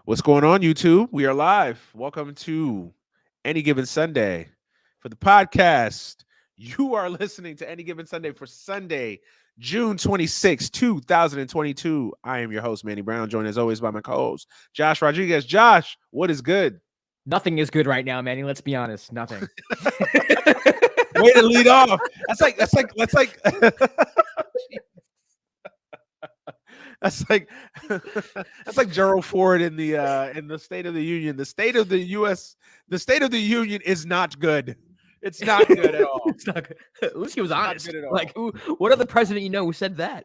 What's going on, YouTube? We are live. Welcome to Any Given Sunday for the podcast. You are listening to Any Given Sunday for Sunday, June 26, 2022. I am your host, Manny Brown, joined as always by my co-host, Josh Rodriguez. Josh, what is good? Nothing is good right now, Manny. Let's be honest. Nothing. Way to lead off. That's like That's like that's like Gerald Ford in the State of the Union. The state of the U.S. The State of the Union is not good. It's not good at all. It's not good. At least he was Not honest. good at all. Like, what other president you know who said that?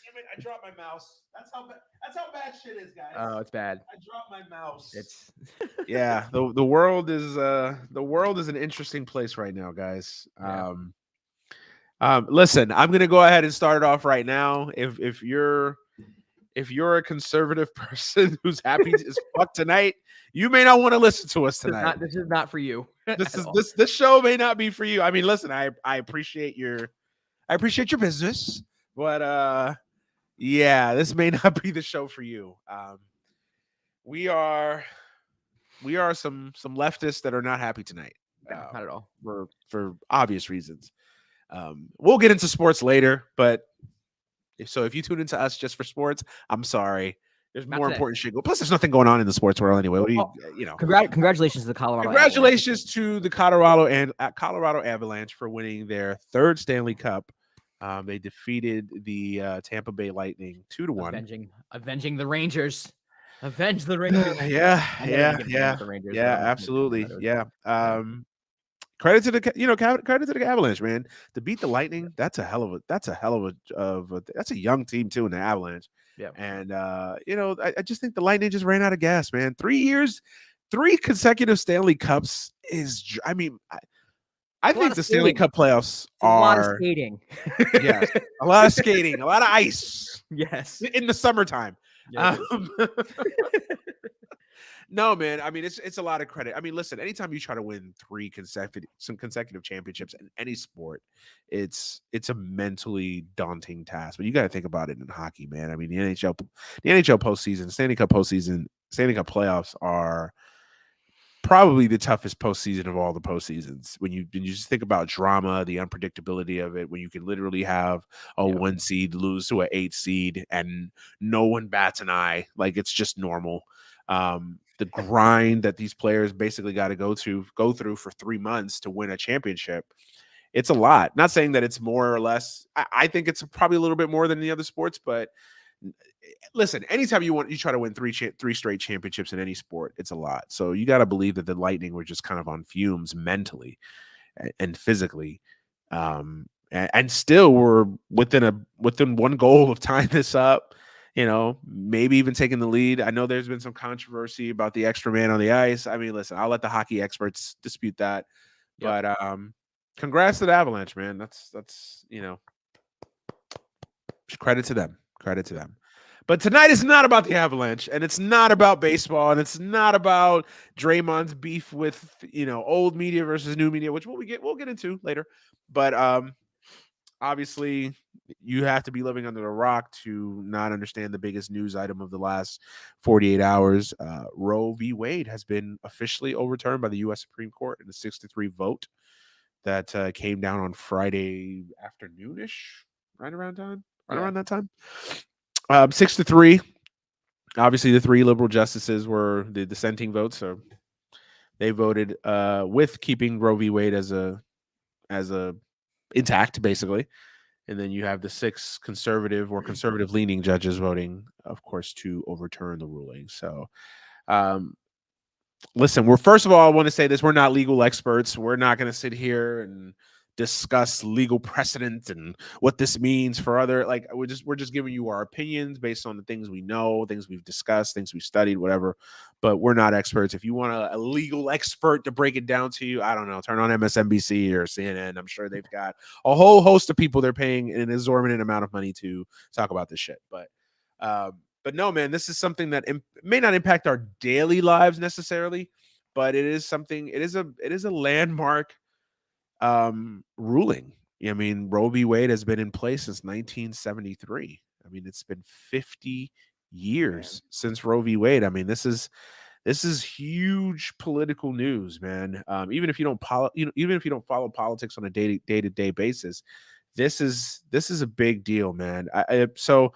Damn it, I dropped my mouse. That's how bad shit is, guys. Oh, it's bad. I dropped my mouse. It's Yeah. The world is an interesting place right now, guys. Yeah. Listen, I'm gonna go ahead and start it off right now. If you're a conservative person who's happy as fuck tonight, you may not want to listen to us tonight. This is not for you. This show may not be for you. I mean, listen, I appreciate your business, but yeah, this may not be the show for you. We are some leftists that are not happy tonight. Not at all. For obvious reasons. We'll get into sports later, but if you tune into us just for sports, I'm sorry. There's Not more today. important shit. Plus, there's nothing going on in the sports world anyway. What do you know? Congratulations to the Colorado. Congratulations to the Colorado Avalanche for winning their third Stanley Cup. They defeated the Tampa Bay Lightning 2-1. Avenging the Rangers. Avenge the Rangers. Yeah, Rangers, absolutely. Yeah. Credit to the Avalanche, man. To beat the Lightning, that's a hell of a that's a young team too in the Avalanche. Yeah. And I just think the Lightning just ran out of gas, man. 3 years, 3 consecutive Stanley Cups is, I mean, I think the Stanley Cup playoffs are a lot of skating. Yes, a lot of skating, a lot of ice. Yes. In the summertime. Yeah, No, man. I mean, it's a lot of credit. I mean, listen, anytime you try to win 3 consecutive championships in any sport, it's a mentally daunting task. But you got to think about it in hockey, man. I mean, the NHL postseason, Stanley Cup postseason, Stanley Cup playoffs are probably the toughest postseason of all the postseasons. When you just think about drama, the unpredictability of it, when you can literally have a 1 seed lose to an 8 seed and no one bats an eye, like it's just normal. The grind that these players basically got to go through for 3 months to win a championship. It's a lot. Not saying that it's more or less. I think it's probably a little bit more than the other sports, but listen, anytime you try to win three straight championships in any sport, it's a lot. So you got to believe that the Lightning were just kind of on fumes mentally and physically, and still were within one goal of tying this up. Maybe even taking the lead. I know there's been some controversy about the extra man on the ice. I mean, listen, I'll let the hockey experts dispute that. Yep. But congrats to the Avalanche, man. That's credit to them. Credit to them. But tonight is not about the Avalanche, and it's not about baseball, and it's not about Draymond's beef with old media versus new media, which we'll get into later. But obviously, you have to be living under a rock to not understand the biggest news item of the last 48 hours. Roe v. Wade has been officially overturned by the U.S. Supreme Court in a 6-3 vote that came down on Friday afternoonish, right around that time. 6-3. Obviously, the 3 liberal justices were the dissenting votes, so they voted with keeping Roe v. Wade as a intact, basically. And then you have the 6 conservative leaning judges voting, of course, to overturn the ruling. So, listen, first of all, I want to say this. We're not legal experts. We're not going to sit here and discuss legal precedent and what this means for other, we're just giving you our opinions based on the things we know, things we've discussed, things we've studied, whatever. But we're not experts. If you want a legal expert to break it down to you, I don't know, turn on MSNBC or CNN. I'm sure they've got a whole host of people they're paying an exorbitant amount of money to talk about this shit. But no, man, this is something that may not impact our daily lives necessarily, but it is a landmark ruling. I mean, Roe v. Wade has been in place since 1973. I mean, it's been 50 years since Roe v. Wade. I mean, this is huge political news, man. Even if you don't even if you don't follow politics on a day to day basis, this is a big deal, man. So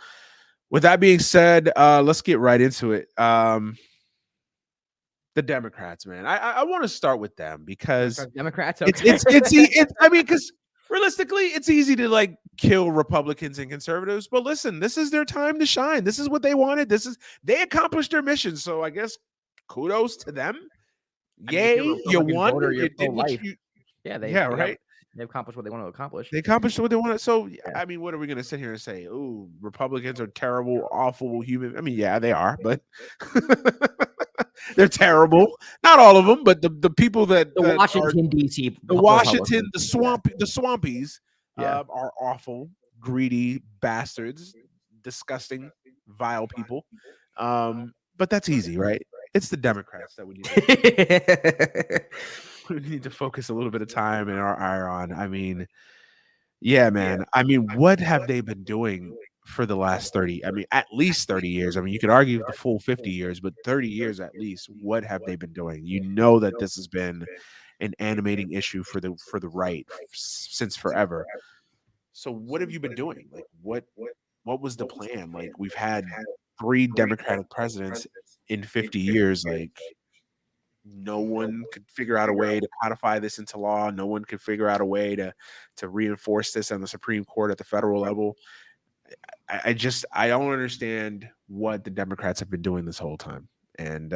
with that being said, let's get right into it. The Democrats, man. I want to start with them because Democrats. Okay. it's I mean, because realistically, it's easy to like kill Republicans and conservatives, but listen, this is their time to shine. This is what they wanted. They accomplished their mission. So I guess kudos to them. Yay, you won. Voter, You did what life. you. Yeah, right. They accomplished what they want to accomplish. They accomplished what they wanted. So I mean, what are we going to sit here and say? Oh, Republicans are terrible, awful human. I mean, yeah, they are, but they're terrible. Not all of them, but the people that Washington D.C. the Washington, the swampies are awful, greedy bastards, disgusting, vile people. But that's easy, right? It's the Democrats that we need to focus a little bit of time and our ire on. I mean, yeah, man. I mean, what have they been doing for the last 30? I mean, at least 30 years. I mean, you could argue the full 50 years, but 30 years at least. What have they been doing? You know that this has been an animating issue for the right since forever. So what have you been doing? Like what was the plan? Like we've had 3 Democratic presidents in 50 years. Like no one could figure out a way to codify this into law. No one could figure out a way to reinforce this on the Supreme Court at the federal level. I don't understand what the Democrats have been doing this whole time. And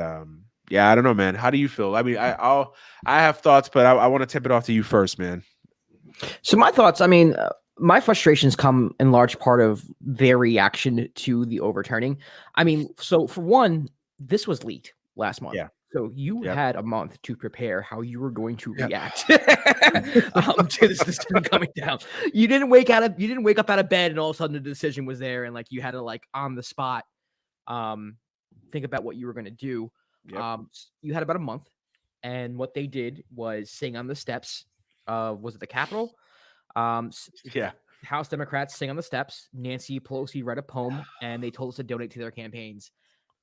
yeah, I don't know, man. How do you feel? I mean, I have thoughts, but I want to tip it off to you first, man. So my thoughts, I mean, my frustrations come in large part of their reaction to the overturning. I mean, so for one, this was leaked last month. Yeah. So you had a month to prepare how you were going to react to this decision coming down. You didn't wake up out of bed and all of a sudden the decision was there and like you had to like on the spot think about what you were going to do. Yep. You had about a month, and what they did was sing on the steps. Was it the Capitol? House Democrats sing on the steps. Nancy Pelosi read a poem, and they told us to donate to their campaigns.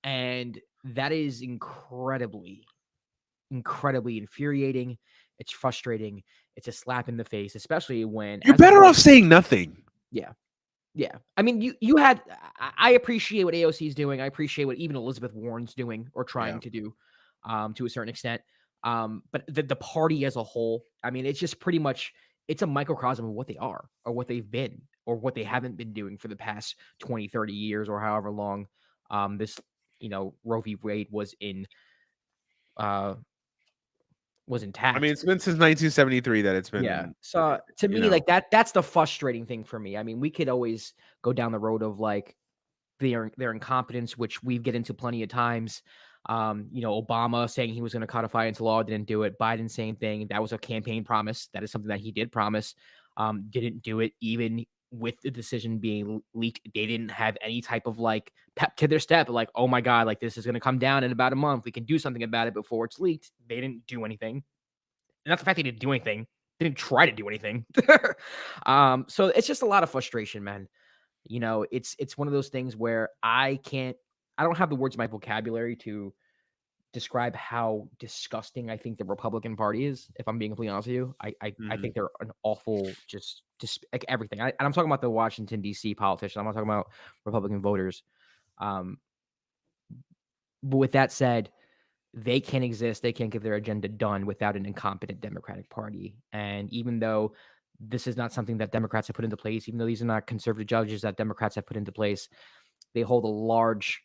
And that is incredibly infuriating. It's frustrating. It's a slap in the face, especially when you're better off saying nothing. Yeah. I mean, you had. I appreciate what AOC is doing. I appreciate what even Elizabeth Warren's doing or trying to do, to a certain extent. But the party as a whole, I mean, it's just pretty much it's a microcosm of what they are or what they've been or what they haven't been doing for the past 20, 30 years or however long this, Roe v. Wade was intact. I mean, it's been since 1973 that it's been. Yeah. So to me, like that's the frustrating thing for me. I mean, we could always go down the road of like their incompetence, which we get into plenty of times. Obama saying he was going to codify into law, didn't do it. Biden, same thing. That was a campaign promise. That is something that he did promise. Didn't do it. Even with the decision being leaked, they didn't have any type of like pep to their step. Like, oh my God, like this is going to come down in about a month. We can do something about it before it's leaked. They didn't do anything. And not the fact they didn't do anything. They didn't try to do anything. So it's just a lot of frustration, man. It's one of those things where I don't have the words in my vocabulary to describe how disgusting I think the Republican Party is. If I'm being completely honest with you, I think they're an awful, just like everything. And I'm talking about the Washington D.C. politicians. I'm not talking about Republican voters. But with that said, they can't exist. They can't get their agenda done without an incompetent Democratic Party. And even though this is not something that Democrats have put into place, even though these are not conservative judges that Democrats have put into place, they hold a large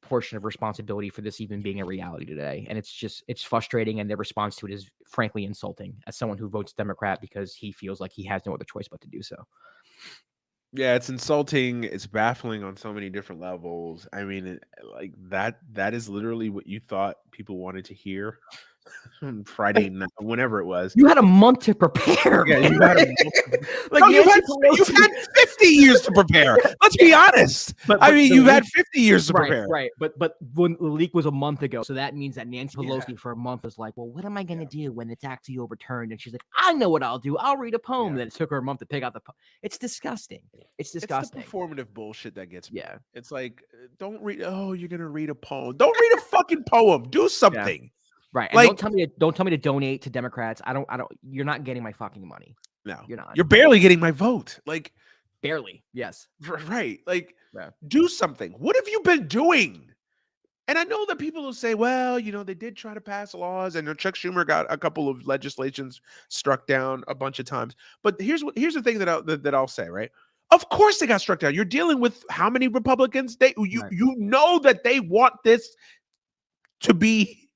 portion of responsibility for this even being a reality today. And it's frustrating. And their response to it is frankly insulting as someone who votes Democrat because he feels like he has no other choice but to do so. Yeah, it's insulting. It's baffling on so many different levels. I mean, like that is literally what you thought people wanted to hear Friday night, whenever it was. You had a month to prepare. Yeah, man. you had a like no, you've Pelosi. had 50 years to prepare. Let's be honest. But I mean, the you've leak, had 50 years to prepare. Right. But when the leak was a month ago, so that means that Nancy Pelosi Yeah. for a month was like, well, what am I going to do when it's actually overturned? And she's like, I know what I'll do. I'll read a poem. Yeah. Then it took her a month to pick out the poem. It's disgusting. It's disgusting. It's the performative bullshit that gets me. Yeah. It's like, don't read. Oh, you're gonna read a poem. Don't read a fucking poem. Do something. Yeah. Right. And Like, don't tell me to donate to Democrats. I don't you're not getting my fucking money. No, you're not. You're barely getting my vote. Like, barely. Yes. Right. Like, yeah. Do something. What have you been doing? And I know that people will say, well, they did try to pass laws, and Chuck Schumer got a couple of legislations struck down a bunch of times. But here's the thing that I'll say, right? Of course they got struck down. You're dealing with how many Republicans? You know that they want this to be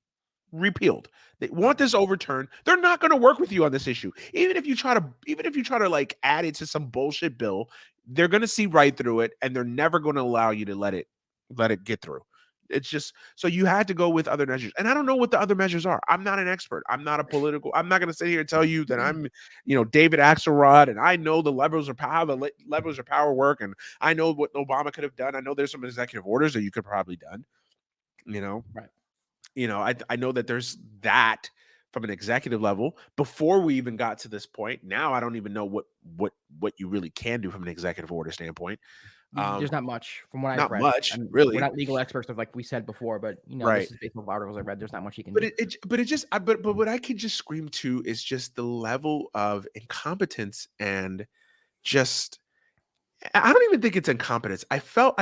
repealed. They want this overturned. They're not going to work with you on this issue. Even if you try to like add it to some bullshit bill, they're going to see right through it, and they're never going to allow you to let it get through. It's just, so you had to go with other measures. And I don't know what the other measures are. I'm not an expert. I'm not going to sit here and tell you that I'm, David Axelrod, and I know the levels of power, levels of power work. And I know what Obama could have done. I know there's some executive orders that you could probably done, right. I know that there's that from an executive level before we even got to this point. Now I don't even know what you really can do from an executive order standpoint. There's not much from what I've read. Not much, really. We're not legal experts, like we said before, but right. This is based on articles I read. There's not much you can do. But but what I can just scream to is just the level of incompetence, and just, I don't even think it's incompetence. I feel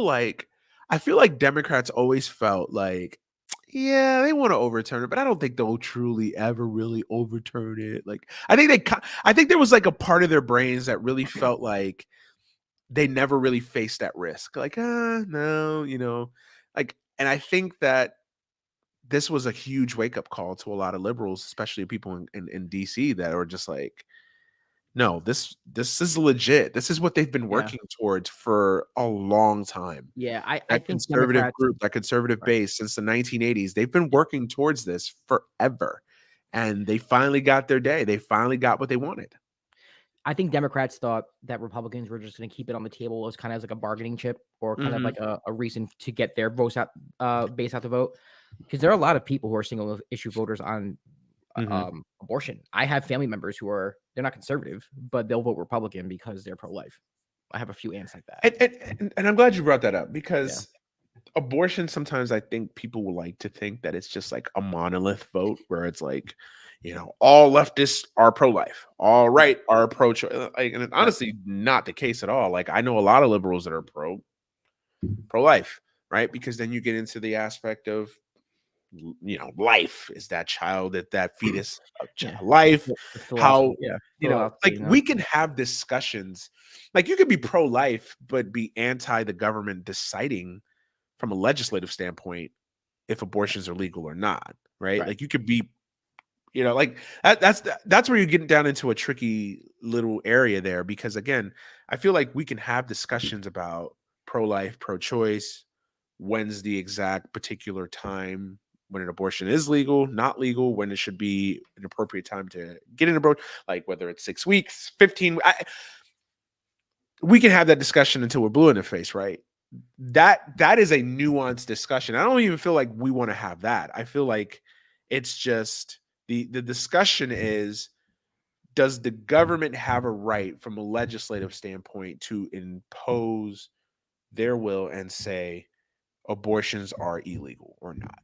like Democrats always felt like, yeah, they want to overturn it, but I don't think they'll truly ever really overturn it. Like, I think there was like a part of their brains that really felt like they never really faced that risk. Like, no, like, and I think that this was a huge wake up call to a lot of liberals, especially people in DC, that are just like, no, this is legit. This is what they've been working towards for a long time. Yeah, I That think conservative group, that conservative base since the 1980s, they've been working towards this forever. And they finally got their day. They finally got what they wanted. I think Democrats thought that Republicans were just going to keep it on the table as kind of like a bargaining chip, or kind of like a reason to get their votes out, base out the vote. Because there are a lot of people who are single issue voters on abortion. I have family members who they're not conservative, but they'll vote Republican because they're pro-life. I have a few aunts like that. And I'm glad you brought that up, because abortion, sometimes I think people will like to think that it's just like a monolith vote where it's like, all leftists are pro-life, all right are pro-choice. And it's honestly not the case at all. Like, I know a lot of liberals that are pro-life, right? Because then you get into the aspect of, life is that child, that fetus, life, how, we can have discussions. Like, you could be pro-life, but be anti the government deciding from a legislative standpoint if abortions are legal or not, right? Like, you could be, like that's where you get down into a tricky little area there, because again, I feel like we can have discussions about pro-life, pro-choice, when's the exact particular time when an abortion is legal, not legal, when it should be an appropriate time to get an abortion, like whether it's 6 weeks, 15. We can have that discussion until we're blue in the face, right? That is a nuanced discussion. I don't even feel like we want to have that. I feel like it's just the discussion is, does the government have a right from a legislative standpoint to impose their will and say abortions are illegal or not?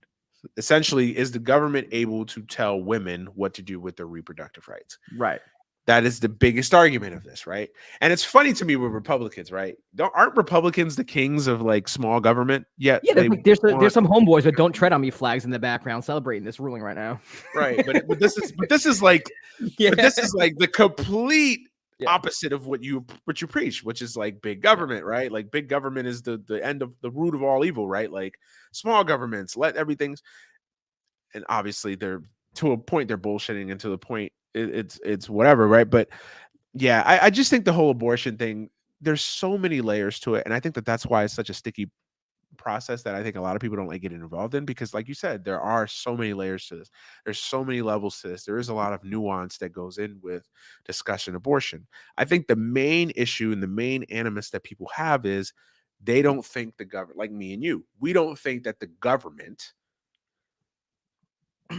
Essentially, is the government able to tell women what to do with their reproductive rights? Right. That is the biggest argument of this, right? And it's funny to me with Republicans, right? Aren't Republicans the kings of like small government? Yet there's some homeboys that don't tread on me flags in the background celebrating this ruling right now. Right, but this is like the complete opposite of what you preach, which is like big government, right? Like, big government is the end of the root of all evil, right? Like, small governments, let everything's, and obviously they're, to a point, they're bullshitting, and to the point it's whatever, right? But yeah, I just think the whole abortion thing, there's so many layers to it, and I think that's why it's such a sticky process that I think a lot of people don't like getting involved in, because like you said, there are so many layers to this. There's so many levels to this. There is a lot of nuance that goes in with discussion abortion. I think the main issue and the main animus that people have is they don't think the government, like me and you, we don't think that the government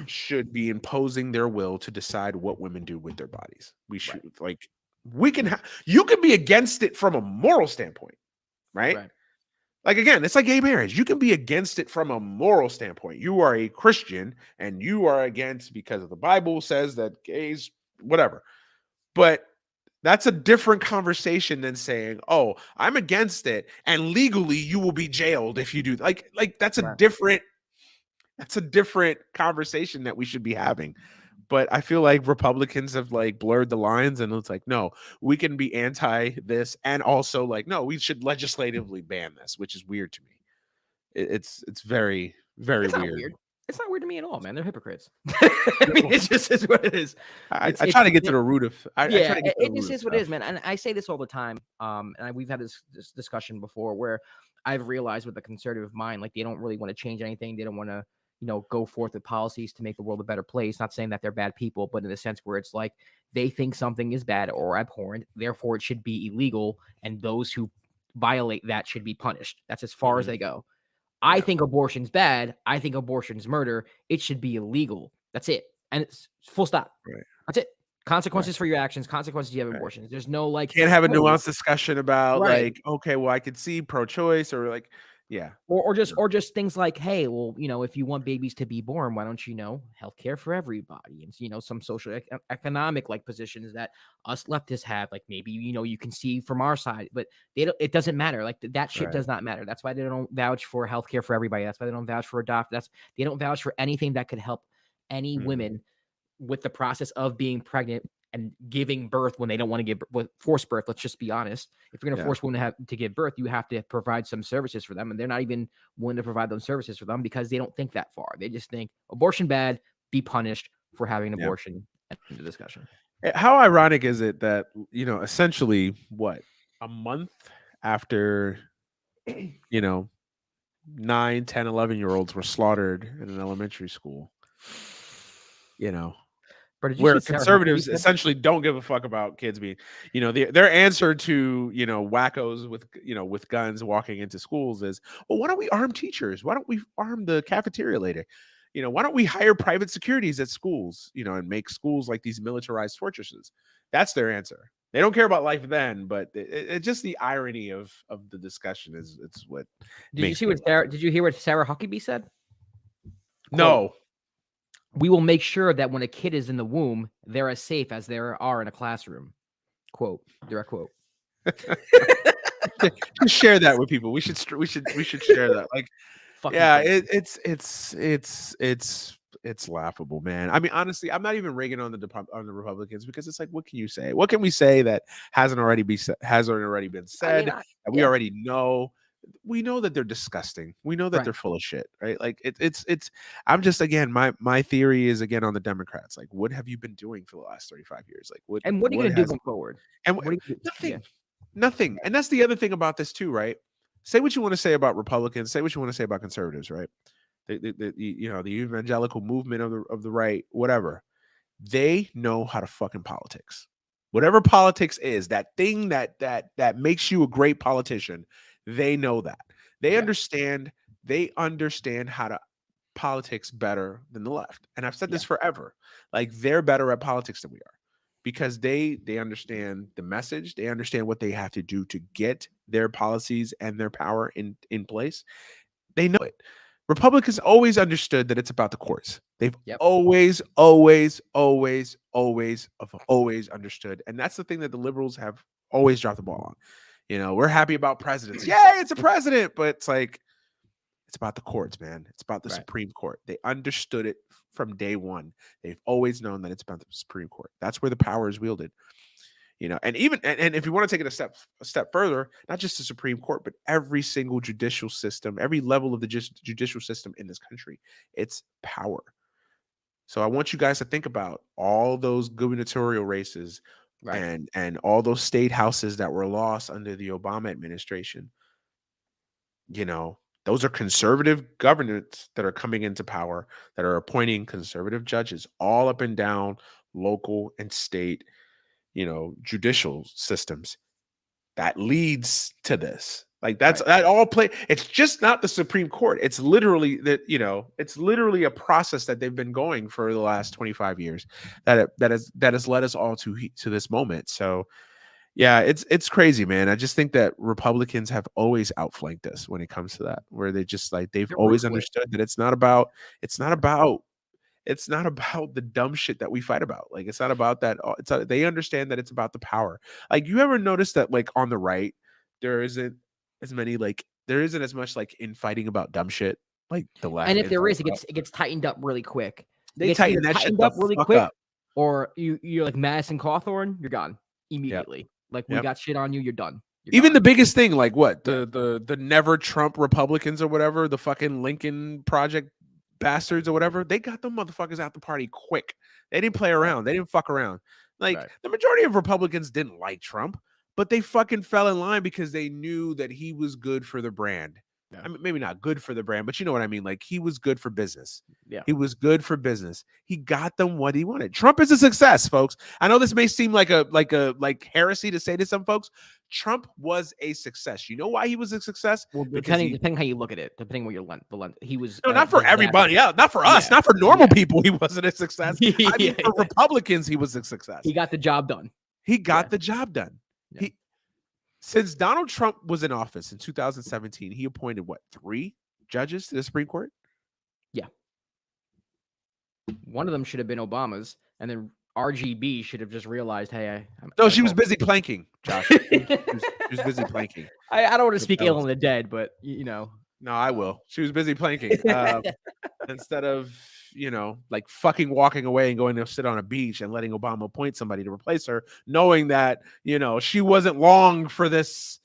should be imposing their will to decide what women do with their bodies. We should like we can you can be against it from a moral standpoint, right? Right. Like again, it's like gay marriage. You can be against it from a moral standpoint. You are a Christian and you are against because of the Bible says that gays, whatever. But that's a different conversation than saying, "Oh, I'm against it, and legally you will be jailed if you do." Like Right. that's a different conversation that we should be having. But I feel like Republicans have like blurred the lines, and it's like, no, we can be anti this, and also like, no, we should legislatively ban this, which is weird to me. It's very very It's not weird. weird. It's not weird to me at all, man. They're hypocrites. I mean, it just is what it is. I try to get to It, the root of I try yeah, to get to the it root just of is what it stuff. is, man. And I say this all the time. And we've had this discussion before where I've realized with the conservative mind, like they don't really want to change anything. They don't want to, go forth with policies to make the world a better place. Not saying that they're bad people, but in the sense where it's like they think something is bad or abhorrent, therefore it should be illegal, and those who violate that should be punished. That's as far as Mhm. they go. I Yeah, think abortion's bad. I think abortion's murder. It should be illegal. That's it. And it's full stop. right, That's it. right, Consequences for your actions, consequences you have right. abortions. There's no like, Can't have a oh, nuanced discussion about right. like, okay, well, I could see pro-choice or like, yeah, Or just no, or just things like, hey, well, if you want babies to be born, why don't you healthcare for everybody? And some social economic like positions that us leftists have, like maybe you can see from our side, but they don't. It doesn't matter. Like that shit right. does not matter. That's why they don't vouch for healthcare for everybody. That's why they don't vouch for adopt. They don't vouch for anything that could help any Mhm. women with the process of being pregnant and giving birth when they don't want to give forced birth. Let's just be honest. If you're going to Yeah, force women to give birth, you have to provide some services for them, and they're not even willing to provide those services for them because they don't think that far. They just think abortion bad, be punished for having an yeah. abortion. End of discussion. How ironic is it that, essentially what, a month after, you know, 9, 10, 11-year-olds were slaughtered in an elementary school, you know, Bro, did you see where what Sarah Huckabee conservatives said? essentially don't give a fuck about kids being, their answer to, wackos with, with guns walking into schools is, well, why don't we arm teachers? Why don't we arm the cafeteria lady? Why don't we hire private securities at schools, and make schools like these militarized fortresses? That's their answer. They don't care about life then, but it's just the irony of the discussion is it's what makes me laugh. Did you hear what Sarah Huckabee said? Quote, No. we will make sure that when a kid is in the womb, they're as safe as there are in a classroom. Quote, direct quote. Just share that with people. We should share that. Like, Fucking yeah, crazy. it's laughable, man. I mean, honestly, I'm not even rigging on the Republicans, because it's like, what can you say? What can we say that hasn't already been I mean, said, that we yeah, already know? We know that they're disgusting. We know that right. they're full of shit, right? Like it's. I'm just, again, my theory is, again, on the Democrats. Like, what have you been doing for the last 35 years? Like, what And what are you what gonna do has going forward? and What are you gonna do? Yeah, nothing. Nothing. And that's the other thing about this too, right? Say what you want to say about Republicans, say what you want to say about conservatives, right? The evangelical movement of the right, whatever. They know how to fucking politics. Whatever politics is, that thing that makes you a great politician, they know that. They yeah, understand, they understand how to politics better than the left. And I've said yeah, this forever. Like, they're better at politics than we are, because they understand the message, they understand what they have to do to get their policies and their power in place. They know it. Republicans always understood that it's about the courts. They've yep. always, always, always, always, always understood. And that's the thing that the liberals have always dropped the ball on. We're happy about presidents. Yay, it's a president. But it's like, it's about the courts, man. It's about the Right. Supreme Court. They understood it from day one. They've always known that it's about the Supreme Court. That's where the power is wielded. And even and if you want to take it a step further, not just the Supreme Court, but every single judicial system, every level of the judicial system in this country, it's power. So I want you guys to think about all those gubernatorial races Right. and all those state houses that were lost under the Obama administration. Those are conservative governments that are coming into power, that are appointing conservative judges all up and down local and state, judicial systems. That leads to this. Like that all play. It's just not the Supreme Court. It's literally that, it's literally a process that they've been going for the last 25 years that has led us all to this moment. So yeah, it's crazy, man. I just think that Republicans have always outflanked us when it comes to that, where they just like they've always understood that it's not about the dumb shit that we fight about. Like it's not about that. They understand that it's about the power. Like you ever notice that like on the right, there isn't as much like infighting about dumb shit like the left. And if there is, it gets tightened up really quick. They tighten that shit up really quick, or you're like Madison Cawthorn, you're gone immediately. Yep. Like we got shit on you, you're done. Even the biggest thing, like what the never Trump Republicans or whatever, the fucking Lincoln Project bastards or whatever, they got them motherfuckers out the party quick. They didn't play around. They didn't fuck around. Like the majority of Republicans didn't like Trump, but they fucking fell in line because they knew that he was good for the brand. Yeah. I mean, maybe not good for the brand, but you know what I mean? Like he was good for business. Yeah. He was good for business. He got them what he wanted. Trump is a success, folks. I know this may seem like heresy to say to some folks. Trump was a success. You know why he was a success? Well, depending how you look at it, depending where the lens. He was not for everybody else, not for us, not for normal people. He wasn't a success. I mean, for Republicans, he was a success. He got the job done. He got the job done. Yeah. Since Donald Trump was in office in 2017, he appointed 3 judges to the Supreme Court? Yeah. One of them should have been Obama's, and then RGB should have just realized, hey, she was busy planking, Josh. She was busy planking. I don't want to speak ill of the dead, but No, I will. She was busy planking. Instead of, like fucking walking away and going to sit on a beach and letting Obama appoint somebody to replace her, knowing that, she wasn't long for this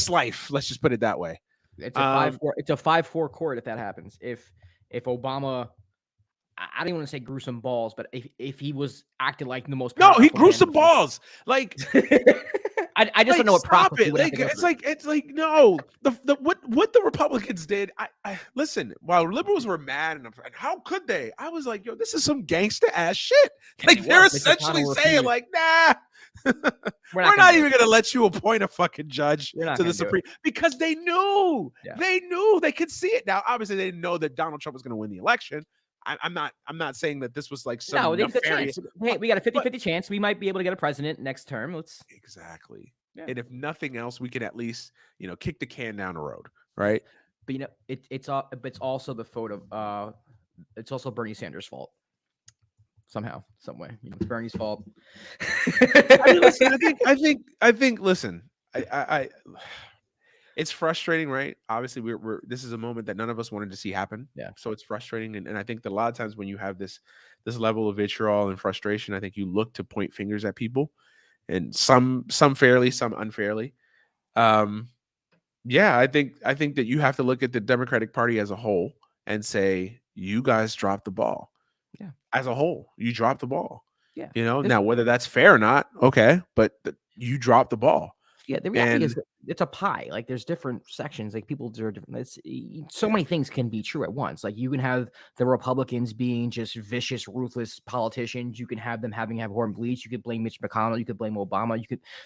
life. Let's just put it that way. It's a 5-4. It's a 5-4 court if that happens. If Obama, I don't even want to say grew some balls, but if he was acting like the most he grew some balls. Like I just don't know what process. It's like no. What the Republicans did. I listen. While liberals were mad and how could they? I was like, yo, this is some gangster ass shit. Like they're essentially saying, like, nah. We're not even gonna let you appoint a fucking judge to the Supreme because they knew. Yeah. They knew they could see it. Now, obviously, they didn't know that Donald Trump was going to win the election. I'm not saying that this was like some nefarious. Hey, we got a 50-50 chance. We might be able to get a president next term. Exactly. Yeah. And if nothing else, we can at least, kick the can down the road, right? But it's also the photo. It's also Bernie Sanders' fault. Somehow, some way, it's Bernie's fault. I mean, listen, I think. Listen, it's frustrating, right? Obviously, this is a moment that none of us wanted to see happen. Yeah. So it's frustrating, and I think that a lot of times when you have this level of vitriol and frustration, I think you look to point fingers at people, and some fairly, some unfairly. Yeah, I think that you have to look at the Democratic Party as a whole and say, you guys dropped the ball. Yeah. As a whole, you dropped the ball. Yeah. Now whether that's fair or not, okay, but you dropped the ball. Yeah, the reality is it's a pie. Like there's different sections. Like people are different. So many things can be true at once. Like you can have the Republicans being just vicious, ruthless politicians. You can have them have horn bleach. You could blame Mitch McConnell. You could blame Obama.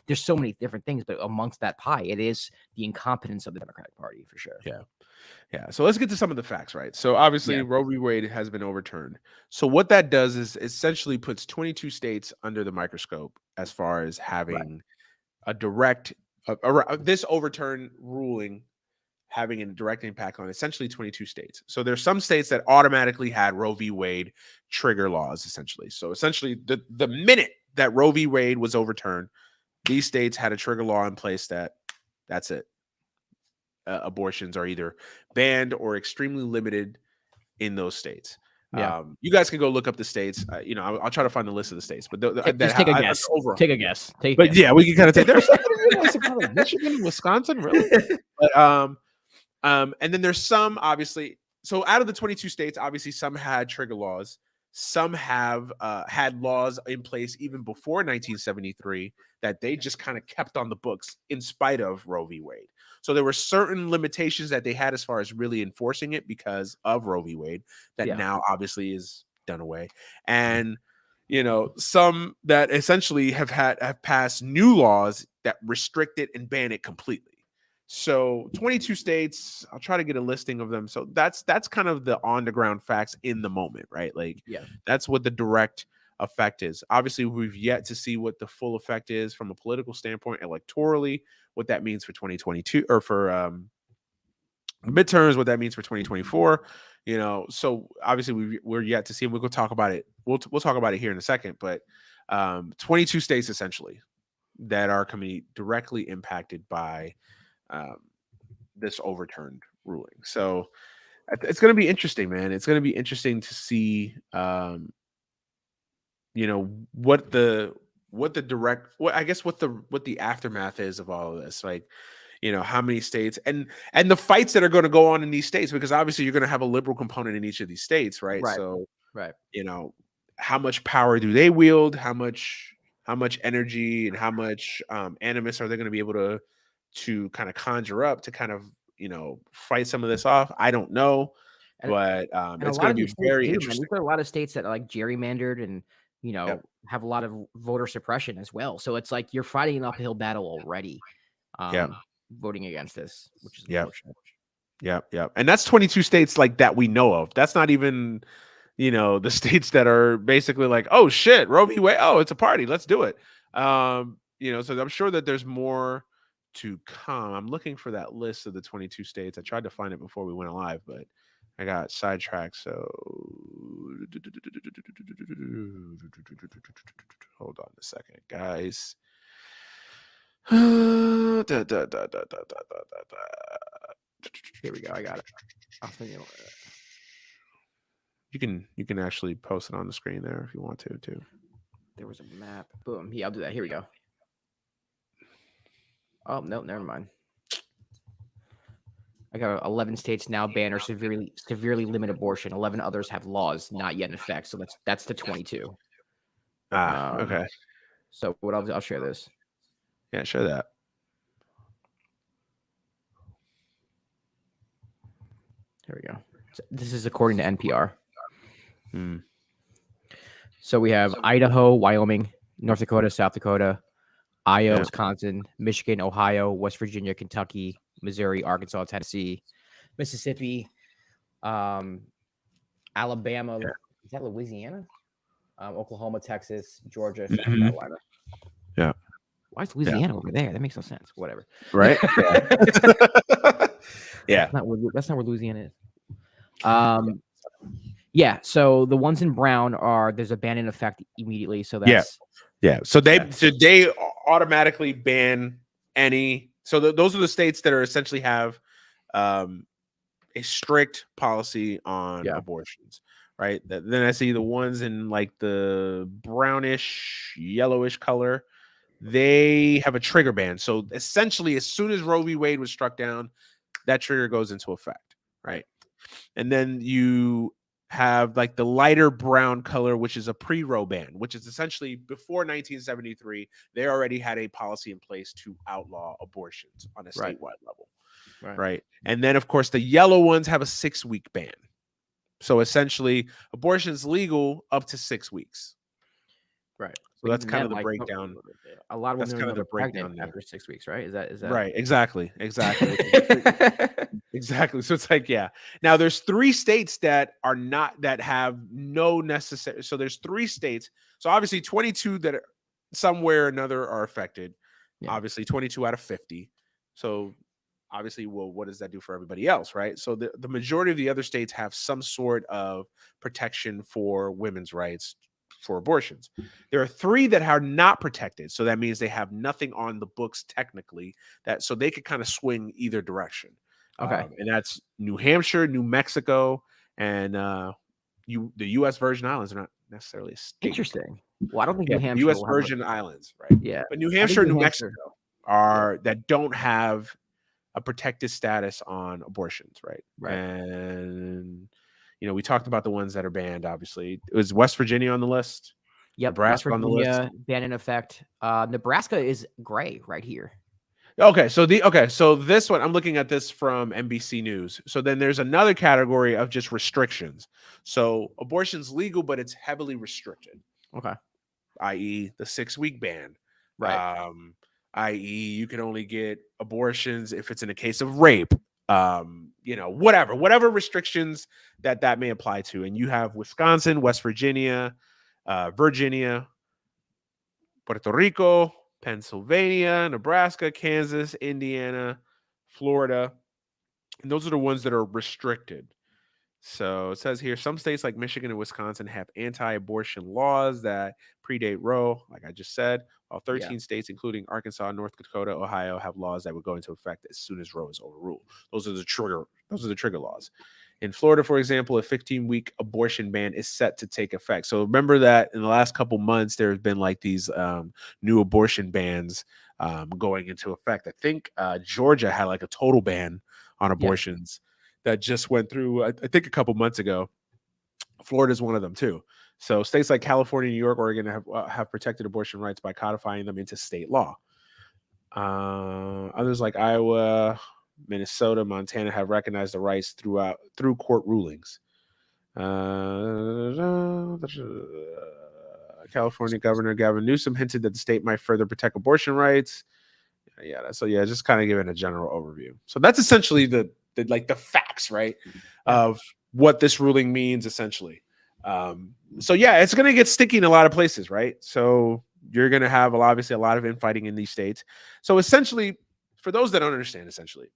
There's so many different things. But amongst that pie, it is the incompetence of the Democratic Party for sure. Yeah. Yeah. So let's get to some of the facts, right? So obviously Roe v. Wade has been overturned. So what that does is essentially puts 22 states under the microscope as far as having a direct this overturn ruling having a direct impact on essentially 22 states. So there's some states that automatically had Roe v. Wade trigger laws, essentially. So essentially the minute that Roe v. Wade was overturned, these states had a trigger law in place that's it. Abortions are either banned or extremely limited in those states. Yeah. You guys can go look up the states. I'll try to find the list of the states, but just take a guess. Take a guess. Yeah, we can kind of take. There's something Michigan, Wisconsin, really. But and then there's some obviously. So out of the 22 states, obviously some had trigger laws. Some have had laws in place even before 1973 that they just kind of kept on the books in spite of Roe v. Wade. So there were certain limitations that they had as far as really enforcing it because of Roe v. Wade that now obviously is done away. And some that essentially have passed new laws that restrict it and ban it completely. So 22 states, I'll try to get a listing of them. So that's kind of the on the ground facts in the moment, right? Like that's what the direct effect is. Obviously, we've yet to see what the full effect is from a political standpoint, electorally, what that means for 2022 or for midterms, what that means for 2024. So obviously we're yet to see, and we'll talk about it. We'll talk about it here in a second, but 22 states essentially that are coming directly impacted by this overturned ruling. So it's going to be interesting, man. It's going to be interesting to see, what the aftermath is of all of this. Like, how many states and the fights that are going to go on in these states, because obviously you're going to have a liberal component in each of these states, right? So, how much power do they wield? How much energy and how much animus are they going to be able to kind of conjure up to kind of fight some of this off? I don't know, but it's going to be very interesting. There's a lot of states that are like gerrymandered and have a lot of voter suppression as well. So it's like you're fighting an uphill battle already. Voting against this, which is unfortunate. Yeah. And that's 22 states like that we know of. That's not even the states that are basically like, oh shit, Roe v. Wade, oh, it's a party, let's do it. So I'm sure that there's more to come. I'm looking for that list of the 22 states. I tried to find it before we went live, but I got sidetracked. So hold on a second, guys. Here we go. I got it. I'll think you can actually post it on the screen there if you want to too. There was a map. Boom. Yeah, I'll do that. Here we go. Oh no, never mind. I got 11 states now ban or severely limit abortion. 11 others have laws not yet in effect. So that's the 22. Okay. So what I'll share this. Yeah, share that. There we go. So this is according to NPR. So we have Idaho, Wyoming, North Dakota, South Dakota, Iowa, Wisconsin, Michigan, Ohio, West Virginia, Kentucky, Missouri, Arkansas, Tennessee, Mississippi, Alabama. Is that Louisiana? Oklahoma, Texas, Georgia, South Carolina. Yeah. Why is Louisiana over there? That makes no sense. Whatever. Right? Yeah. That's not where Louisiana is. Yeah. So the ones in brown there's a ban in effect immediately. So that's So they automatically ban any. So those are the states that are essentially have a strict policy on abortions, right? Then I see the ones in like the brownish, yellowish color. They have a trigger ban. So essentially, as soon as Roe v. Wade was struck down, that trigger goes into effect, right? And then you have like the lighter brown color, which is a pre-Roe ban, which is essentially before 1973, they already had a policy in place to outlaw abortions on a statewide level, right? And then, of course, the yellow ones have a 6-week ban. So essentially, abortion is legal up to 6 weeks. Right. So that's kind of the breakdown. A lot of women kind of the breakdown after 6 weeks, right? Is that right? Exactly. Exactly. So it's like, now there's 3 states that are not, that have no necessary. So there's 3 states. So obviously 22 that are somewhere or another are affected. Obviously 22 out of 50. So obviously, well, what does that do for everybody else, right? So the majority of the other states have some sort of protection for women's rights for abortions. There are 3 that are not protected. So that means they have nothing on the books technically, so they could kind of swing either direction. Okay. And that's New Hampshire, New Mexico, and the U.S. Virgin Islands are not necessarily a state. Interesting. Well, I don't think New Hampshire. U.S. Virgin Islands, right? Yeah. But New Hampshire and New Mexico are that don't have a protected status on abortions, right? Right. And we talked about the ones that are banned. Obviously, it was West Virginia on the list, Yep, West Nebraska on the list. Virginia ban in effect. Nebraska is gray right here. Okay, so this one, I'm looking at this from NBC News. So then there's another category of just restrictions. So abortion's legal, but it's heavily restricted. Okay. I.e., the 6-week ban. Right. I.e., you can only get abortions if it's in a case of rape. Whatever restrictions that may apply to. And you have Wisconsin, West Virginia, Virginia, Puerto Rico, Pennsylvania, Nebraska, Kansas, Indiana, Florida. And those are the ones that are restricted. So it says here some states like Michigan and Wisconsin have anti-abortion laws that predate Roe, like I just said, while 13 states, including Arkansas, North Dakota, Ohio, have laws that would go into effect as soon as Roe is overruled. Those are the trigger laws. In Florida, for example, a 15-week abortion ban is set to take effect. So remember that in the last couple months, there have been like these new abortion bans going into effect. I think Georgia had like a total ban on abortions that just went through, I think, a couple months ago. Florida is one of them too. So states like California, New York, Oregon have protected abortion rights by codifying them into state law. Others like Iowa, Minnesota, Montana have recognized the rights through court rulings. California Governor Gavin Newsom hinted that the state might further protect abortion rights. Just kind of giving a general overview. So that's essentially the facts, right, of what this ruling means, essentially. It's going to get sticky in a lot of places, right? So you're going to have obviously a lot of infighting in these states. So essentially, for those that don't understand, essentially,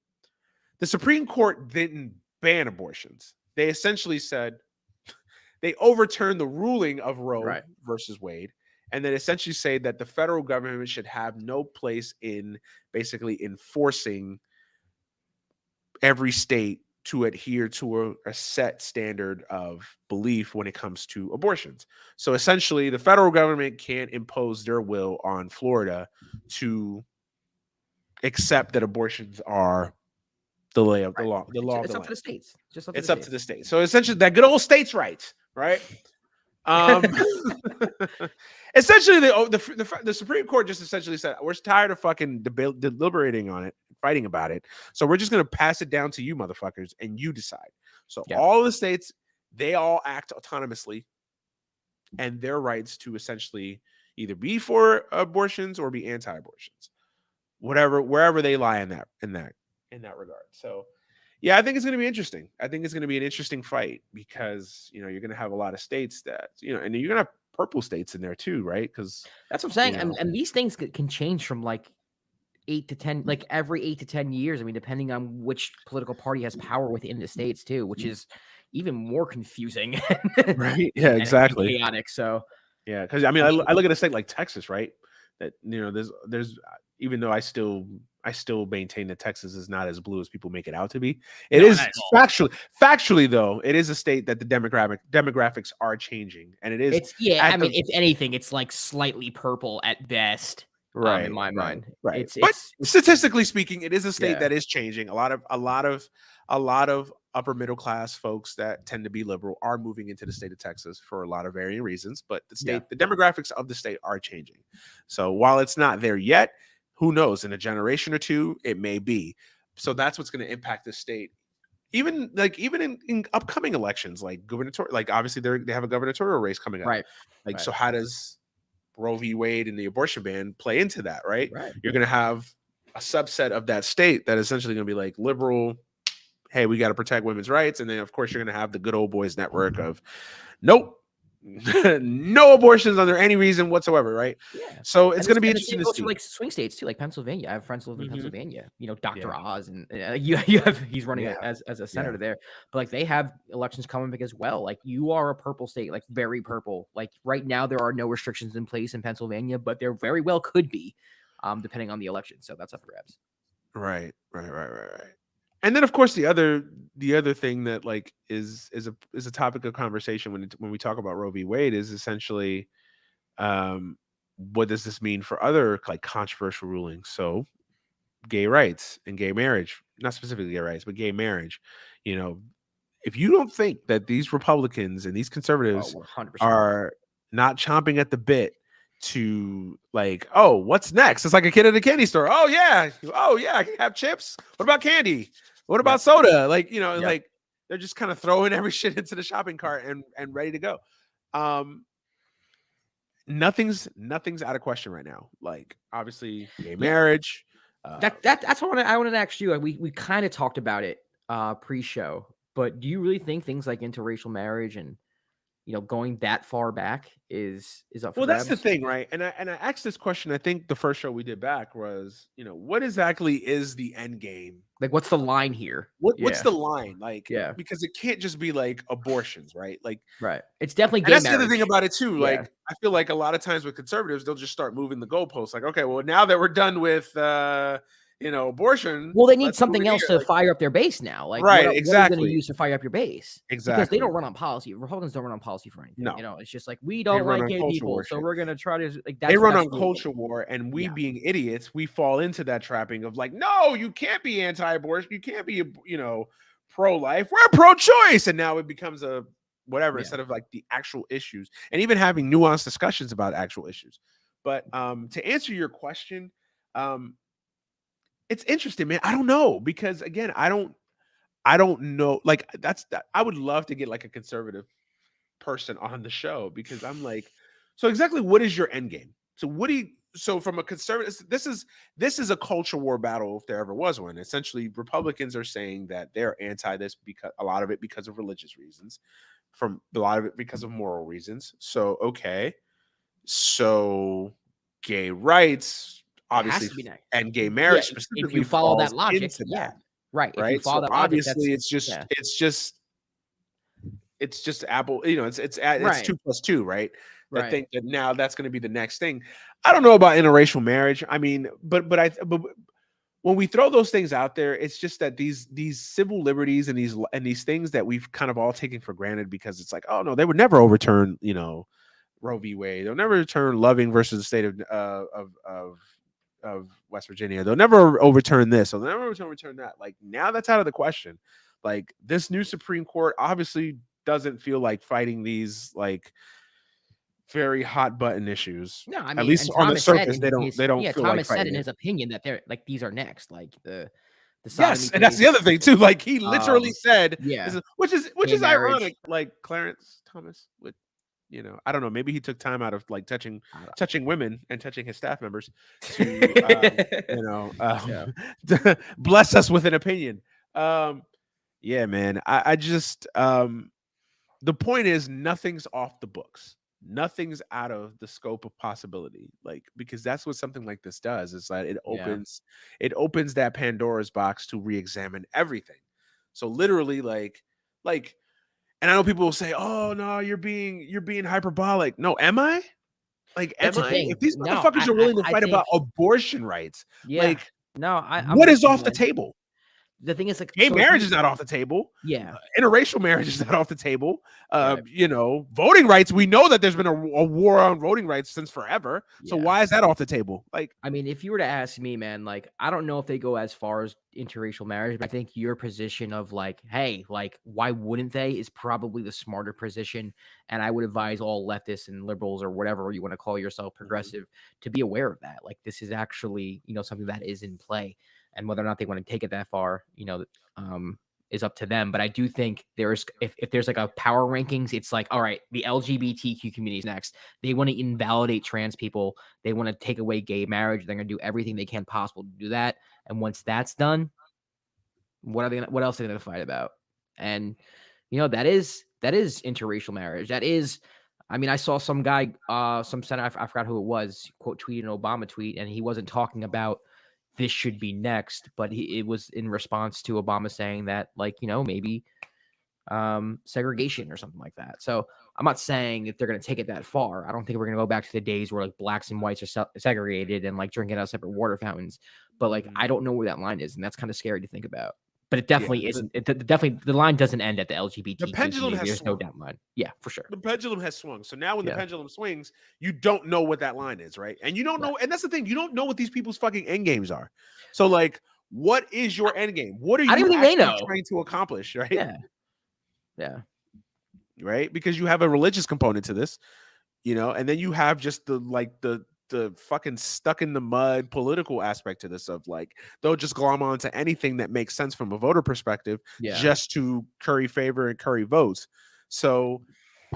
the Supreme Court didn't ban abortions. They essentially said they overturned the ruling of Roe versus Wade, and then essentially say that the federal government should have no place in basically enforcing every state to adhere to a set standard of belief when it comes to abortions. So essentially, the federal government can't impose their will on Florida to accept that abortions are the law of the law. It's up to the states. It's up to the states. So essentially, that good old states' rights, right? Essentially, the Supreme Court just essentially said, we're tired of fucking deliberating on it, fighting about it. So we're just going to pass it down to you motherfuckers and you decide. So all the states, they all act autonomously, and their rights to essentially either be for abortions or be anti-abortions, wherever they lie in that regard. So yeah, I think it's going to be interesting. I think it's going to be an interesting fight because, you're going to have a lot of states that, and you're going to have purple states in there too, right? Because that's what I'm saying. And these things can change from like 8 to 10, like every 8 to 10 years. I mean, depending on which political party has power within the states too, which is even more confusing. Right. Yeah, exactly. And chaotic. So yeah, because I look at a state like Texas, right? That, there's even though I still maintain that Texas is not as blue as people make it out to be. It is factually though, it is a state that the demographics are changing, and it is. If anything, it's like slightly purple at best, right? In my mind, right. But statistically speaking, it is a state that is changing. A lot of upper middle class folks that tend to be liberal are moving into the state of Texas for a lot of varying reasons. But the demographics of the state are changing. So while it's not there yet, who knows? In a generation or two, it may be. So that's what's going to impact the state. Even in upcoming elections, like gubernatorial, like obviously they have a gubernatorial race coming up. Right. So how does Roe v. Wade and the abortion ban play into that? Right. You're going to have a subset of that state that essentially going to be like liberal. Hey, we got to protect women's rights. And then, of course, you're going to have the good old boys network of nope. No abortions under any reason whatsoever, right? Yeah. So it's going to be interesting to see. Like swing states too, like Pennsylvania. I have friends who live in Pennsylvania. Dr. Oz, and he's running as a senator there. But like they have elections coming as well. Like you are a purple state, like very purple. Like right now there are no restrictions in place in Pennsylvania, but there very well could be, depending on the election. So that's up for grabs. Right. And then, of course, the other thing that like is a topic of conversation when we talk about Roe v. Wade is essentially, what does this mean for other like controversial rulings? So, gay rights and gay marriage, not specifically gay rights, but gay marriage. if you don't think that these Republicans and these conservatives 100%. are not chomping at the bit to like, oh, what's next? It's like a kid at a candy store. Oh yeah, I can have chips. What about candy? What about soda? Like, like they're just kind of throwing every shit into the shopping cart and ready to go. Nothing's out of question right now. Like, obviously, gay marriage. That's what I wanted to ask you. We kind of talked about it pre-show, but do you really think things like interracial marriage and going that far back is up for grabs? That's the thing, right? And I asked this question. I think the first show we did back was, what exactly is the end game? Like, what's the line here? What's the line? Like, yeah, because it can't just be like abortions, right? Like, right. It's definitely gay and that's marriage. the other thing about it too. Like, I feel like a lot of times with conservatives, they'll just start moving the goalposts. Like, okay, well, now that we're done with abortion, well, they need something else to fire up their base now. Like, right, exactly. What are you going to use to fire up your base? Exactly. Because they don't run on policy. Republicans don't run on policy for anything. No. It's just like, we don't like gay people, so we're going to try to like. They run on culture war, and we being idiots, we fall into that trapping of like, no, you can't be anti-abortion, you can't be pro-life, we're pro-choice, and now it becomes a whatever instead of like the actual issues, and even having nuanced discussions about actual issues. But to answer your question, it's interesting, man. I don't know, because again, I don't know. Like, I would love to get like a conservative person on the show, because I'm like, so exactly what is your end game? So from a conservative, this is a culture war battle if there ever was one. Essentially, Republicans are saying that they're anti this, because a lot of it because of religious reasons, from a lot of it because of moral reasons. So okay, so gay rights, obviously, and gay marriage specifically, if you follow that logic, right. If you follow so that obviously, logic, it's just Apple. It's 2 + 2, right? I think that now that's going to be the next thing. I don't know about interracial marriage. I mean, but when we throw those things out there, it's just that these civil liberties and these things that we've kind of all taken for granted, because it's like, oh no, they would never overturn Roe v. Wade. They'll never overturn Loving versus the state of West Virginia. They'll never overturn this. Or they'll never overturn that. Like, now that's out of the question. Like, this new Supreme Court obviously doesn't feel like fighting these like very hot button issues. No, I mean, at least on the surface, they don't. Yeah, feel Thomas like said in his opinion that they're like, these are next. Like the yes, and that's the other thing too. Like, he literally said, yeah, which is ironic. Like, Clarence Thomas would, I don't know. Maybe he took time out of like touching women and touching his staff members to bless us with an opinion. Yeah, man. I just the point is, nothing's off the books. Nothing's out of the scope of possibility. Like, because that's what something like this does, is that it opens that Pandora's box to re-examine everything. So literally, like, and I know people will say, "Oh no, you're being hyperbolic." No, am I? Like, am I? If these motherfuckers are willing to fight about abortion rights, like, no, what is off the table? The thing is, like, gay marriage is not off the table. Yeah, interracial marriage is not off the table. Voting rights. We know that there's been a war on voting rights since forever. So why is that off the table? Like, I mean, if you were to ask me, man, like, I don't know if they go as far as interracial marriage, but I think your position of like, hey, like, why wouldn't they, is probably the smarter position. And I would advise all leftists and liberals, or whatever you want to call yourself, progressive, to be aware of that. Like, this is actually, something that is in play. And whether or not they want to take it that far, is up to them. But I do think if there's like a power rankings, it's like, all right, the LGBTQ community is next. They want to invalidate trans people. They want to take away gay marriage. They're going to do everything they can possible to do that. And once that's done, what else are they going to fight about? And, that is interracial marriage. That is, I mean, I saw some guy, some senator, I forgot who it was, quote tweeted an Obama tweet, and he wasn't talking about this should be next, but it was in response to Obama saying that, like, maybe segregation or something like that. So I'm not saying that they're going to take it that far. I don't think we're going to go back to the days where like blacks and whites are segregated and like drinking out of separate water fountains. But like, I don't know where that line is, and that's kind of scary to think about. But it definitely isn't. Definitely, the line doesn't end at the LGBT. The pendulum has There's swung. no down line. Yeah, for sure. The pendulum has swung. So now when the pendulum swings, you don't know what that line is, right? And you don't know. And that's the thing. You don't know what these people's fucking end games are. So like, what is your end game? What are you actually trying to accomplish, right? Yeah. Yeah. Right? Because you have a religious component to this, and then you have just the fucking stuck in the mud political aspect to this of like they'll just glom onto anything that makes sense from a voter perspective just to curry favor and curry votes. So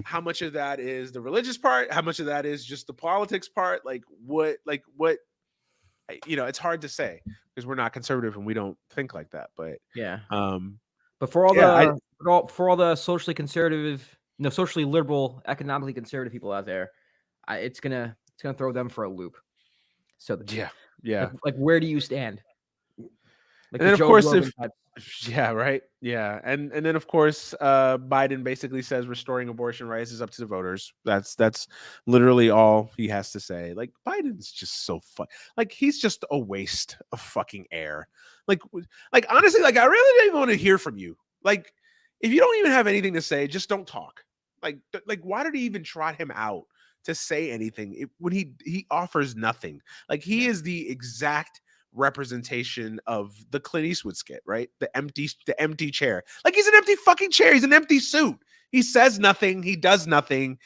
how much of that is the religious part? How much of that is just the politics part? Like what it's hard to say because we're not conservative and we don't think like that. But but for all the socially conservative, socially liberal, economically conservative people out there, it's gonna throw them for a loop. So like where do you stand? Like and then of course right. Yeah. And then of course Biden basically says restoring abortion rights is up to the voters. That's literally all he has to say. Like Biden's just so fun. Like he's just a waste of fucking air. Like honestly, like I really don't want to hear from you. Like if you don't even have anything to say, just don't talk. Like why did he even trot him out to say anything when he offers nothing? Like he is the exact representation of the Clint Eastwood skit, right? The empty chair. Like he's an empty fucking chair. He's an empty suit. He says nothing. He does nothing.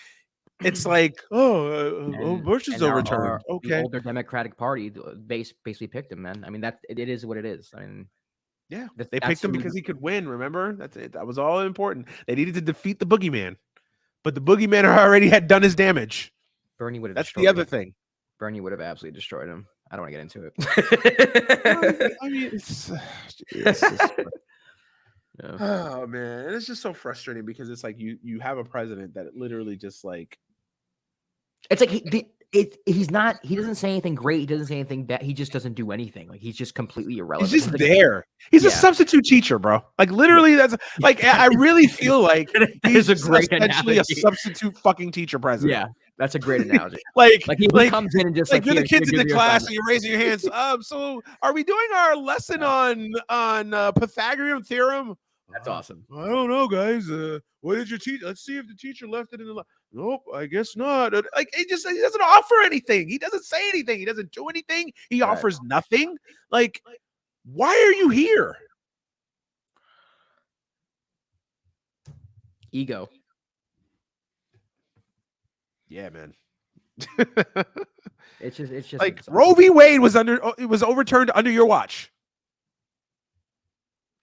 It's like, abortion's overturned. Okay. The older Democratic Party basically picked him, man. I mean, it is what it is. I mean, yeah, they picked him because he could win. Remember, that's it. That was all important. They needed to defeat the boogeyman, but the boogeyman already had done his damage. Bernie would have. That's the other thing. Bernie would have absolutely destroyed him. I don't want to get into it. I mean, it's oh man, it's just so frustrating because it's like you have a president that literally just like it's like he doesn't say anything great, he doesn't say anything bad, he just doesn't do anything. Like he's just completely irrelevant. He's just there. He's a substitute teacher, bro. Like literally, that's like I really feel like he's essentially a substitute fucking teacher president. Yeah. That's a great analogy. Like he comes in and just like you're the kids in the class and you're raising your hands. So are we doing our lesson on Pythagorean theorem? That's awesome. I don't know, guys. What did you teach? Let's see if the teacher left it in the. Nope, I guess not. Like he doesn't offer anything. He doesn't say anything. He doesn't do anything. He offers nothing. Like, why are you here? Ego. Yeah, man. It's just like Roe v. Wade was overturned under your watch,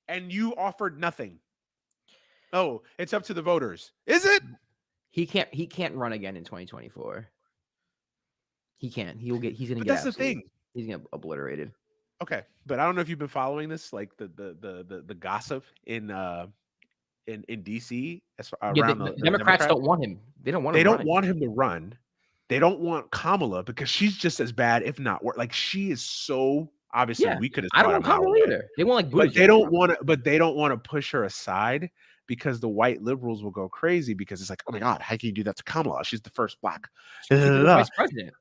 and you offered nothing. Oh, it's up to the voters. Is it? He can't run again in 2024. He can't. He's gonna get. That's the thing. He's gonna get obliterated. Okay, but I don't know if you've been following this, like the gossip in DC around the Democrats don't want him. They don't want him to run. They don't want Kamala because she's just as bad, if not worse. Like she is so obviously we could have. I don't want Kamala either. They want but they don't want to. But they don't want to push her aside because the white liberals will go crazy because it's like, oh my god, how can you do that to Kamala? She's the first black vice president,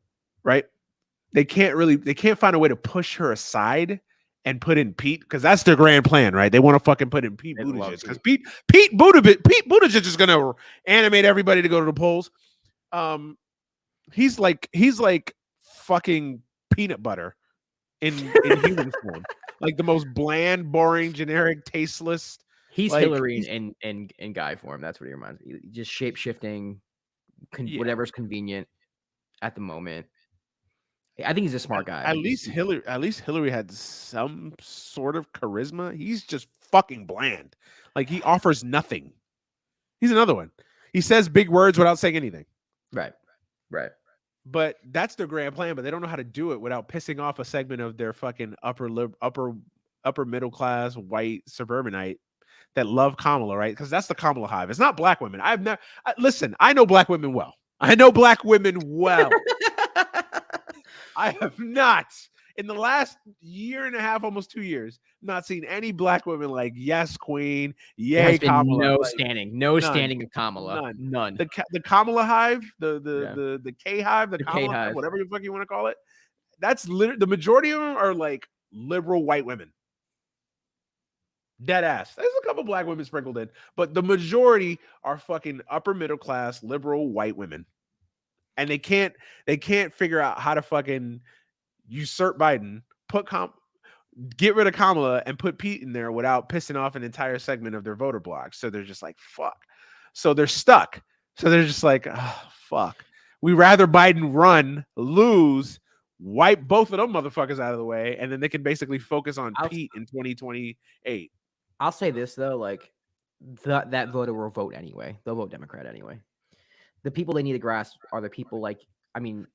right? They can't find a way to push her aside and put in Pete because that's their grand plan, right? They want to fucking put in Pete Buttigieg because Pete Buttigieg is gonna animate everybody to go to the polls. He's like fucking peanut butter in human form, like the most bland, boring, generic, tasteless. He's like, Hillary in guy form. That's what he reminds me. Just shape shifting, whatever's convenient at the moment. I think he's a smart guy. At least Hillary had some sort of charisma. He's just fucking bland. Like he offers nothing. He's another one. He says big words without saying anything. Right. But that's their grand plan. But they don't know how to do it without pissing off a segment of their fucking upper middle class white suburbanite that love Kamala, right? Because that's the Kamala hive. It's not black women. Listen. I know black women well. I have not, in the last year and a half, almost 2 years, not seen any black women like, yes, queen, yay, Kamala. No standing of Kamala. None. The Kamala hive, the K hive, the Kamala hive, whatever the fuck you want to call it. That's literally, the majority of them are like liberal white women. Dead ass. There's a couple black women sprinkled in, but the majority are fucking upper middle class liberal white women. And they can't figure out how to fucking usurp Biden, get rid of Kamala and put Pete in there without pissing off an entire segment of their voter block. So they're just like, fuck. So they're stuck. So they're just like, oh, fuck. We rather Biden run, lose, wipe both of them motherfuckers out of the way, and then they can basically focus on Pete in 2028. I'll say this though, like that voter will vote anyway. They'll vote Democrat anyway. The people they need to grasp are the people like, I mean,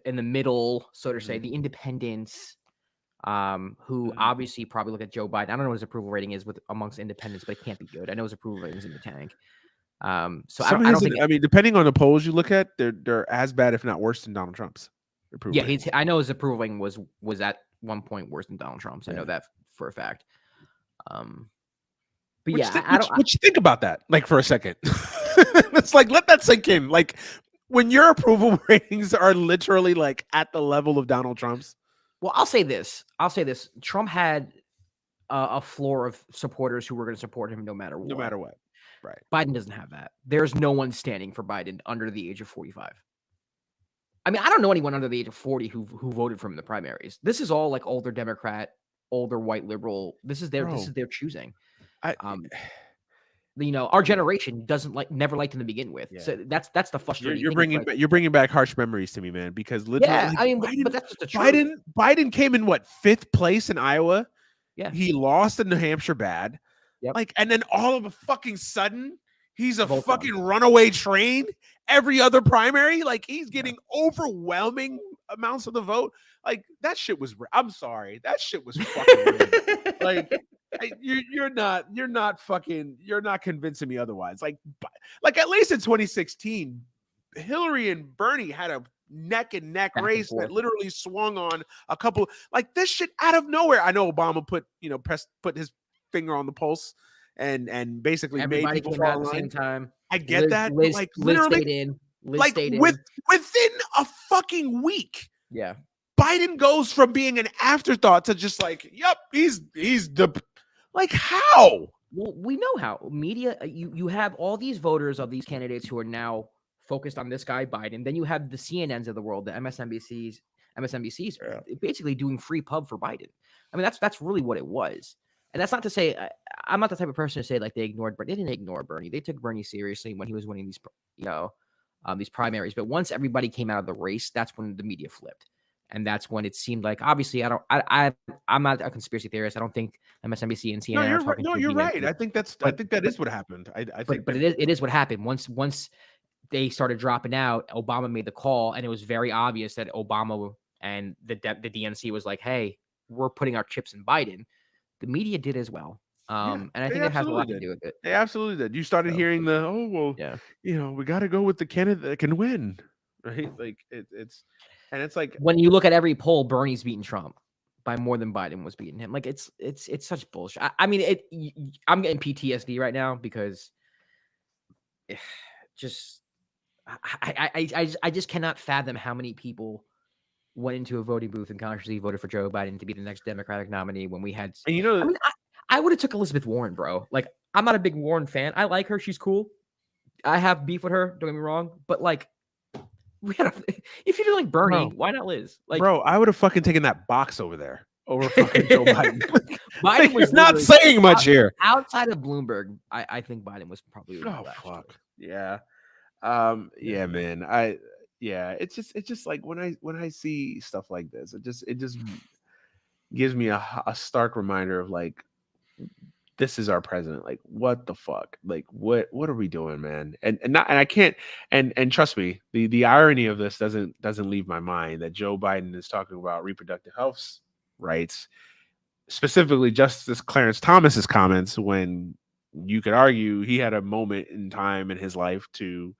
in the middle, so to say, the independents, who obviously probably look at Joe Biden. I don't know what his approval rating is with amongst independents, but it can't be good. I know his approval rating's in the tank. So I don't think. I mean, depending on the polls you look at, they're as bad, if not worse, than Donald Trump's approval. Yeah, I know his approval rating was at one point worse than Donald Trump's. I know that for a fact. But which think about that, like, for a second. It's like, let that sink in. Like, when your approval ratings are literally like at the level of Donald Trump's. Well, I'll say this. Trump had a floor of supporters who were going to support him no matter what. No matter what. Right. Biden doesn't have that. There's no one standing for Biden under the age of 45. I mean, I don't know anyone under the age of 40 who voted for him in the primaries. This is all like older Democrat, older white liberal. This is their choosing. Our generation never liked him to begin with. Yeah. So that's the frustrating. You're bringing back harsh memories to me, man. Because literally, yeah, I mean, but that's just the truth. Biden came in 5th place in Iowa. Yeah, he lost in New Hampshire bad. Yep. Like, and then all of a fucking sudden, he's a fucking runaway train. Every other primary, like, he's getting overwhelming amounts of the vote. Like, that shit was. I'm sorry, that shit was fucking weird. Like. You're not convincing me otherwise. Like at least in 2016, Hillary and Bernie had a neck and neck race that literally swung on a couple, like, this shit out of nowhere. I know Obama put his finger on the pulse and basically everybody made people came out at the same time. I get that. Liz literally stayed in. Within a fucking week. Yeah. Biden goes from being an afterthought to just like, yep, he's the. Like, how? Well, we know how. Media, you have all these voters of these candidates who are now focused on this guy, Biden. Then you have the CNNs of the world, the MSNBCs, basically doing free pub for Biden. I mean, that's really what it was. And that's not to say, I'm not the type of person to say, like, they ignored, but they didn't ignore Bernie. They took Bernie seriously when he was winning these primaries. But once everybody came out of the race, that's when the media flipped. And that's when it seemed like, obviously, I'm not a conspiracy theorist. I don't think MSNBC and CNN are talking. No, you're right. I think that is what happened. But it is what happened. Once they started dropping out, Obama made the call, and it was very obvious that Obama and the DNC was like, "Hey, we're putting our chips in Biden." The media did as well. And I think it has a lot to do with it. They absolutely did. You started hearing we got to go with the candidate that can win, right? Like and it's like, when you look at every poll, Bernie's beating Trump by more than Biden was beating him. Like, it's such bullshit. I mean, I'm getting PTSD right now because I just cannot fathom how many people went into a voting booth and consciously voted for Joe Biden to be the next Democratic nominee when we had. And I would have took Elizabeth Warren, bro. Like, I'm not a big Warren fan. I like her. She's cool. I have beef with her. Don't get me wrong. But, like, if you do like Bernie, why not Liz? Like, bro, I would have fucking taken that box over there over fucking Joe Biden. Biden was not saying much here. Outside of Bloomberg, I think Biden was probably. Fuck. Yeah. Yeah, man. It's just like when I see stuff like this, it just gives me a stark reminder of, like, this is our president. Like, what the fuck? Like, what are we doing, man? And I can't, and trust me, the irony of this doesn't leave my mind, that Joe Biden is talking about reproductive health rights, specifically Justice Clarence Thomas's comments, when you could argue he had a moment in time in his life to,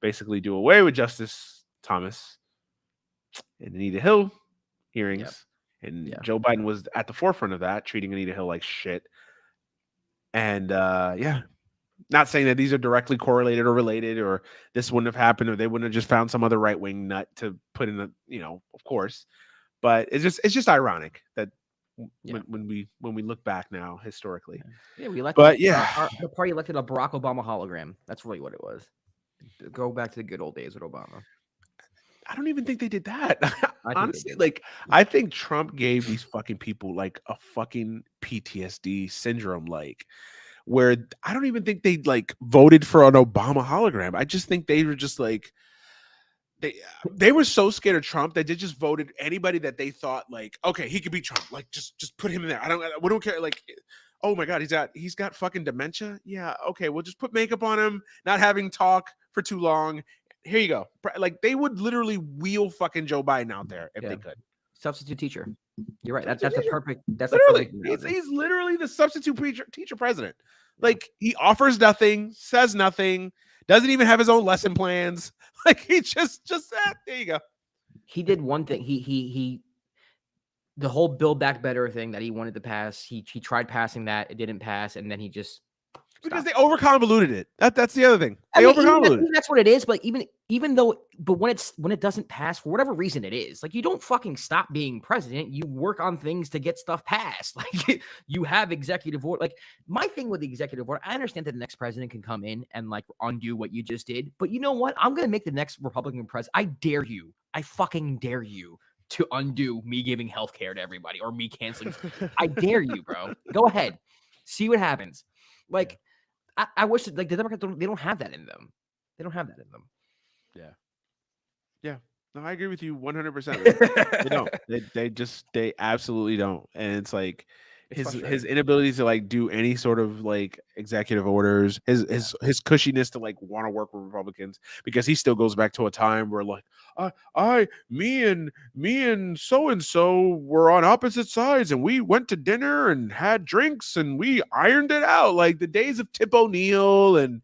basically do away with Justice Thomas and Anita Hill hearings. Yep. And Joe Biden was at the forefront of that, treating Anita Hill like shit. And not saying that these are directly correlated or related, or this wouldn't have happened, or they wouldn't have just found some other right-wing nut to put in of course. But it's just ironic that when we look back now historically. Yeah, we elected. But the party elected a Barack Obama hologram. That's really what it was. Go back to the good old days with Obama. I don't even think they did that. Honestly, did. like I think Trump gave these fucking people like a fucking PTSD syndrome, like where I don't even think they like voted for an Obama hologram. I just think they were just like they were so scared of Trump that they just voted anybody that they thought like, okay, he could be Trump. Like just put him in there. We don't care. Like, oh my God, he's got fucking dementia. Yeah, okay, we'll just put makeup on him, not having talk for too long. Here you go. Like they would literally wheel fucking Joe Biden out there if they could. Substitute teacher. You're right. That's a perfect. That's literally. A perfect he's literally the substitute teacher president. Like he offers nothing, says nothing, doesn't even have his own lesson plans. Like he just there you go. He did one thing. He the whole Build Back Better thing that he wanted to pass. He tried passing that. It didn't pass, and then he just because they overconvoluted it. That's the other thing. They overconvoluted. That's what it is. But even though, but when it doesn't pass for whatever reason it is, like you don't fucking stop being president. You work on things to get stuff passed. Like you have executive order. Like my thing with the executive order, I understand that the next president can come in and like undo what you just did. But you know what? I'm gonna make the next Republican president. I dare you. I fucking dare you to undo me giving healthcare to everybody or me canceling. I dare you, bro. Go ahead. See what happens. Like. I wish like the Democrats they don't have that in them. They don't have that in them. Yeah. No, I agree with you 100%. They don't. They absolutely don't. And it's like his inability to like do any sort of like executive orders, his cushiness to like want to work with Republicans, because he still goes back to a time where like me and so and so were on opposite sides and we went to dinner and had drinks and we ironed it out. Like the days of Tip O'Neill and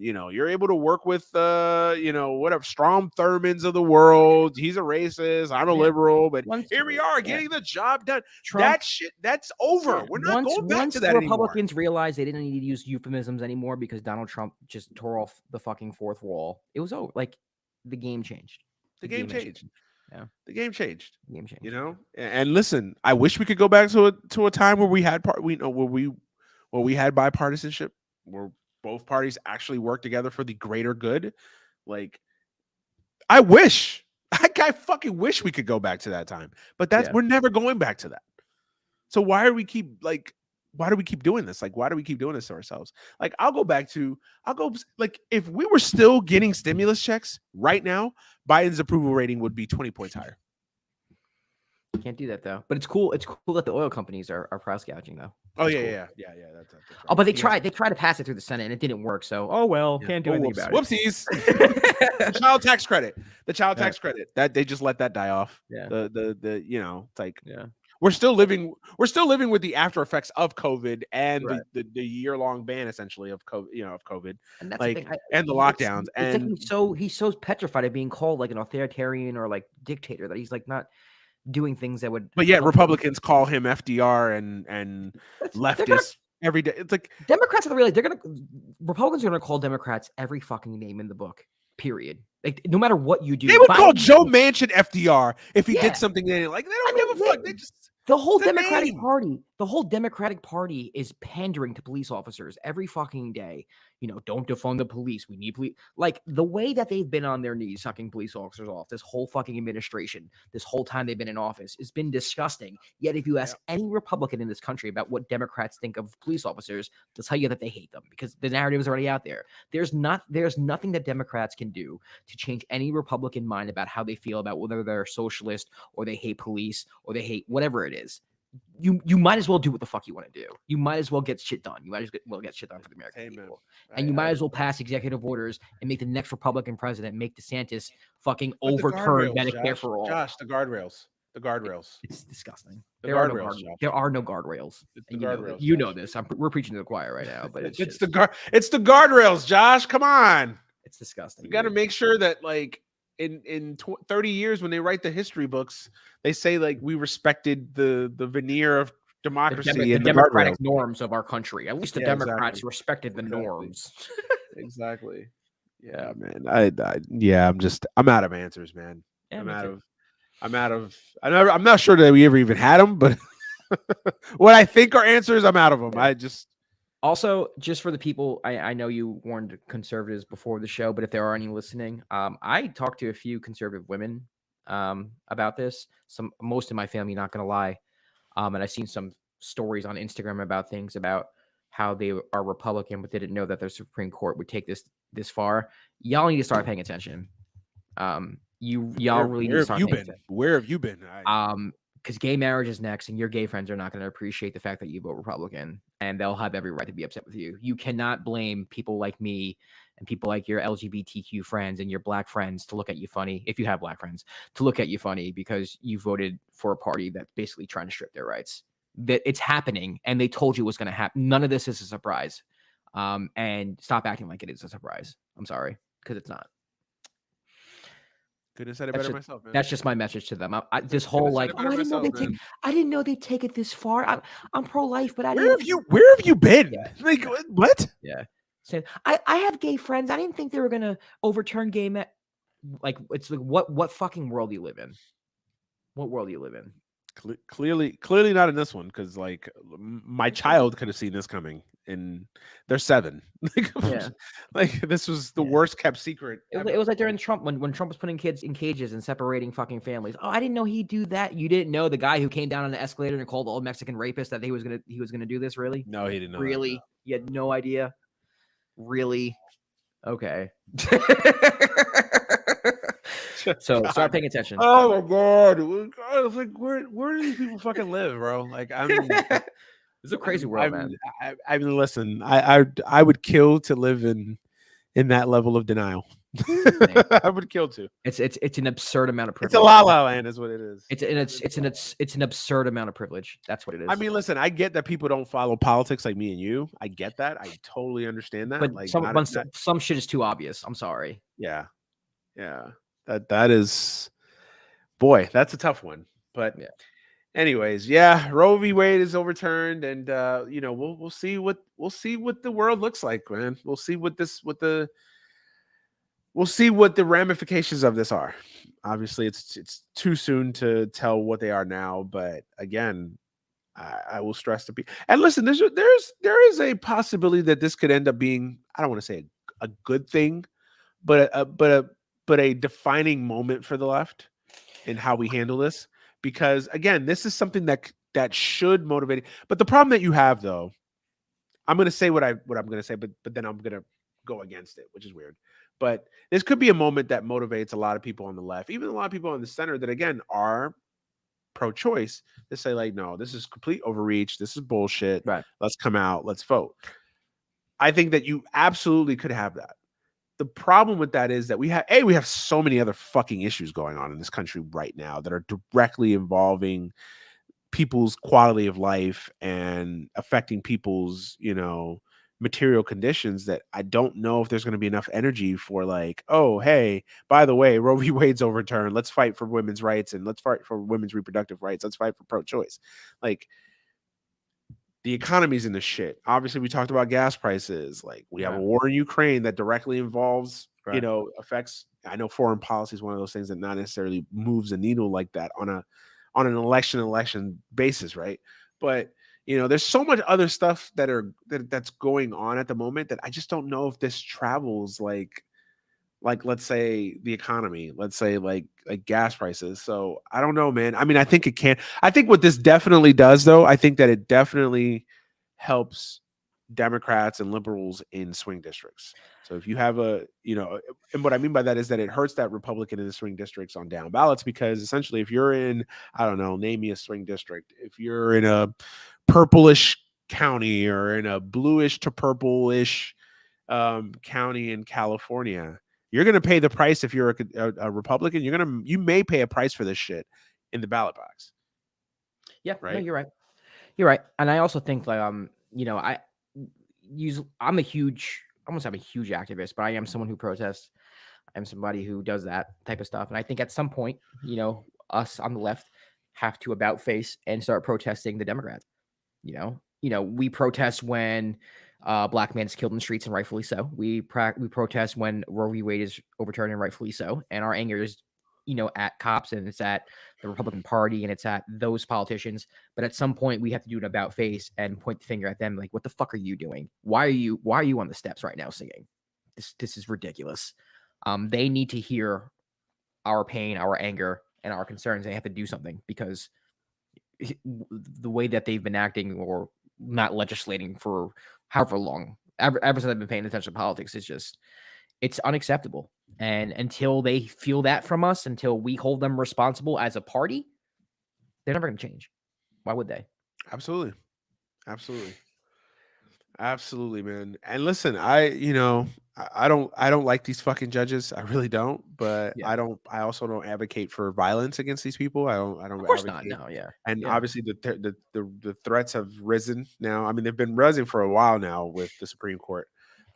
you know, you're able to work with you know, whatever Strom Thurmonds of the world. He's a racist, I'm a liberal, but here we are getting the job done. Trump, that shit, that's over. We're not going back to that anymore. Republicans realized they didn't need to use euphemisms anymore because Donald Trump just tore off the fucking fourth wall. It was over. Like the game changed. The game changed. Yeah, the game changed. You know, and listen, I wish we could go back to a time where we had where we had bipartisanship, where both parties actually worked together for the greater good. Like, I fucking wish we could go back to that time, but we're never going back to that. So why do we keep doing this? Like, why do we keep doing this to ourselves? Like, like if we were still getting stimulus checks right now, Biden's approval rating would be 20 points higher. Can't do that though. But it's cool. It's cool that the oil companies are price gouging though. Oh yeah. That's right. Oh, but they tried to pass it through the Senate and it didn't work. So can't do anything about it. Whoopsies. The child tax credit. That they just let that die off. Yeah. The you know, it's like we're still living with the after effects of COVID and the year-long ban essentially of COVID, and that's like the thing. And the lockdowns. And he's so petrified of being called like an authoritarian or like dictator that he's like not doing things that would. But yet Republicans call him FDR and leftists every day. It's like Democrats are Republicans are gonna call Democrats every fucking name in the book. Period. Like no matter what you do, they would call Joe Manchin FDR if he did something they didn't like. They don't give a fuck. They just the whole Democratic Party is pandering to police officers every fucking day. You know, don't defund the police. We need police. Like the way that they've been on their knees sucking police officers off this whole fucking administration, this whole time they've been in office, has been disgusting. Yet if you ask any Republican in this country about what Democrats think of police officers, they'll tell you that they hate them because the narrative is already out there. There's nothing that Democrats can do to change any Republican mind about how they feel about whether they're socialist or they hate police or they hate whatever it is. You might as well do what the fuck you want to do. You might as well get shit done. You might as well get shit done for the American people. And you might as well pass executive orders and make the next Republican president make DeSantis fucking overturn Medicare for all. Josh, the guardrails. It's disgusting. There are no guardrails. It's the guardrails. You know this. We're preaching to the choir right now, but it's the guardrails, Josh. Come on. It's disgusting. You got to make sure that like in 30 years when they write the history books, they say like we respected the veneer of democracy and the democratic norms of our country. At least the Democrats respected the norms. Exactly. Yeah, man. I'm out of answers, man. Yeah, I'm not sure that we ever even had them, but what I think are answers, I'm out of them. Also, just for the people, I know you warned conservatives before the show, but if there are any listening, I talked to a few conservative women about this. Most of my family, not going to lie, and I've seen some stories on Instagram about things about how they are Republican, but didn't know that their Supreme Court would take this far. Y'all need to start paying attention. Y'all really need to start paying attention. Where have you been? Because gay marriage is next, and your gay friends are not going to appreciate the fact that you vote Republican, and they'll have every right to be upset with you. You cannot blame people like me and people like your LGBTQ friends and your black friends to look at you funny, if you have black friends, to look at you funny because you voted for a party that's basically trying to strip their rights. That it's happening, and they told you it was going to happen. None of this is a surprise. And stop acting like it is a surprise. I'm sorry, because it's not. Couldn't have said it better myself, man. That's just my message to them. This whole like, I didn't know they'd take it this far. I'm pro-life, but where have you been? Yeah. Like what? Yeah, saying I have gay friends. I didn't think they were gonna overturn gay men. Like it's like what fucking world do you live in? What world do you live in? Clearly not in this one, because like my child could have seen this coming, and they're 7. Like this was the worst kept secret. It was like during Trump when Trump was putting kids in cages and separating fucking families. Oh, I didn't know he'd do that. You didn't know the guy who came down on the escalator and called all Mexican rapists that he was gonna do this. Really? No, he didn't know. Really? That, no. You had no idea. Really? Okay. So start paying attention. Oh my god! I was like, where do these people fucking live, bro? Like, it's a crazy world, man. I mean, listen, I would kill to live in that level of denial. I would kill to. It's an absurd amount of privilege. It's a la la land, is what it is. It's an absurd amount of privilege. That's what it is. I mean, listen, I get that people don't follow politics like me and you. I get that. I totally understand that. But like, some shit is too obvious. I'm sorry. Yeah. That is, boy, that's a tough one. But anyways, Roe v. Wade is overturned, and we'll see what the world looks like, man. We'll see what the ramifications of this are. Obviously, it's too soon to tell what they are now, but again, I will stress to people. And listen, there is a possibility that this could end up being, I don't want to say a good thing, but a defining moment for the left in how we handle this, because again, this is something that should motivate. But the problem that you have, though, I'm going to say what I'm going to say, but then I'm going to go against it, which is weird. But this could be a moment that motivates a lot of people on the left, even a lot of people on the center that again are pro-choice, to say like, no, this is complete overreach. This is bullshit. Right. Let's come out. Let's vote. I think that you absolutely could have that. The problem with that is that we have so many other fucking issues going on in this country right now that are directly involving people's quality of life and affecting people's, material conditions, that I don't know if there's going to be enough energy for like, oh, hey, by the way, Roe v. Wade's overturned. Let's fight for women's rights and let's fight for women's reproductive rights. Let's fight for pro-choice. Like, the economy's in the shit. Obviously, we talked about gas prices. Like, we have a war in Ukraine that directly involves, affects. I know foreign policy is one of those things that not necessarily moves a needle like that on an election basis, right? But there's so much other stuff that's going on at the moment that I just don't know if this travels like let's say the economy, let's say like gas prices. So I don't know, man. I mean, I think it can. I think what this definitely does, though, I think that it definitely helps Democrats and liberals in swing districts. So if you have and what I mean by that is that it hurts that Republican in the swing districts on down ballots, because essentially if you're in, I don't know, name me a swing district. If you're in a purplish county or in a bluish to purplish county in California, you're going to pay the price. If you're a Republican, you may pay a price for this shit in the ballot box. Yeah, right. No, you're right. You're right. And I also think like, I'm a huge, I won't say I'm a huge activist, but I am someone who protests. I'm somebody who does that type of stuff. And I think at some point, us on the left have to about face and start protesting the Democrats. We protest when black man is killed in the streets, and rightfully so. We protest when Roe v. Wade is overturned, and rightfully so. And our anger is at cops, and it's at the Republican Party, and it's at those politicians. But at some point, we have to do an about face and point the finger at them, like, what the fuck are you doing? Why are you on the steps right now singing? This is ridiculous. They need to hear our pain, our anger, and our concerns. They have to do something, because the way that they've been acting or not legislating for however long, ever since I've been paying attention to politics, it's unacceptable. And until they feel that from us, until we hold them responsible as a party, they're never going to change. Why would they? Absolutely. Absolutely, man. And listen, I don't like these fucking judges. I really don't. But Yeah. I also don't advocate for violence against these people. I don't Of course not. advocate. No. Yeah. And Yeah. obviously the threats have risen now. I mean, they've been rising for a while now with the Supreme Court.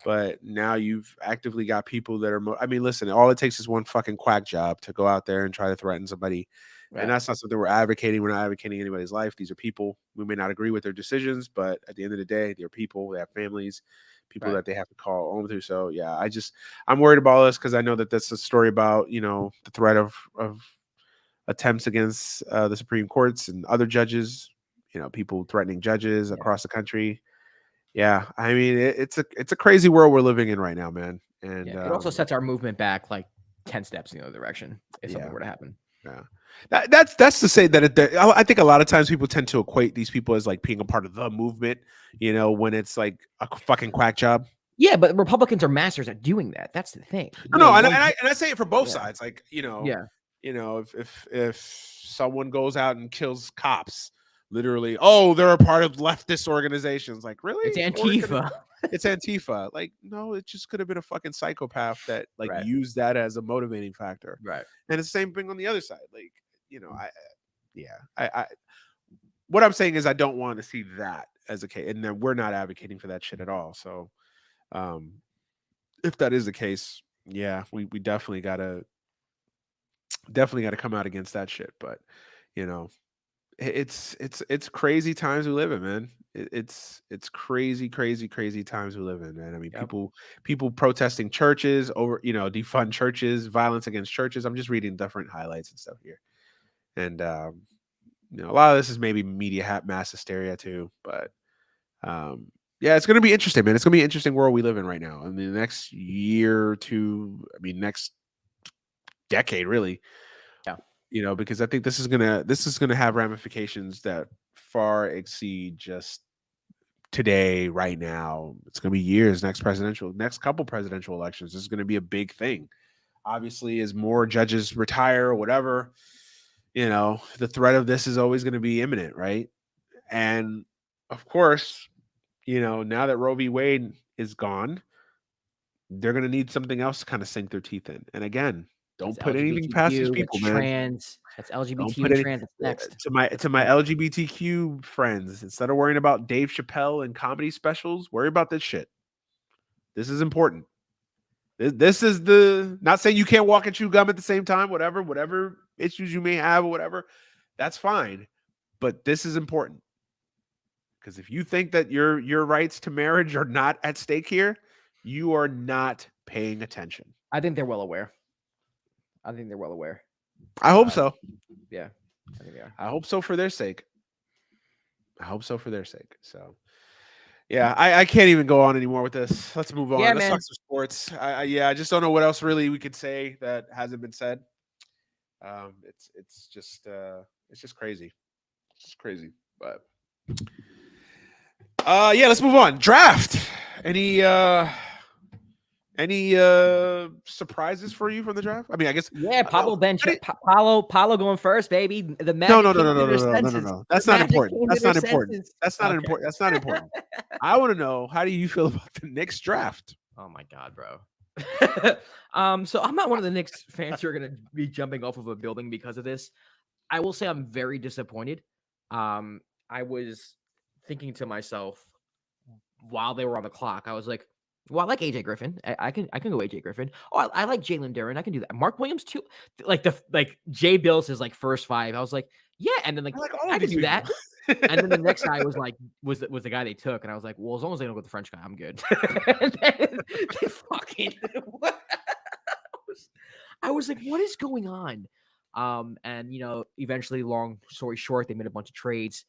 But now you've actively got people that are I mean, listen, all it takes is one fucking quack job to go out there and try to threaten somebody. And Right. that's not something we're advocating. We're not advocating anybody's life. These are people. We may not agree with their decisions, but at the end of the day, they're people. They have families, people Right. that they have to call home to. So yeah, I'm worried about this because I know that that's a story about the threat of attempts against the Supreme Courts and other judges. People threatening judges Yeah. across the country. Yeah, I mean it's a crazy world we're living in right now, man. And Yeah. It also sets our movement back like 10 steps in the other direction if yeah. something were to happen. Yeah, that's to say that I think a lot of times people tend to equate these people as like being a part of the movement, when it's like a fucking quack job. Yeah, but Republicans are masters at doing that. That's the thing. No, and I say it for both Yeah. sides. Like Yeah. if someone goes out and kills cops, literally, oh, they're a part of leftist organizations. Like, really? It's Antifa. It's Antifa. Like, no, it just could have been a fucking psychopath that like Right. used that as a motivating factor. Right. And it's the same thing on the other side. Like, I what I'm saying is I don't want to see that as a case, and then we're not advocating for that shit at all. So, if that is the case, yeah, we definitely gotta come out against that shit. But it's crazy times we live in, man. It's crazy times we live in, man. I mean, Yep. people protesting churches over, defund churches, violence against churches. I'm just reading different highlights and stuff here, and a lot of this is maybe media mass hysteria too. But yeah, it's gonna be interesting, man. It's gonna be an interesting world we live in right now. I mean, the next year or two, I mean, next decade, really. Yeah. Because I think this is gonna have ramifications that far exceed just today, right now. It's gonna be years. Next couple presidential elections. This is gonna be a big thing. Obviously, as more judges retire or whatever, the threat of this is always gonna be imminent, right? And of course, now that Roe v. Wade is gone, they're gonna need something else to kind of sink their teeth in. And again, don't It's put anything past these LGBTQ, people, it's man. trans, that's Don't LGBT put and any trans. It's next. to my LGBTQ friends. Instead of worrying about Dave Chappelle and comedy specials, worry about this shit. This is important. This is not saying you can't walk and chew gum at the same time. Whatever issues you may have or whatever, that's fine. But this is important because if you think that your rights to marriage are not at stake here, you are not paying attention. I think they're well aware. I hope so. Yeah, I think they are. I hope so for their sake. So, yeah, I can't even go on anymore with this. Let's move on. Yeah, Let's man. talk some sports. I just don't know what else really we could say that hasn't been said. It's just crazy. It's just crazy. But yeah, let's move on. Draft. Any surprises for you from the draft? I mean, I guess Pablo Paulo going first, baby. The no. magic That's not important. That's not important. I want to know, how do you feel about the Knicks draft? Oh my god, bro. So I'm not one of the Knicks fans who are gonna be jumping off of a building because of this. I will say I'm very disappointed. I was thinking to myself while they were on the clock, I was like, well, I like AJ Griffin. I can go AJ Griffin. Oh, I like Jalen Duren. I can do that. Mark Williams too. Like Jay Bills is like first five. I was like, yeah, and then I can do that. And then the next guy was the guy they took, and I was like, well, as long as they don't go with the French guy, I'm good. And then they fucking I was like, what is going on? And eventually, long story short, they made a bunch of trades,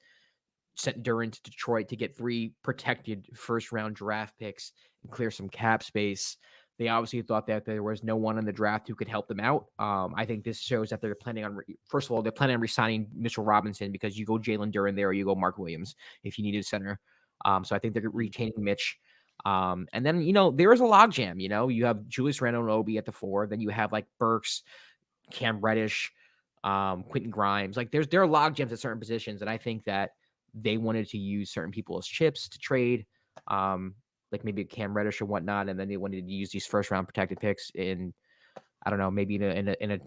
sent Duran to Detroit to get 3 protected first-round draft picks and clear some cap space. They obviously thought that there was no one in the draft who could help them out. I think this shows that they're planning on, first of all, they're planning on re-signing Mitchell Robinson, because you go Jalen Duran there or you go Mark Williams if you need a center. So I think they're retaining Mitch. And then, there is a logjam. You have Julius Randle and Obi at the 4. Then you have like Burks, Cam Reddish, Quentin Grimes. Like there are logjams at certain positions. And I think that they wanted to use certain people as chips to trade, like maybe Cam Reddish or whatnot. And then they wanted to use these first round protected picks in, I don't know, maybe in a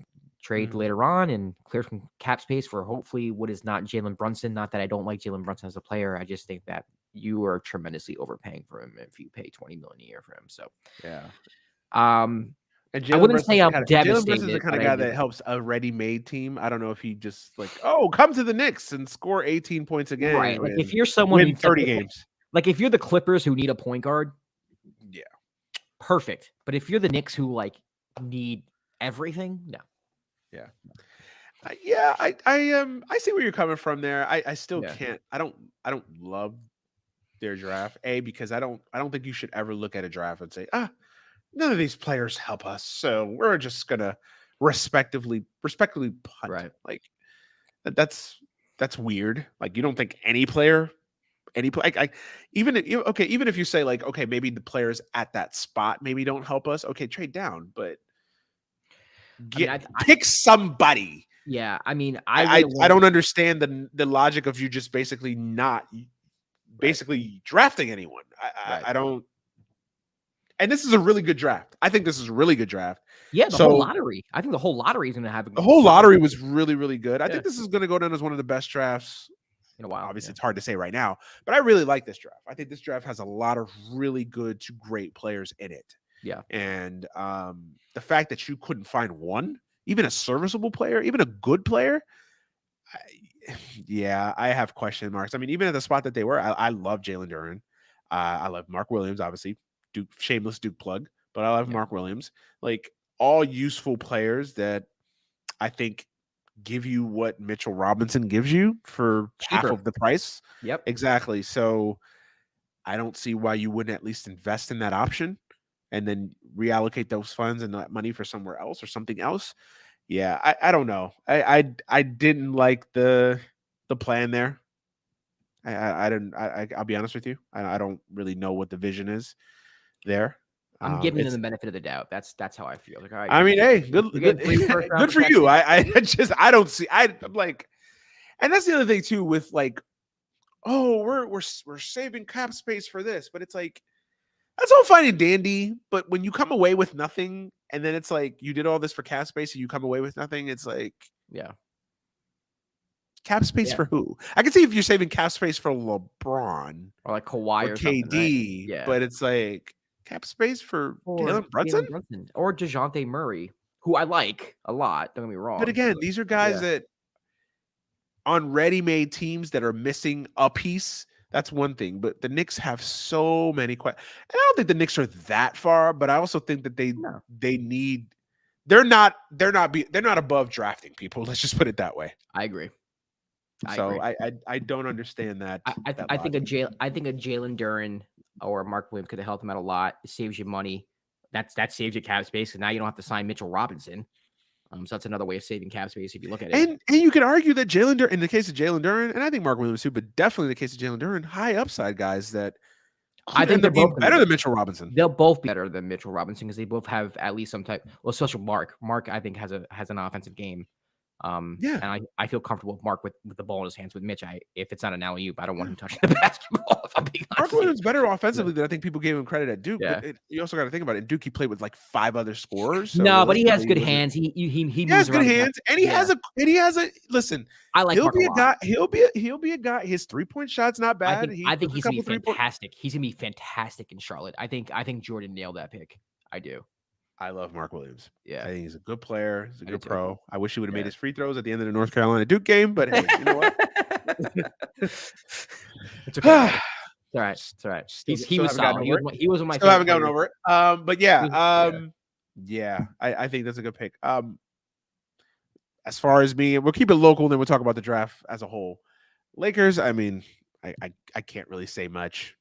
trade later on and clear some cap space for hopefully what is not Jalen Brunson. Not that I don't like Jalen Brunson as a player. I just think that you are tremendously overpaying for him if you pay $20 million a year for him. So yeah. And I wouldn't say I'm devastated. Jalen Brunson's the kind of guy that helps a ready-made team. I don't know if he just like, come to the Knicks and score 18 points again. Right. Like if you're someone win 30 games. Like if you're the Clippers who need a point guard, yeah, perfect. But if you're the Knicks who like need everything, no. Yeah. I see where you're coming from there. I still can't. I don't love their draft. Because I don't think you should ever look at a draft and say, none of these players help us, so we're just gonna respectively punt. Right. Like that's weird. Like you don't think any player, even if you say like, okay, maybe the players at that spot maybe don't help us. Okay, trade down, but pick somebody. Yeah, I mean, I don't understand the logic of you just basically not drafting anyone. I don't. And this is a really good draft. I think this is a really good draft. Yeah, the whole lottery. I think the whole lottery is going to have the whole lottery was really, really good. I think this is going to go down as one of the best drafts in a while. Obviously, it's hard to say right now, but I really like this draft. I think this draft has a lot of really good to great players in it. Yeah. And the fact that you couldn't find one, even a serviceable player, even a good player, I have question marks. I mean, even at the spot that they were, I love Jalen Duran. I love Mark Williams, obviously. Shameless Duke plug, but I love Mark Williams. Like all useful players that I think give you what Mitchell Robinson gives you for half of the price. Yep, exactly. So I don't see why you wouldn't at least invest in that option and then reallocate those funds and that money for somewhere else or something else. Yeah, I don't know. I didn't like the plan there. I'll be honest with you. I don't really know what the vision is there. I'm giving them the benefit of the doubt. That's how I feel. Like, all right. I mean, hey, good for you. I don't see. I'm like, and that's the other thing too with like, we're saving cap space for this, but it's like that's all fine and dandy. But when you come away with nothing, and then it's like you did all this for cap space and you come away with nothing, it's like, cap space for who? I can see if you're saving cap space for LeBron or like Kawhi or KD, right? But it's like cap space for Jalen Brunson or DeJounte Murray, who I like a lot. Don't get me wrong. But again, these are guys that on ready-made teams that are missing a piece. That's one thing. But the Knicks have so many questions. And I don't think the Knicks are that far, but I also think that they need. They're not above drafting people. Let's just put it that way. I agree. So I don't understand that. I think a Jalen Duran or Mark Williams could have helped him out a lot. It saves you money. That saves you cap space, and now you don't have to sign Mitchell Robinson. So that's another way of saving cap space if you look at it. And you could argue that Jalen Duran, in the case of Jalen Duran, and I think Mark Williams too, but definitely in the case of Jalen Duran, high upside guys that I think they're both better than Mitchell Robinson. They'll both be better than Mitchell Robinson because they both have at least some type. Well, especially Mark. Mark, I think has an offensive game. And I feel comfortable with Mark with the ball in his hands. With Mitch, if it's not an alley-oop, I don't want him touching the basketball. If I'm being honest. Mark Williams better offensively than I think people gave him credit at Duke. But you also got to think about it. In Duke, he played with like 5 other scorers. So no, but he has good hands. He has good hands, and he has a. Listen, I like. He'll be a guy. He'll be a guy. His 3-point shot's not bad. I think he's gonna be fantastic. He's gonna be fantastic in Charlotte. I think Jordan nailed that pick. I do. I love Mark Williams. Yeah. I think he's a good player. He's a good pro. I wish he would have made his free throws at the end of the North Carolina Duke game, but hey, you know what? It's okay. It's all right. It's all right. He was solid. He was my still haven't gotten over it. But Yeah, I think that's a good pick. As far as me, we'll keep it local, then we'll talk about the draft as a whole. Lakers, I mean, I can't really say much.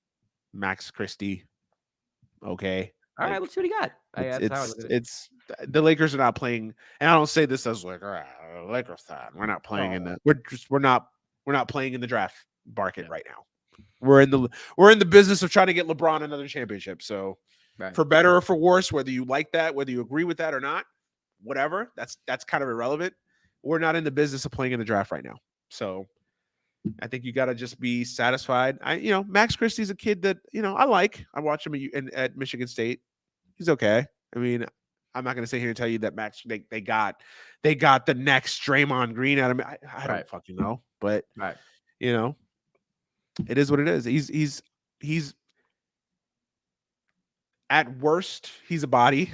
Max Christie, okay. All right, Like let's see what he got. it's That's how I it's look at it. it's the Lakers are not playing, and I don't say this as like, Lakers fan. We're not playing in Oh, the we're not playing in the draft market yeah, right now. We're in the business of trying to get LeBron another championship. So right. for better or for worse, whether you like that, whether you agree with that or not, whatever, that's kind of irrelevant. We're not in the business of playing in the draft right now. So I think you got to just be satisfied. Max Christie's a kid that, I like. I watch him at Michigan State. He's okay. I mean, I'm not going to sit here and tell you that Max they got the next Draymond Green out of me. I don't Right. fucking know, but Right. you know, it is what it is. He's at worst, he's a body.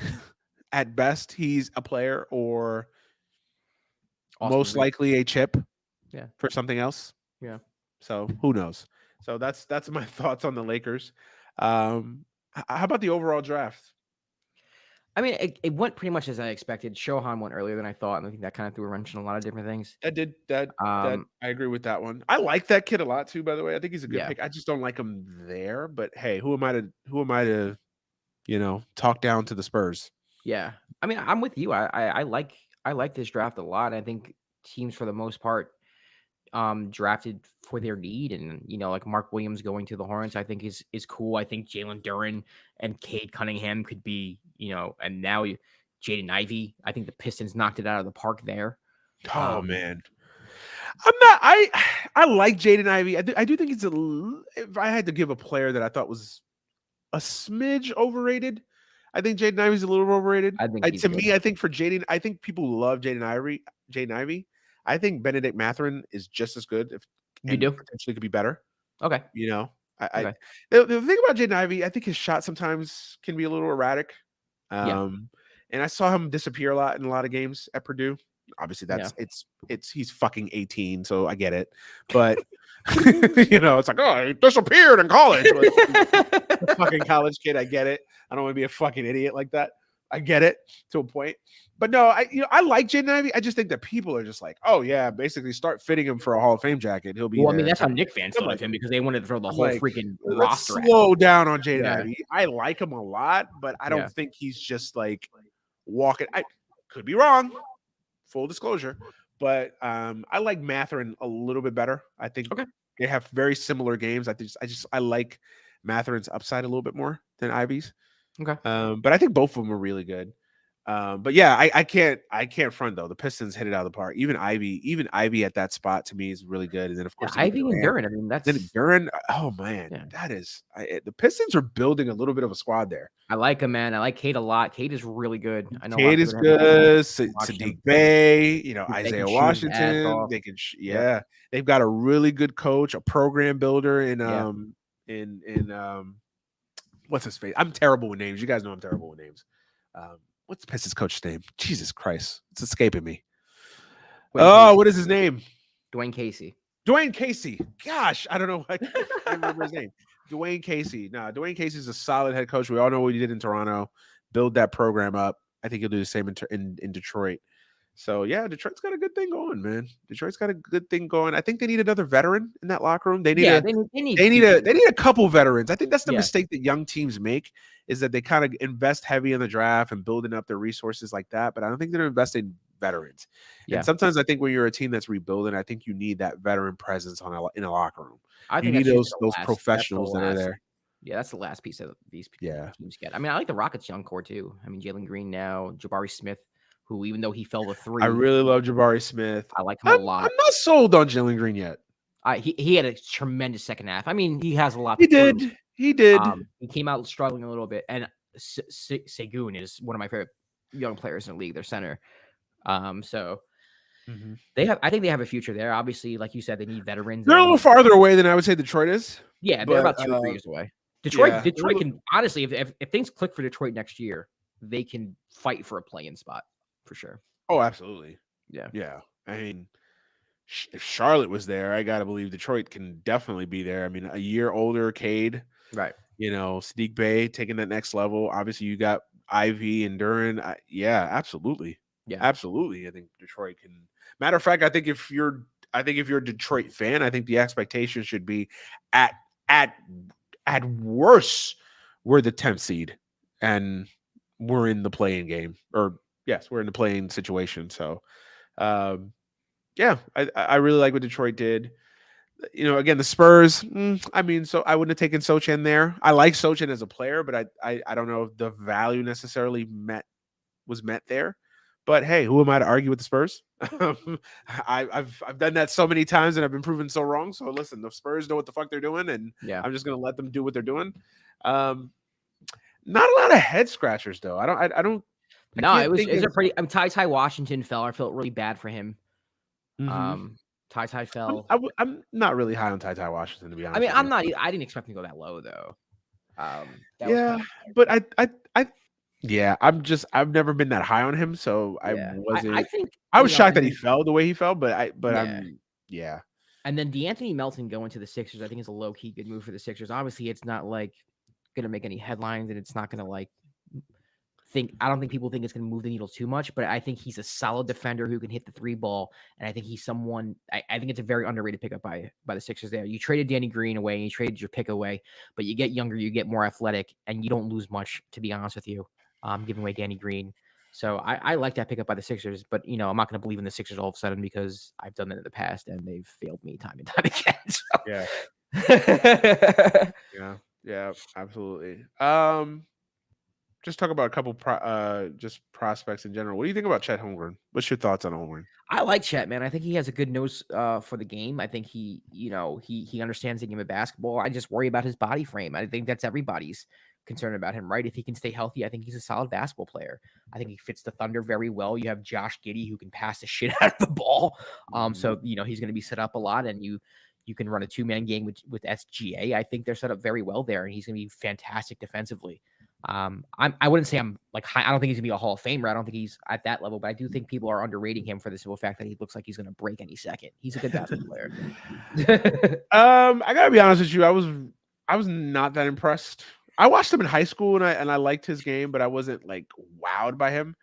At best, he's a player or Austin most Reeves. likely a chip Yeah. for something else. Yeah. So who knows? So that's my thoughts on the Lakers. How about the overall draft? I mean, it went pretty much as I expected. Shohan went earlier than I thought, and I think that kind of threw a wrench in a lot of different things. That I agree with that one. I like that kid a lot too, by the way. I think he's a good Yeah. pick. I just don't like him there. But hey, who am I to talk down to the Spurs? Yeah. I mean, I'm with you. I like this draft a lot. I think teams for the most part drafted for their need, and like Mark Williams going to the Hornets, I think is cool. I think Jalen Duren and Cade Cunningham could be, and now Jaden Ivey. I think the Pistons knocked it out of the park there. Oh man, I'm not. I like Jaden Ivey. I do think he's if I had to give a player that I thought was a smidge overrated, I think Jaden Ivey's a little overrated. I think he's To good. me, I think for Jaden, I think people love Jaden Ivey. Jaden Ivey. I think Benedict Mathurin is just as good, You and do? potentially could be better. Okay. I Okay. the thing about Jaden Ivey, I think his shot sometimes can be a little erratic. Yeah. And I saw him disappear a lot in a lot of games at Purdue. Obviously, Yeah. he's fucking 18, so I get it. But it's like, oh, he disappeared in college. A fucking college kid, I get it. I don't want to be a fucking idiot like that. I get it to a point. But no, I like Jaden Ivey. I just think that people are just like, oh yeah, basically start fitting him for a Hall of Fame jacket. He'll be Well, I mean, there. that's how Knick fans I'm thought of like, him because they wanted to throw the I'm whole like, freaking let's roster at him. slow down on Jaden Yeah. Ivey. I like him a lot, but I don't Yeah. think he's just like walking. I could be wrong. Full disclosure, but I like Mathurin a little bit better. I think Okay. they have very similar games. I like Matherin's upside a little bit more than Ivey's. Okay. But I think both of them are really good. But yeah, I can't front though. The Pistons hit it out of the park. Even Ivy at that spot to me is really good. And then of course Ivy and Duren. I mean, that's then Duren. Oh man, Yeah. that is the Pistons are building a little bit of a squad there. I like him, man. I like Cade a lot. Cade is really good. I know Cade is good. Sadiq Bey, Isaiah Washington. They can, they've got a really good coach, a program builder in what's his face? I'm terrible with names. You guys know I'm terrible with names. What's the Pistons coach's name? Jesus Christ, it's escaping me. What is his name? Dwayne Casey. Dwayne Casey. Gosh, I don't know. I can't remember his name. Dwayne Casey. No, Dwayne Casey's a solid head coach. We all know what he did in Toronto. Build that program up. I think he'll do the same in Detroit. So yeah, Detroit's got a good thing going, man. Detroit's got a good thing going. I think they need another veteran in that locker room. They need a couple veterans. I think that's the mistake that young teams make is that they kind of invest heavy in the draft and building up their resources like that. But I don't think they're investing veterans. Yeah. And sometimes I think when you're a team that's rebuilding, I think you need that veteran presence in a locker room. I think you need those professionals that are there. Yeah, that's the last piece of these teams get. I mean, I like the Rockets' young core too. I mean, Jalen Green now, Jabari Smith, who even though he fell to 3, I really love Jabari Smith. I like him a lot. I'm not sold on Jalen Green yet. He had a tremendous second half. I mean, he has a lot. He did. He came out struggling a little bit, and Segun is one of my favorite young players in the league. Their center. So I think they have a future there. Obviously, like you said, they need veterans. They're a little farther away than I would say Detroit is. Yeah, they're about 2 or 3 years away. Detroit can honestly, if things click for Detroit next year, they can fight for a play-in spot for sure. Oh, absolutely. Yeah. I mean, if Charlotte was there, I gotta believe Detroit can definitely be there. I mean, a year older, Cade, right? Sadiq Bey taking that next level. Obviously, you got Ivy and Duran, yeah, absolutely, Yeah. absolutely. I think Detroit can. Matter of fact, I think if you're a Detroit fan, I think the expectation should be at at at worst we're the 10th seed and we're in the playing game, or yes, we're in the playing situation. So, um, yeah, I really like what Detroit did. Again, the Spurs. I mean, so I wouldn't have taken Sochan there. I like Sochan as a player, but I don't know if the value necessarily was met there. But hey, who am I to argue with the Spurs? I've done that so many times and I've been proven so wrong. So listen, the Spurs know what the fuck they're doing, and Yeah. I'm just gonna let them do what they're doing. Not a lot of head scratchers though. I No, can't it was think it's of. a pretty. Ty Washington fell. I felt really bad for him. Mhm. Ty fell. I'm not really high on Ty Washington, to be I honest mean, with you. I didn't expect him to go that low though. That was Yeah, kind of but I yeah, I've never been that high on him, so I yeah. I wasn't. think I was shocked and that he then fell the way he fell, but yeah, I'm yeah. and then DeAnthony Melton going to the Sixers, I think is a low key good move for the Sixers. Obviously, it's not like gonna make any headlines, and it's not gonna like I don't think people think it's going to move the needle too much, but I think he's a solid defender who can hit the three ball, and I think he's someone. I think it's a very underrated pickup by the Sixers. There, you traded Danny Green away, and you traded your pick away, but you get younger, you get more athletic, and you don't lose much. To be honest with you, giving away Danny Green, so I like that pickup by the Sixers. But I'm not going to believe in the Sixers all of a sudden because I've done that in the past, and they've failed me time and time again. Yeah. Yeah, absolutely. Just talk about a couple just prospects in general. What do you think about Chet Holmgren? What's your thoughts on Holmgren? I like Chet, man. I think he has a good nose for the game. I think he understands the game of basketball. I just worry about his body frame. I think that's everybody's concern about him, right? If he can stay healthy, I think he's a solid basketball player. I think he fits the Thunder very well. You have Josh Giddey who can pass the shit out of the ball. So he's going to be set up a lot, and you can run a 2-man game with SGA. I think they're set up very well there, and he's going to be fantastic defensively. I wouldn't say I'm like high. I don't think he's gonna be a Hall of Famer. I don't think he's at that level, but I do think people are underrating him for the simple fact that he looks like he's gonna break any second. He's a good basketball player. I gotta be honest with you. I was not that impressed. I watched him in high school and I liked his game, but I wasn't like wowed by him.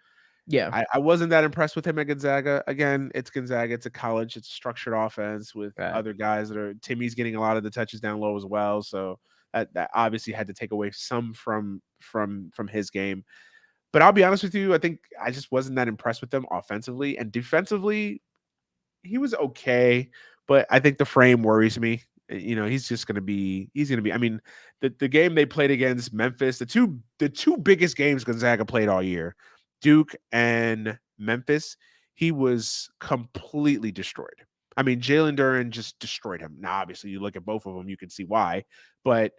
Yeah. I wasn't that impressed with him at Gonzaga. Again, it's Gonzaga. It's a college. It's a structured offense with other guys that are. Timmy's getting a lot of the touches down low as well. So that obviously had to take away some from his game. But I'll be honest with you, I think I just wasn't that impressed with them offensively, and defensively he was okay, but I think the frame worries me. He's going to be I mean, the game they played against Memphis, the two biggest games Gonzaga played all year, Duke and Memphis, he was completely destroyed. I mean, Jalen Duren just destroyed him. Now, obviously, you look at both of them, you can see why, but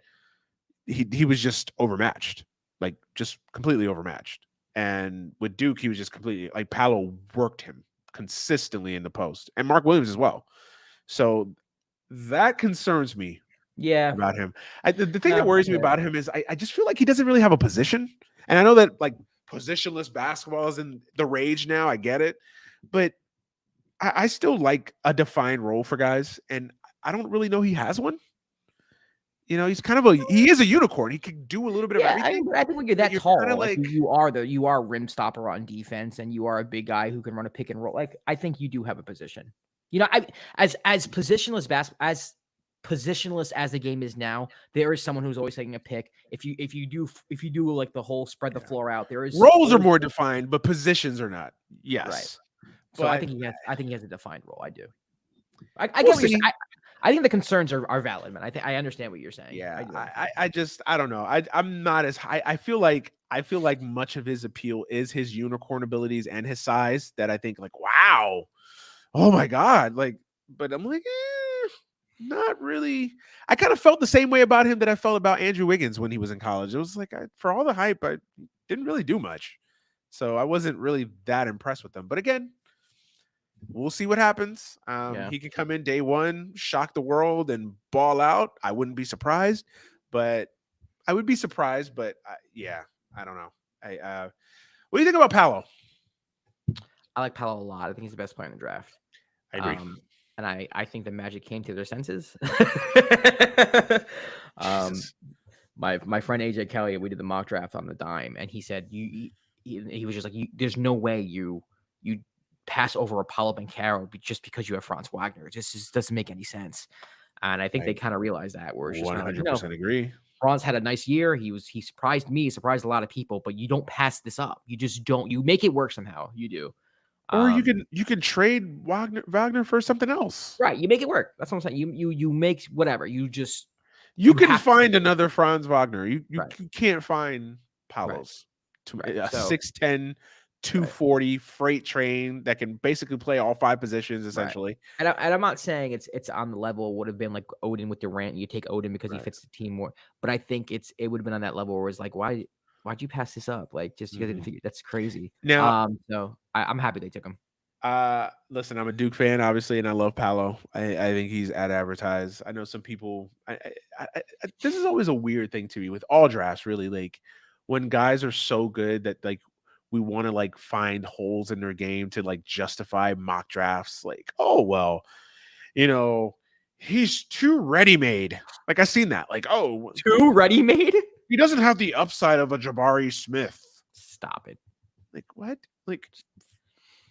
he was just overmatched, like just completely overmatched. And with Duke, he was just completely like Paolo worked him consistently in the post, and Mark Williams as well. So that concerns me. Yeah. About him. The thing that worries me about him is I just feel like he doesn't really have a position. And I know that like positionless basketball is in the rage now. I get it, but I still like a defined role for guys, and I don't really know he has one. He's he is a unicorn. He can do a little bit of everything. I think when you're that tall, like you are a rim stopper on defense, and you are a big guy who can run a pick and roll. Like I think you do have a position. As positionless as the game is now, there is someone who's always taking a pick. If you do like the whole spread the floor out, roles are more defined, but positions are not. Yes. Right. So I think he has a defined role. I do. I get what you're saying. I think the concerns are valid, man. I understand what you're saying. Yeah, I don't know. I'm not as high. I feel like much of his appeal is his unicorn abilities and his size. That I think like, wow, oh my god, like. But I'm like, not really. I kind of felt the same way about him that I felt about Andrew Wiggins when he was in college. It was like for all the hype, I didn't really do much, so I wasn't really that impressed with them. But again, we'll see what happens. He can come in day one, shock the world, and ball out. I wouldn't be surprised, but I would be surprised. But I don't know. What do you think about Paolo? I like Paolo a lot. I think he's the best player in the draft. I agree. And I think the Magic came to their senses. My friend AJ Kelly, we did the mock draft on the dime, and he said he was just like, there's no way you pass over Apollo Bencaro just because you have Franz Wagner. It just doesn't make any sense. And I think they I kind of realized that, where it's just kind of like, 100% agree. Franz had a nice year. He surprised me, surprised a lot of people, but you don't pass this up. You just don't. You make it work somehow. You do. Or you can trade Wagner for something else. Right. You make it work. That's what I'm saying. You make whatever. You can find another Franz Wagner. You can't find Palos. Right. A 6'10", 240 freight train that can basically play all 5 positions essentially. Right. And I'm not saying it's on the level would have been like Odin with Durant. You take Odin because he fits the team more, but I think it would have been on that level where it's like, why'd you pass this up? Like, just because didn't figure, that's crazy. Now, so I'm happy they took him. Listen, I'm a Duke fan, obviously, and I love Paolo. I think he's advertised. I know some people. This is always a weird thing to me with all drafts, really. Like when guys are so good that like we want to like find holes in their game to like justify mock drafts. Like, oh well, he's too ready-made. Like I've seen that. Like, oh, too ready-made. He doesn't have the upside of a Jabari Smith. Stop it. Like what? Like.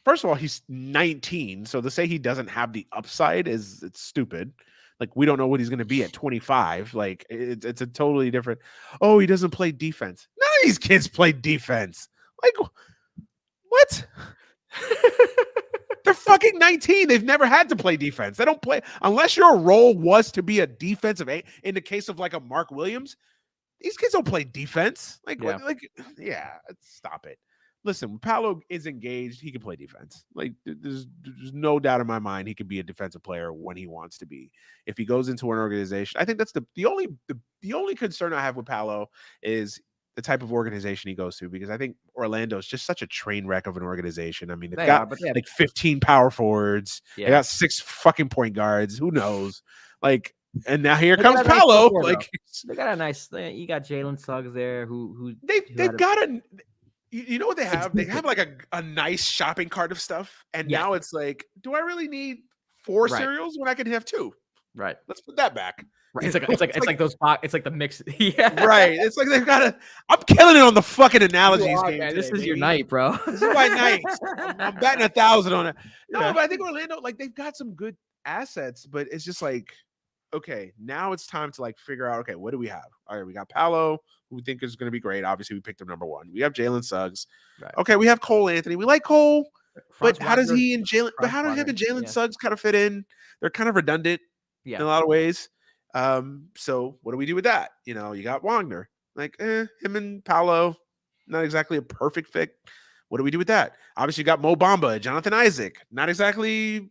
First of all, he's 19, so to say he doesn't have the upside it's stupid. Like we don't know what he's going to be at 25. Like it's a totally different. Oh, he doesn't play defense. None of these kids play defense. Like what? They're fucking 19. They've never had to play defense. They don't play unless your role was to be a defensive eight. In the case of like a Mark Williams, these kids don't play defense. Like stop it. Listen, when Paolo is engaged, he can play defense. Like there's no doubt in my mind he can be a defensive player when he wants to be. If he goes into an organization, I think that's the only concern I have with Paolo is the type of organization he goes to, because I think Orlando is just such a train wreck of an organization. I mean, they got like 15 power forwards. Yeah. They got 6 fucking point guards. Who knows? Like, and now here comes Paolo. Like they got a nice. You got Jalen Suggs there. They've got a. You know what they have? They have like a nice shopping cart of stuff. And now it's like, do I really need 4 cereals when I can have 2? Right. Let's put that back. Right. It's like those box. It's like the mix. Yeah. Right. It's like they've got I'm killing it on the fucking analogies game. Man, this is your night, bro. This is my night. I'm batting 1,000 on it. No, but I think Orlando, like they've got some good assets, but it's just like, okay, now it's time to like figure out, okay, what do we have? All right, we got Paolo, who we think is going to be great. Obviously, we picked him number 1. We have Jalen Suggs. Right. Okay, we have Cole Anthony. We like Cole, but how does he and Jalen? But how do him and Jalen Suggs kind of fit in? They're kind of redundant in a lot of ways. So what do we do with that? You got Wagner. Like, him and Paolo, not exactly a perfect fit. What do we do with that? Obviously, you got Mo Bamba, Jonathan Isaac. Not exactly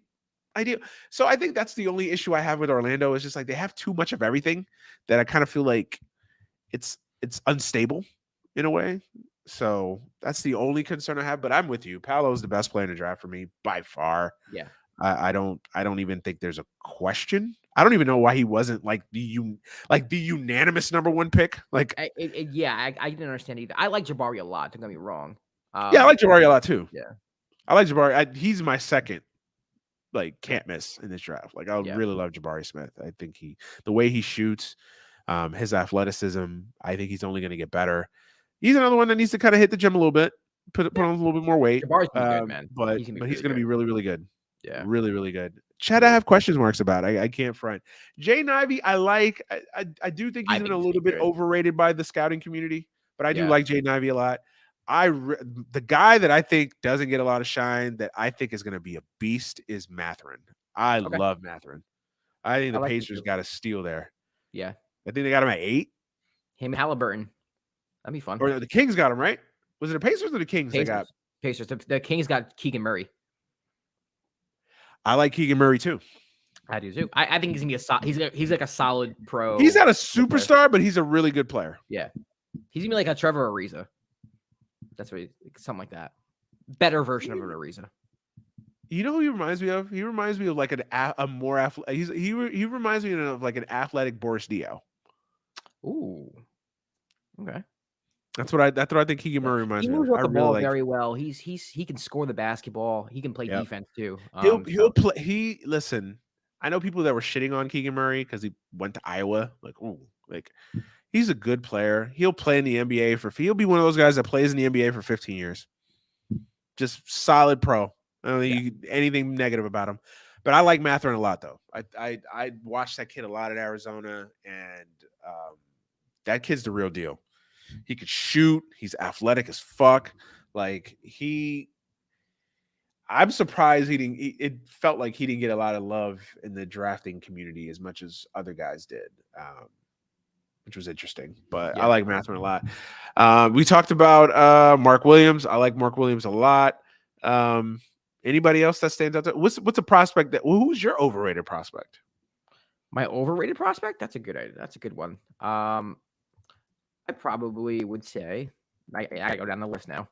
ideal. So I think that's the only issue I have with Orlando is just like they have too much of everything that I kind of feel like it's unstable in a way. So that's the only concern I have. But I'm with you. Paolo is the best player in the draft for me by far. Yeah. I don't even think there's a question. I don't even know why he wasn't like the unanimous number 1 pick. Like I didn't understand either. I like Jabari a lot. Don't get me wrong. I like Jabari a lot too. Yeah. I like Jabari. He's my second. Like can't miss in this draft. Like I really love Jabari Smith. I think the way he shoots, his athleticism, I think he's only going to get better. He's another one that needs to kind of hit the gym a little bit, put on a little bit more weight. Jabari's good, man. But he's going to be really, really good. Yeah, really, really good. Chad, I have question marks about. I can't front. Jay Ivey, I like. I do think he's been a little bit overrated by the scouting community, but I do like Jay Ivey a lot. The guy that I think doesn't get a lot of shine that I think is going to be a beast is Mathurin. I love Mathurin. I think the Pacers got a steal there. Yeah. I think they got him at 8. Him and Halliburton. That'd be fun. Or the Kings got him, right? Was it the Pacers or the Kings they got? Pacers. The Kings got Keegan Murray. I like Keegan Murray too. I do too. I think he's gonna be he's like a solid pro. He's not a superstar, but he's a really good player. Yeah. He's gonna be like a Trevor Ariza. That's what something like that. Better version of an Ariza. You know who he reminds me of? He reminds me of like a more athletic. He reminds me of like an athletic Boris Dio. Ooh. Okay. That's what I think Keegan Murray reminds me of. He moves the ball very well. He can score the basketball. He can play defense too. He'll play. Listen. I know people that were shitting on Keegan Murray because he went to Iowa. Like, He's a good player. He'll play in the NBA he'll be one of those guys that plays in the NBA for 15 years. Just solid pro. I don't think anything negative about him. But I like Matherin a lot, though. I watched that kid a lot at Arizona, and that kid's the real deal. He could shoot. He's athletic as fuck. Like I'm surprised he didn't. It felt like he didn't get a lot of love in the drafting community as much as other guys did, which was interesting. But I like Matherin a lot. We talked about Mark Williams. I like Mark Williams a lot. Anybody else that stands out there? What's a prospect who's your overrated prospect? My overrated prospect? That's a good idea. That's a good one. I probably would say I go down the list now.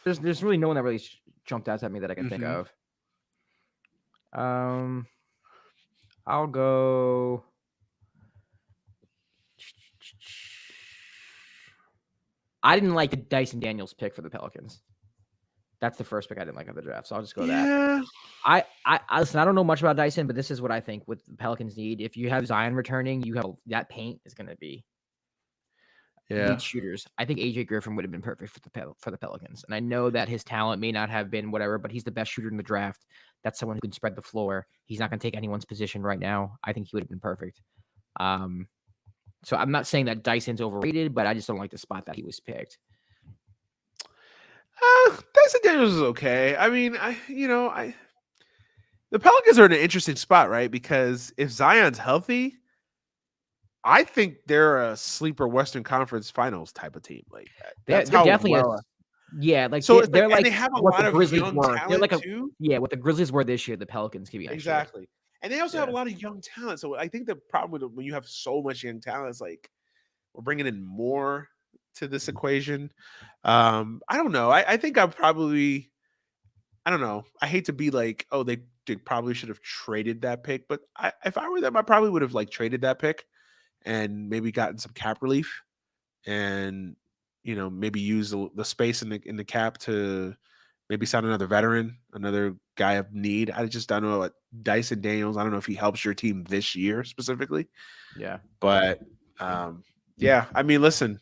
There's really no one that really jumped out at me that I can think of. I'll go. I didn't like the Dyson Daniels pick for the Pelicans. That's the first pick I didn't like of the draft, so I'll just go that. I listen. I don't know much about Dyson, but this is what I think what the Pelicans need. If you have Zion returning, you have that paint is going to be lead shooters. I think AJ Griffin would have been perfect for the Pelicans, and I know that his talent may not have been whatever, but he's the best shooter in the draft. That's someone who can spread the floor. He's not going to take anyone's position right now. I think he would have been perfect. So I'm not saying that Dyson's overrated, but I just don't like the spot that he was picked. Dyson Daniels is okay. I mean, the Pelicans are in an interesting spot, right? Because if Zion's healthy, I think they're a sleeper Western Conference Finals type of team. Like they're definitely like so they're like they have a lot of young talent too. What the Grizzlies were this year, the Pelicans could be exactly. And they also have a lot of young talent. So I think the problem when you have so much young talent is like we're bringing in more to this equation. I don't know. I think I don't know. I hate to be like, oh, they probably should have traded that pick, but if I were them, I probably would have like traded that pick and maybe gotten some cap relief and maybe use the space in the cap to maybe sign another veteran, another guy of need. I just don't know what Dyson Daniels. I don't know if he helps your team this year specifically. Yeah, but yeah. I mean, listen,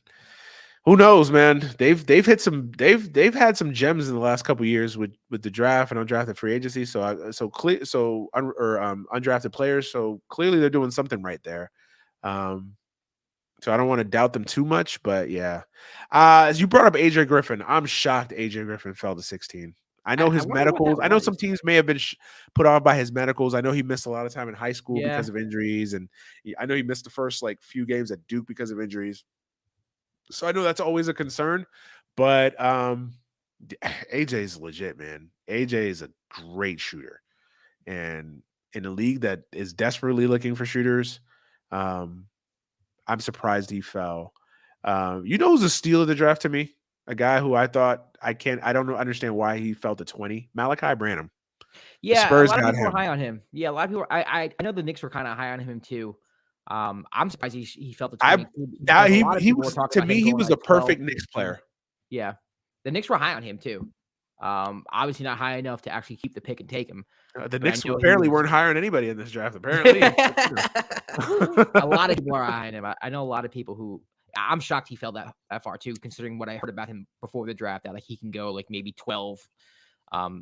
who knows, man? They've had some gems in the last couple of years with the draft and undrafted free agency. Undrafted players. So clearly they're doing something right there. So I don't want to doubt them too much, but yeah. As you brought up AJ Griffin, I'm shocked AJ Griffin fell to 16. I know his medicals. I know some teams may have been put off by his medicals. I know he missed a lot of time in high school because of injuries, and I know he missed the first few games at Duke because of injuries. So I know that's always a concern, but AJ is legit, man. AJ is a great shooter, and in a league that is desperately looking for shooters, I'm surprised he fell. Who's a steal of the draft to me? A guy who I thought I don't understand why he fell to 20. Malachi Branham. Yeah, the Spurs a lot of people were high on him. Yeah, a lot of people. I know the Knicks were kind of high on him too. I'm surprised he felt the 20. He was to me. He was a perfect Knicks player. Yeah, the Knicks were high on him too. Obviously not high enough to actually keep the pick and take him. The Knicks apparently weren't hiring anybody in this draft. Apparently, a lot of people are high on him. I know a lot of people who. I'm shocked he fell that far too, considering what I heard about him before the draft. That he can go maybe 12,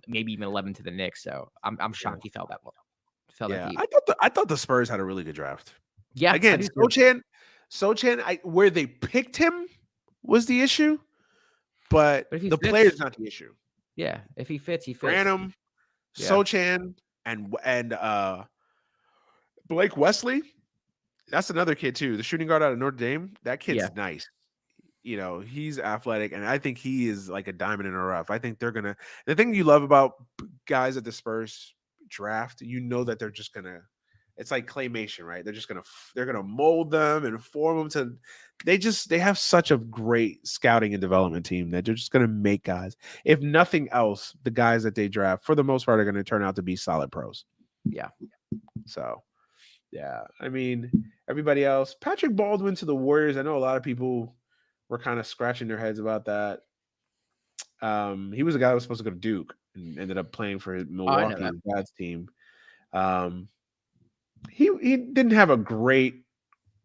maybe even 11 to the Knicks. So I'm shocked he fell that low. That deep. I thought the Spurs had a really good draft. Yeah. Again, Sochan, where they picked him was the issue, but the player's not the issue. Yeah, if he fits, he fits. Branham, Sochan, and Blake Wesley. That's another kid too. The shooting guard out of Notre Dame. That kid's nice. He's athletic, and I think he is like a diamond in the rough. I think they're gonna. The thing you love about guys at the Spurs draft, that they're just gonna. It's like claymation, right? They're gonna mold them and form them to. They have such a great scouting and development team that they're just gonna make guys. If nothing else, the guys that they draft, for the most part, are gonna turn out to be solid pros. Yeah. So. Yeah, I mean, everybody else. Patrick Baldwin to the Warriors. I know a lot of people were kind of scratching their heads about that. He was a guy that was supposed to go to Duke and ended up playing for Milwaukee, his dad's team. He didn't have a great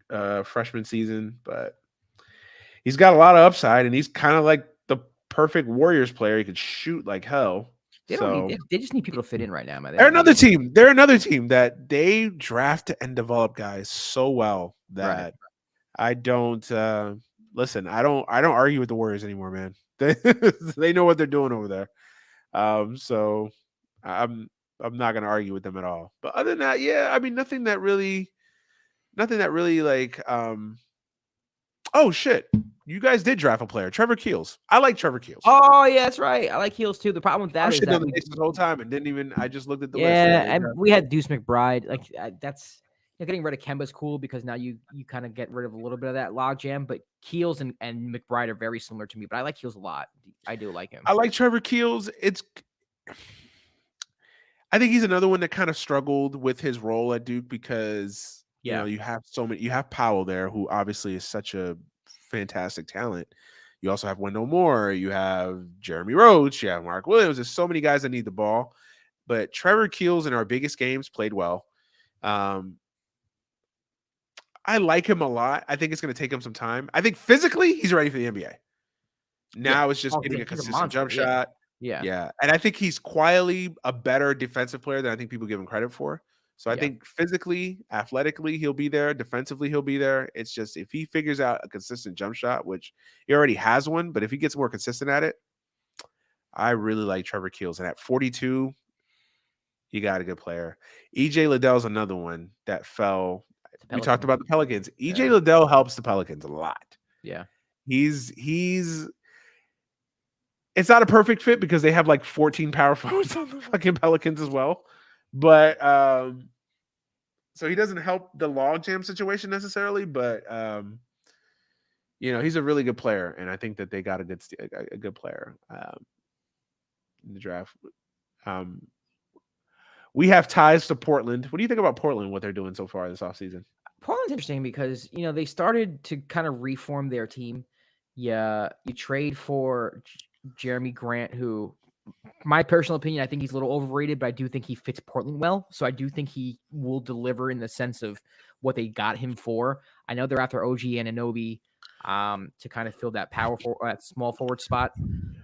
freshman season, but he's got a lot of upside, and he's kind of like the perfect Warriors player. He could shoot like hell. They don't need. They just need people to fit in right now, man. They're another team. They're another team that they draft and develop guys so well that I don't listen. I don't argue with the Warriors anymore, man. They know what they're doing over there. So I'm not gonna argue with them at all. But other than that, yeah, I mean nothing that really like oh shit. You guys did draft a player, Trevor Keels. I like Trevor Keels. Oh yeah, that's right. I like Keels too. The problem with that is that this whole time and didn't even. I just looked at the list. Yeah, and we had Deuce McBride. Like that's getting rid of Kemba's cool because now you kind of get rid of a little bit of that logjam. But Keels and McBride are very similar to me. But I like Keels a lot. I do like him. I like Trevor Keels. I think he's another one that kind of struggled with his role at Duke because you know you have Powell there, who obviously is such a fantastic talent. You also have Wendell Moore, you have Jeremy Roach, you have Mark Williams. There's so many guys that need the ball, but Trevor Keels in our biggest games played well. I like him a lot. I think it's going to take him some time. I think physically he's ready for the NBA. Now it's just getting a consistent jump shot. Yeah. And I think he's quietly a better defensive player than I think people give him credit for. So I think physically, athletically, he'll be there. Defensively, he'll be there. It's just if he figures out a consistent jump shot, which he already has one, but if he gets more consistent at it, I really like Trevor Keels. And at 42, you got a good player. EJ Liddell's another one that fell. We talked about the Pelicans. EJ Liddell helps the Pelicans a lot. Yeah. He's it's not a perfect fit because they have like 14 power forwards on the fucking Pelicans as well. But so he doesn't help the logjam situation necessarily, but you know, he's a really good player, and I think that they got a good player in the draft. We have ties to Portland. What do you think about Portland, what they're doing so far this offseason? Portland's interesting because, you know, they started to kind of reform their team. Yeah, you trade for Jeremy Grant, who, my personal opinion, I think he's a little overrated, but I do think he fits Portland well. So I do think he will deliver in the sense of what they got him for. I know they're after OG and Anunoby to kind of fill that small forward spot.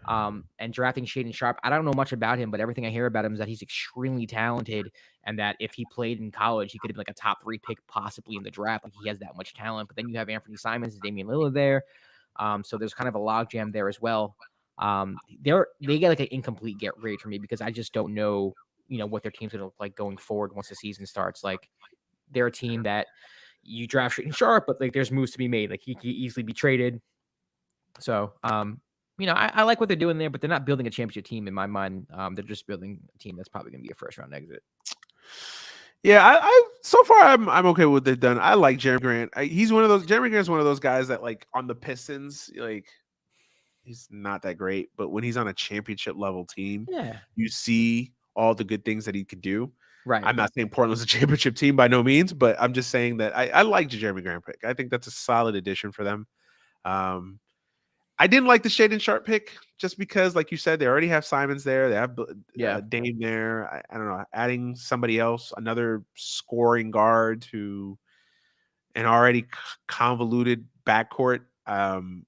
And drafting Shaedon Sharpe, I don't know much about him, but everything I hear about him is that he's extremely talented, and that if he played in college, he could have been like a top 3 pick possibly in the draft. Like, he has that much talent. But then you have Anthony Simons and Damian Lillard there, so there's kind of a logjam there as well. They get like an incomplete get rate for me because I just don't know, you know, what their team's gonna look like going forward once the season starts. Like, they're a team that you draft Shaedon Sharpe, but like there's moves to be made. Like, he could easily be traded. So, you know, I like what they're doing there, but they're not building a championship team in my mind. They're just building a team that's probably going to be a first round exit. Yeah, I so far I'm okay with what they've done. I like Jeremy Grant. Jeremy Grant's one of those guys that, like, on the Pistons, like, he's not that great, but when he's on a championship level team, you see all the good things that he could do. Right. I'm not saying Portland's a championship team by no means, but I'm just saying that I like the Jeremy Grant pick. I think that's a solid addition for them. I didn't like the Shaedon Sharpe pick just because, like you said, they already have Simons there. They have Dame there. I don't know. Adding somebody else, another scoring guard to an already convoluted backcourt, I'm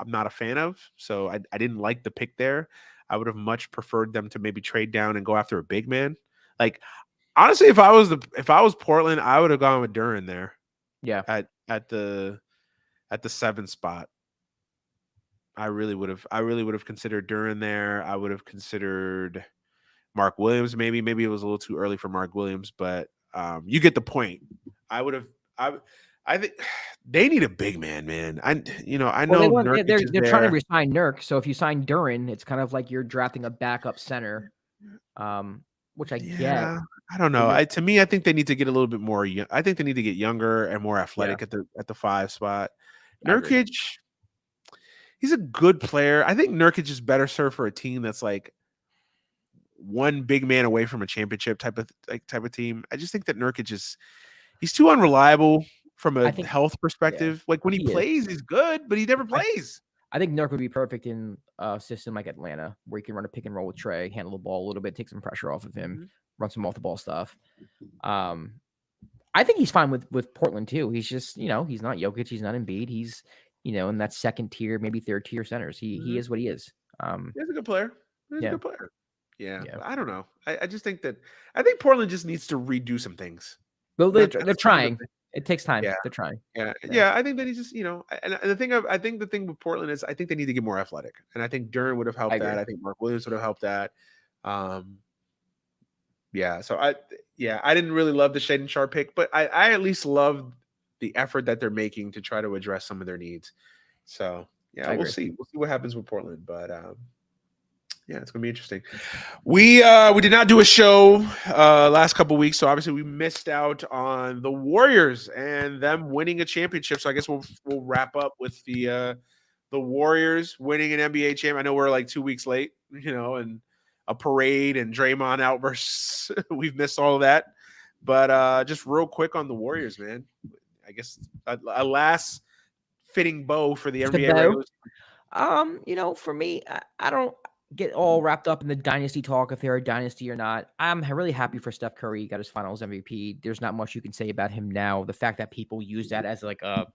not a fan of. So I didn't like the pick there. I would have much preferred them to maybe trade down and go after a big man. Like, honestly, if I was Portland, I would have gone with Duren there. Yeah. At the 7th spot. I really would have considered Duren there. I would have considered Mark Williams. Maybe it was a little too early for Mark Williams, but you get the point. I think they need a big man. I know they're trying to resign Nurk. So if you sign Duren, it's kind of like you're drafting a backup center, which I get. I don't know. To me, I think they need to get a little bit more. I think they need to get younger and more athletic at the 5 spot. Nurkic, he's a good player. I think Nurkic is better served for a team that's like one big man away from a championship type of team. I just think that Nurkic he's too unreliable from a health perspective. Like, when he plays, he's good, but he never plays. I think Nurk would be perfect in a system like Atlanta, where he can run a pick and roll with Trey, handle the ball a little bit, take some pressure off of him, run some off the ball stuff. I think he's fine with Portland too. He's just, he's not Jokic, he's not Embiid. He's, in that second tier, maybe third tier centers. He is what he is. He's a good player. He's a Yeah. good player. Yeah, Yeah. but I don't know. I just think Portland just needs to redo some things. Well, they're That's kind of the trying. thing. It takes time. Yeah, They're trying. yeah. I think that he's just, and the thing I think the thing with Portland is I think they need to get more athletic, and I think Duran would have I helped agree. that. I think Mark Williams would have helped that. Yeah. So I didn't really love the Shaedon Sharp pick, but I at least love the effort that they're making to try to address some of their needs. So yeah, we'll see. We'll see what happens with Portland, but yeah, it's gonna be interesting. We did not do a show last couple weeks, so obviously we missed out on the Warriors and them winning a championship. So I guess we'll wrap up with the Warriors winning an NBA champ. I know we're like 2 weeks late, and a parade and Draymond outbursts. We've missed all of that, but just real quick on the Warriors, man. I guess a last fitting bow for the NBA regular season. For me, I don't get all wrapped up in the dynasty talk if they're a dynasty or not. I'm really happy for Steph Curry. He got his Finals MVP. There's not much you can say about him now. The fact that people use that as like a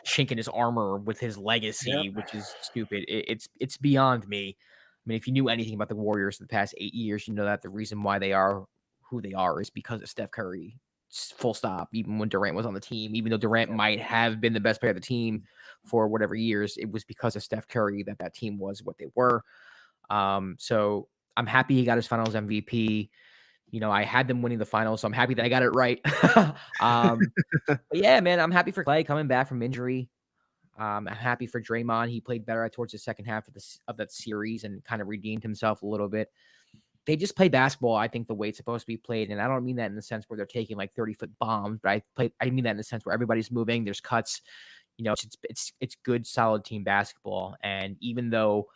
chink in his armor with his legacy, which is stupid. It's beyond me. I mean, if you knew anything about the Warriors in the past 8 years, you know that the reason why they are who they are is because of Steph Curry. Full stop. Even when Durant was on the team, even though Durant might have been the best player of the team for whatever years, it was because of Steph Curry that team was what they were. So I'm happy he got his Finals MVP. I had them winning the finals, so I'm happy that I got it right. But yeah, man, I'm happy for Clay coming back from injury. I'm happy for Draymond. He played better towards the second half of that series and kind of redeemed himself a little bit. They just play basketball, I think, the way it's supposed to be played. And I don't mean that in the sense where they're taking like 30-foot bombs, but I mean that in the sense where everybody's moving, there's cuts, it's good, solid team basketball. And even though,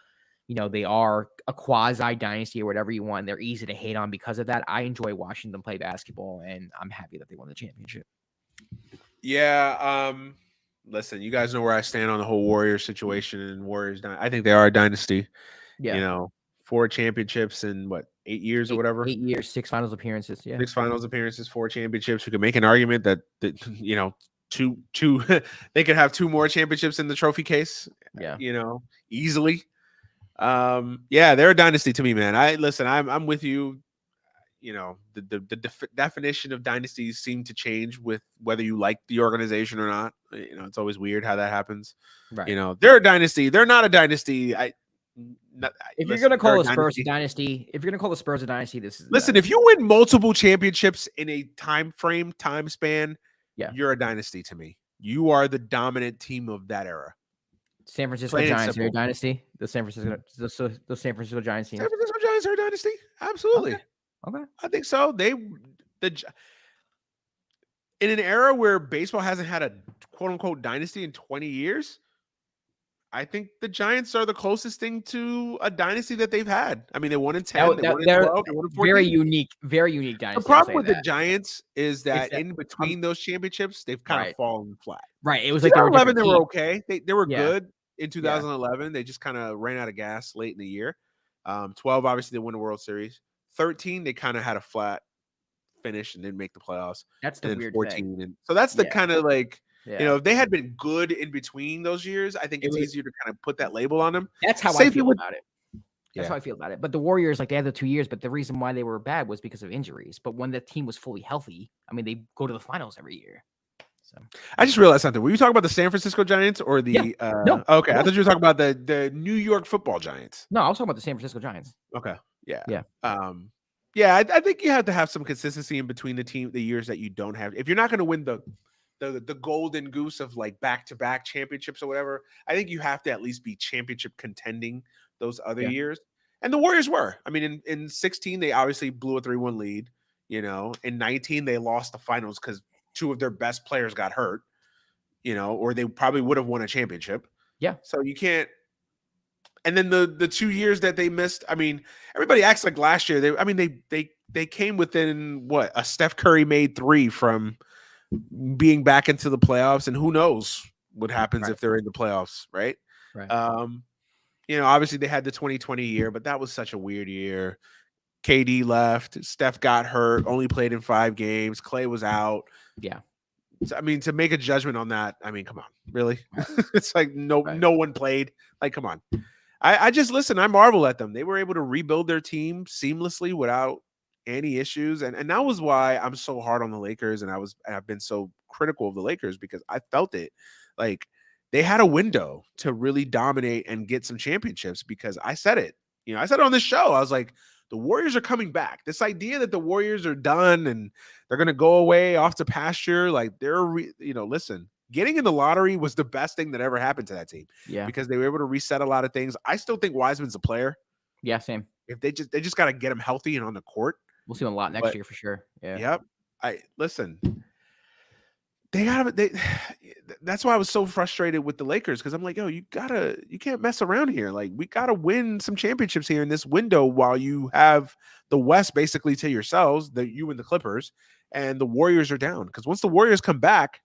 they are a quasi dynasty or whatever you want, they're easy to hate on because of that. I enjoy watching them play basketball, and I'm happy that they won the championship. Yeah. Listen, you guys know where I stand on the whole Warriors situation and Warriors. I think they are a dynasty. Yeah. 4 championships in 8 years or whatever. 8 years, 6 finals appearances. Yeah. 6 finals appearances, 4 championships. You could make an argument that two they could have 2 more championships in the trophy case. Yeah. Easily. Yeah, they're a dynasty to me, man. I'm with you. The definition of dynasties seem to change with whether you like the organization or not. It's always weird how that happens. Right. They're a dynasty. They're not a dynasty. If you're gonna call the Spurs a dynasty, this is. Listen, if you win multiple championships in a time span, you're a dynasty to me. You are the dominant team of that era. San Francisco Giants are a dynasty. The San Francisco Giants team. San Francisco Giants are a dynasty. Absolutely. Okay. I think so. In an era where baseball hasn't had a quote unquote dynasty in 20 years, I think the Giants are the closest thing to a dynasty that they've had. I mean, they won in 10, they won in 12, they won in 14. Very unique dynasty. The problem with the Giants is that in between those championships, they've kind of fallen flat. Right. It was 2011, they were okay. They were good in 2011. They just kind of ran out of gas late in the year. 12, obviously, they won the World Series. 13, they kind of had a flat finish and didn't make the playoffs. That's the weird 14, thing. And so that's the kind of like, if they had been good in between those years, I think it's easier to kind of put that label on them. That's how I feel about it. That's how I feel about it. But the Warriors, they had the 2 years, but the reason why they were bad was because of injuries. But when the team was fully healthy, I mean, they go to the finals every year. So I just realized something. Were you talking about the San Francisco Giants or the? No. Okay, I thought you were talking about the New York Football Giants. No, I was talking about the San Francisco Giants. Okay. Yeah. Yeah. I think you have to have some consistency in between the years that you don't have. If you're not going to win the golden goose of like back-to-back championships or whatever, I think you have to at least be championship contending those other years. And the Warriors were. I mean, in 16, they obviously blew a 3-1 lead. In 19, they lost the finals because 2 of their best players got hurt, or they probably would have won a championship. Yeah. So you can't. And then the 2 years that they missed, I mean, everybody acts like last year. They came within a Steph Curry made 3 from being back into the playoffs, and who knows what happens if they're in the playoffs, right? Right. Obviously they had the 2020 year, but that was such a weird year. KD left, Steph got hurt, only played in 5 games, Clay was out. Yeah. So, I mean, to make a judgment on that, I mean, come on, really? Right. It's like no Right. one played. Like, come on. I just listen, I marvel at them. They were able to rebuild their team seamlessly without any issues. And that was why I'm so hard on the Lakers. And I've been so critical of the Lakers because I felt it. Like they had a window to really dominate and get some championships because I said it. I said it on this show. I was like, the Warriors are coming back. This idea that the Warriors are done and they're going to go away off to pasture, like listen, getting in the lottery was the best thing that ever happened to that team. Yeah. Because they were able to reset a lot of things. I still think Wiseman's a player. Yeah, same. If they just got to get him healthy and on the court. We'll see him a lot next year for sure. Yeah. Yep. Listen. That's why I was so frustrated with the Lakers because I'm like, yo, you can't mess around here. Like, we gotta win some championships here in this window while you have the West basically to yourselves, you and the Clippers, and the Warriors are down. Because once the Warriors come back,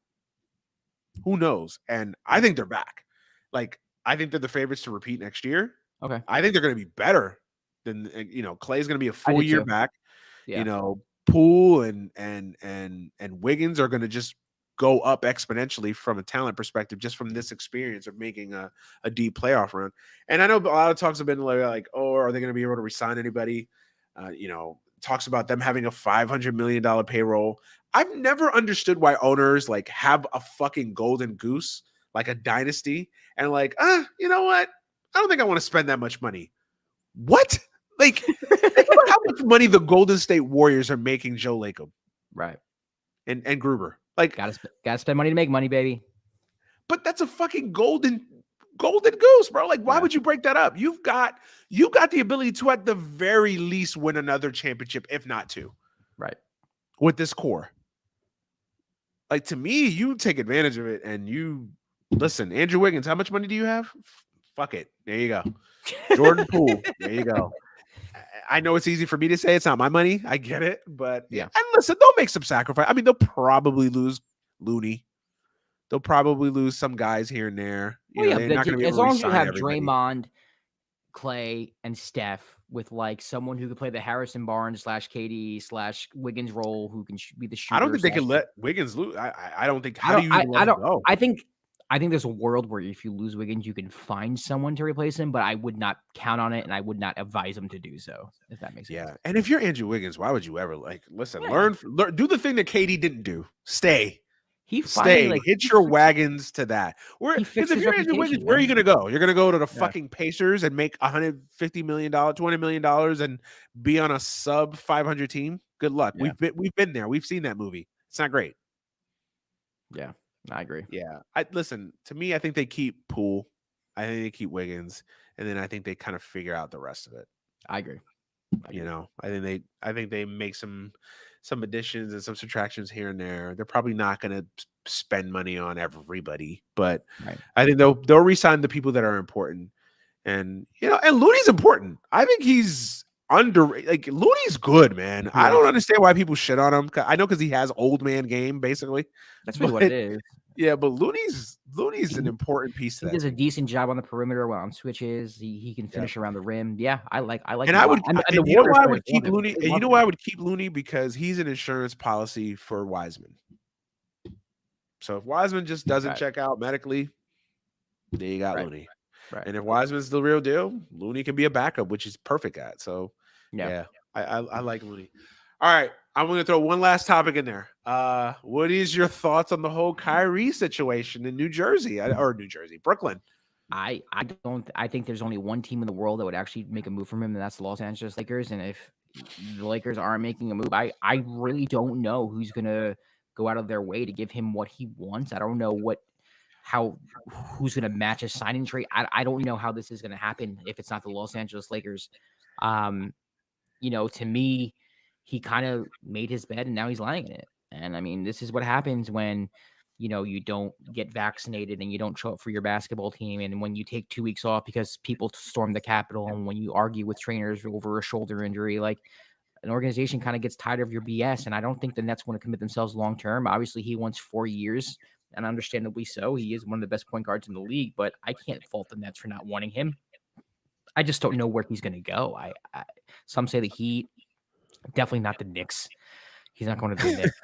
who knows? And I think they're back. Like, I think they're the favorites to repeat next year. Okay. I think they're going to be better than Clay's going to be a full year back. Yeah. Poole and Wiggins are going to just go up exponentially from a talent perspective, just from this experience of making a deep playoff run. And I know a lot of talks have been like, oh, are they going to be able to resign anybody? Talks about them having a $500 million payroll. I've never understood why owners like have a fucking golden goose, like a dynasty, and like, you know what? I don't think I want to spend that much money. What? Like, think about how much money the Golden State Warriors are making Joe Lacob, right? And Gruber. Like, gotta spend money to make money, baby. But that's a fucking golden goose, bro. Like, why would you break that up? You got the ability to at the very least win another championship, if not 2. Right. With this core. Like, to me, you take advantage of it and you listen, Andrew Wiggins, how much money do you have? Fuck it. There you go. Jordan Poole. There you go. I know it's easy for me to say it's not my money. I get it. But yeah. And listen, they'll make some sacrifice. I mean, they'll probably lose Looney. They'll probably lose some guys here and there. They're not going to be able to as long as you have everybody. Draymond, Clay, and Steph with like someone who could play the Harrison Barnes / KD / Wiggins role, who can be the shooter. I don't think they can let Wiggins lose. I don't think. How do you let him go? I think there's a world where if you lose Wiggins, you can find someone to replace him, but I would not count on it, and I would not advise him to do so, if that makes sense. Yeah, and if you're Andrew Wiggins, why would you ever learn, do the thing that KD didn't do. Stay. Hit your wagons to that. Because if you're Andrew Wiggins, where are you going to go? You're going to go to the fucking Pacers and make $150 million, $20 million, and be on a sub 500 team. Good luck. Yeah. We've been there. We've seen that movie. It's not great. Yeah, I agree. Yeah, listen. To me, I think they keep Poole. I think they keep Wiggins, and then I think they kind of figure out the rest of it. I agree. I think they make some additions and some subtractions here and there. They're probably not going to spend money on everybody, but I think they'll re-sign the people that are important. And and Looney's important. I think he's Looney's good, man. Yeah. I don't understand why people shit on him. I know because he has old man game, basically. That's really what it is. Yeah, but Looney's an important piece. He does a decent job on the perimeter on switches. He can finish around the rim. Yeah, I like. And I would. And you know why I would keep Looney? And you know why I would keep Looney? Because he's an insurance policy for Wiseman. So if Wiseman just doesn't check out medically, there you got Looney. Right. And if Wiseman's the real deal, Looney can be a backup, which he's perfect at. So yeah, I like Looney. All right, I'm going to throw one last topic in there. What is your thoughts on the whole Kyrie situation in Brooklyn? I think there's only one team in the world that would actually make a move from him, and that's the Los Angeles Lakers. And if the Lakers aren't making a move, I really don't know who's going to go out of their way to give him what he wants. I don't know who's going to match a signing trade. I don't know how this is going to happen if it's not the Los Angeles Lakers. To me, he kind of made his bed and now he's lying in it. And I mean, this is what happens when, you don't get vaccinated and you don't show up for your basketball team. And when you take 2 weeks off because people storm the Capitol, and when you argue with trainers over a shoulder injury, like an organization kind of gets tired of your BS. And I don't think the Nets want to commit themselves long-term. Obviously he wants 4 years, and understandably so. He is one of the best point guards in the league, but I can't fault the Nets for not wanting him. I just don't know where he's going to go. Some say the Heat. Definitely not the Knicks. He's not going to the Knicks.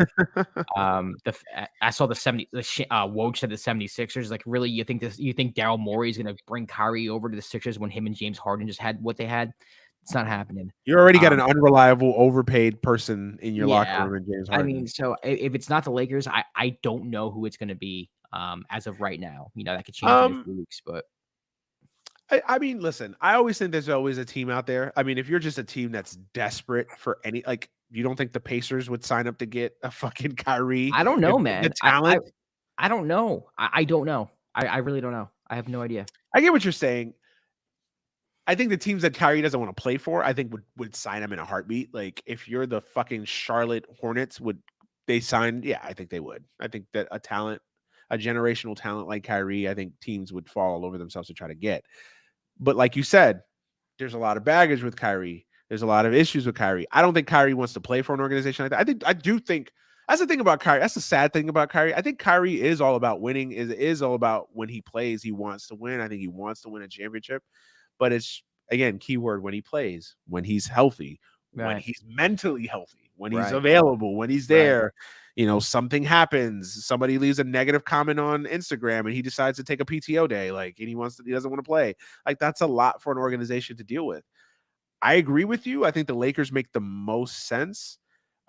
I saw the Woj said the 76ers. Like, really, you think Daryl Morey is going to bring Kyrie over to the Sixers when him and James Harden just had what they had? It's not happening. You already got an unreliable, overpaid person in your locker room in James Harden. I mean, so if it's not the Lakers, I don't know who it's going to be as of right now. That could change in a few weeks, but. I mean, listen, I always think there's always a team out there. I mean, if you're just a team that's desperate for you don't think the Pacers would sign up to get a fucking Kyrie? I don't know, man. The talent? I don't know. I don't know. I really don't know. I have no idea. I get what you're saying. I think the teams that Kyrie doesn't want to play for, I think would sign him in a heartbeat. Like, if you're the fucking Charlotte Hornets, would they sign? Yeah, I think they would. I think that a generational talent like Kyrie, I think teams would fall all over themselves to try to get. But like you said, there's a lot of baggage with Kyrie. There's a lot of issues with Kyrie. I don't think Kyrie wants to play for an organization like that. I do think that's the thing about Kyrie. That's the sad thing about Kyrie. I think Kyrie is all about winning. Is all about when he plays, he wants to win. I think he wants to win a championship. But it's, again, keyword, when he plays, when he's healthy, when he's mentally healthy, when he's available, when he's there. Something happens. Somebody leaves a negative comment on Instagram and he decides to take a PTO day, and he doesn't want to play. Like, that's a lot for an organization to deal with. I agree with you. I think the Lakers make the most sense.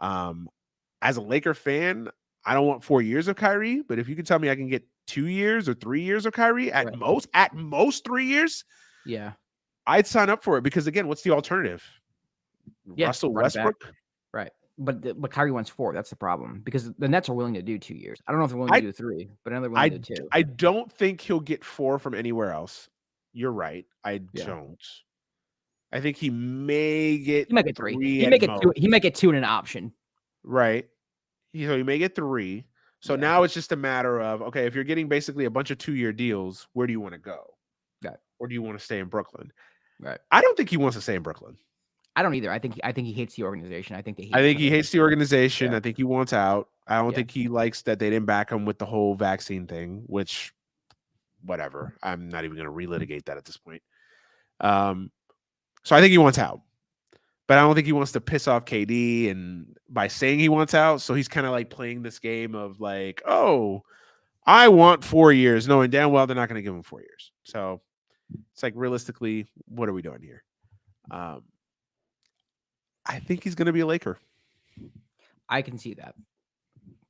As a Laker fan, I don't want 4 years of Kyrie, but if you can tell me I can get 2 years or 3 years of Kyrie at most 3 years, yeah, I'd sign up for it, because, again, what's the alternative? Russell Westbrook? Back. Right. But Kyrie wants 4. That's the problem, because the Nets are willing to do 2 years. I don't know if they're willing to do 3, but they're willing to do 2. I don't think he'll get 4 from anywhere else. You're right. I don't. I think he may get 3. He may get 2. He may get 2 in an option. Right. So he may get 3. So now it's just a matter of, okay, if you're getting basically a bunch of 2-year deals, where do you want to go? Right. Or do you want to stay in Brooklyn? Right. I don't think he wants to stay in Brooklyn. I don't either. I think he hates the organization. I think he hates the organization. I think he wants out. I don't think he likes that they didn't back him with the whole vaccine thing, which, whatever. I'm not even going to relitigate that at this point. So I think he wants out, but I don't think he wants to piss off KD and by saying he wants out. So he's kind of like playing this game of like, oh, I want 4 years, knowing damn well they're not going to give him 4 years. So it's like, realistically, what are we doing here? I think he's going to be a Laker. I can see that.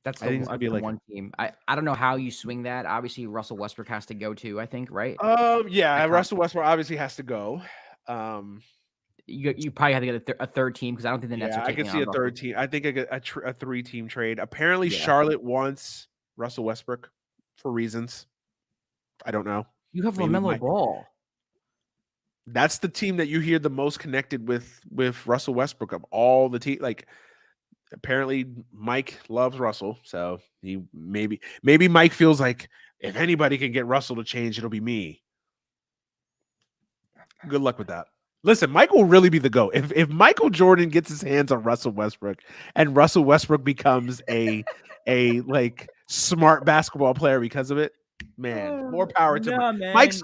That's the one team. I don't know how you swing that. Obviously, Russell Westbrook has to go too, I think, right? Russell Westbrook obviously has to go. You probably have to get a third team, because I don't think the Nets are taking I can see a third team. I think a 3-team trade. Apparently, Charlotte wants Russell Westbrook for reasons. I don't know. You have LaMelo Ball. That's the team that you hear the most connected with Russell Westbrook of all the team. Like, apparently Mike loves Russell, so he maybe Mike feels like, if anybody can get Russell to change, it'll be me. Good luck with that. Listen, Mike will really be the GOAT. If Michael Jordan gets his hands on Russell Westbrook and Russell Westbrook becomes a like smart basketball player because of it, man, more power to him. Mike's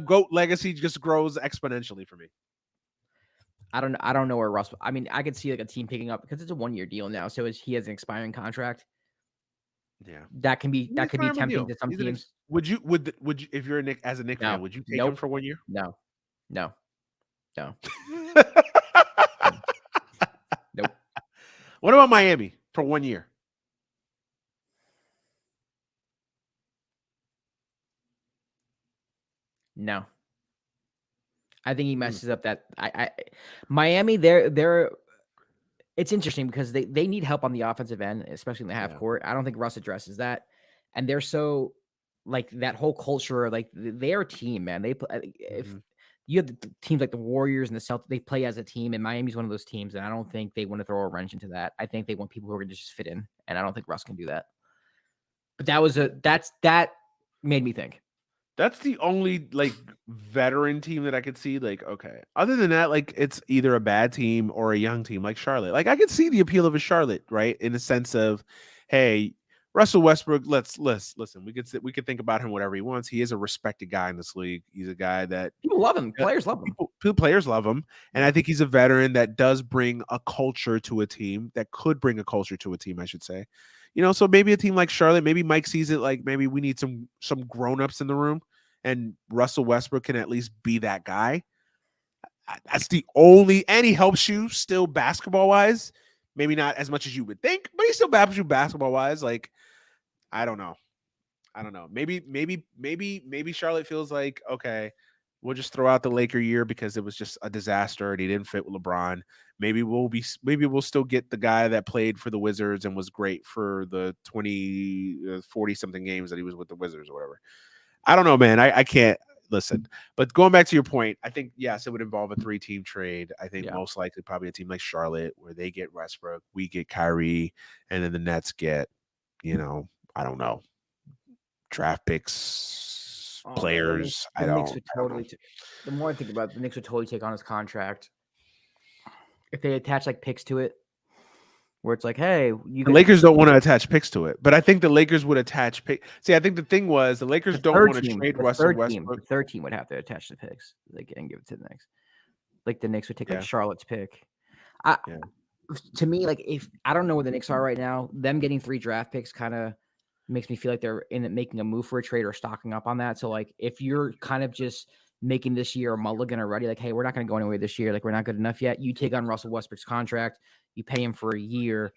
GOAT legacy just grows exponentially for me. I don't know where Russell. I mean, I could see like a team picking up, because it's a 1-year deal now, so he has an expiring contract. Yeah, that could be tempting to some teams. Would you if you're a Knick fan, would you take him for 1 year? No. Nope. What about Miami for 1 year? No. I think he messes up that. Miami, they're. It's interesting because they need help on the offensive end, especially in the half court. I don't think Russ addresses that, and they're so like that whole culture. Like, they're a team, man. They if you have the teams like the Warriors and the Celtics, they play as a team, and Miami's one of those teams, and I don't think they want to throw a wrench into that. I think they want people who are going to just fit in, and I don't think Russ can do that. But that made me think. That's the only like veteran team that I could see. Like, okay, other than that, like, it's either a bad team or a young team like Charlotte. Like, I could see the appeal of a Charlotte, right? In the sense of, hey, Russell Westbrook, let's listen. We could think about him whatever he wants. He is a respected guy in this league. He's a guy that people love him. Players love him. Players love him, and I think he's a veteran that does bring a culture to a team. That could bring a culture to a team, I should say. So maybe a team like Charlotte, maybe Mike sees it like maybe we need some grown-ups in the room, and Russell Westbrook can at least be that guy. That's the only, and he helps you still basketball wise. Maybe not as much as you would think, but he still helps you basketball wise. Like, I don't know. Maybe Charlotte feels like, okay, we'll just throw out the Laker year because it was just a disaster and he didn't fit with LeBron. Maybe we'll still get the guy that played for the Wizards and was great for the 40 something games that he was with the Wizards or whatever. I don't know, man. I can't listen. But going back to your point, I think, yes, it would involve a 3-team trade. I think most likely probably a team like Charlotte where they get Westbrook, we get Kyrie, and then the Nets get, I don't know, draft picks, players. The Knicks would totally. The more I think about it, the Knicks would totally take on his contract if they attach like picks to it, where it's like, hey, the Lakers don't want to attach picks to it, but I think the Lakers would attach picks. See, I think the thing was the Lakers don't want to trade Russell Westbrook. The third team would have to attach the picks and give it to the Knicks. Like the Knicks would take like Charlotte's pick. To me, like if I don't know where the Knicks are right now, them getting 3 draft picks kind of makes me feel like they're in it making a move for a trade or stocking up on that. So like if you're kind of just making this year a mulligan already, like, hey, we're not going to go anywhere this year. Like we're not good enough yet. You take on Russell Westbrook's contract, you pay him for a year.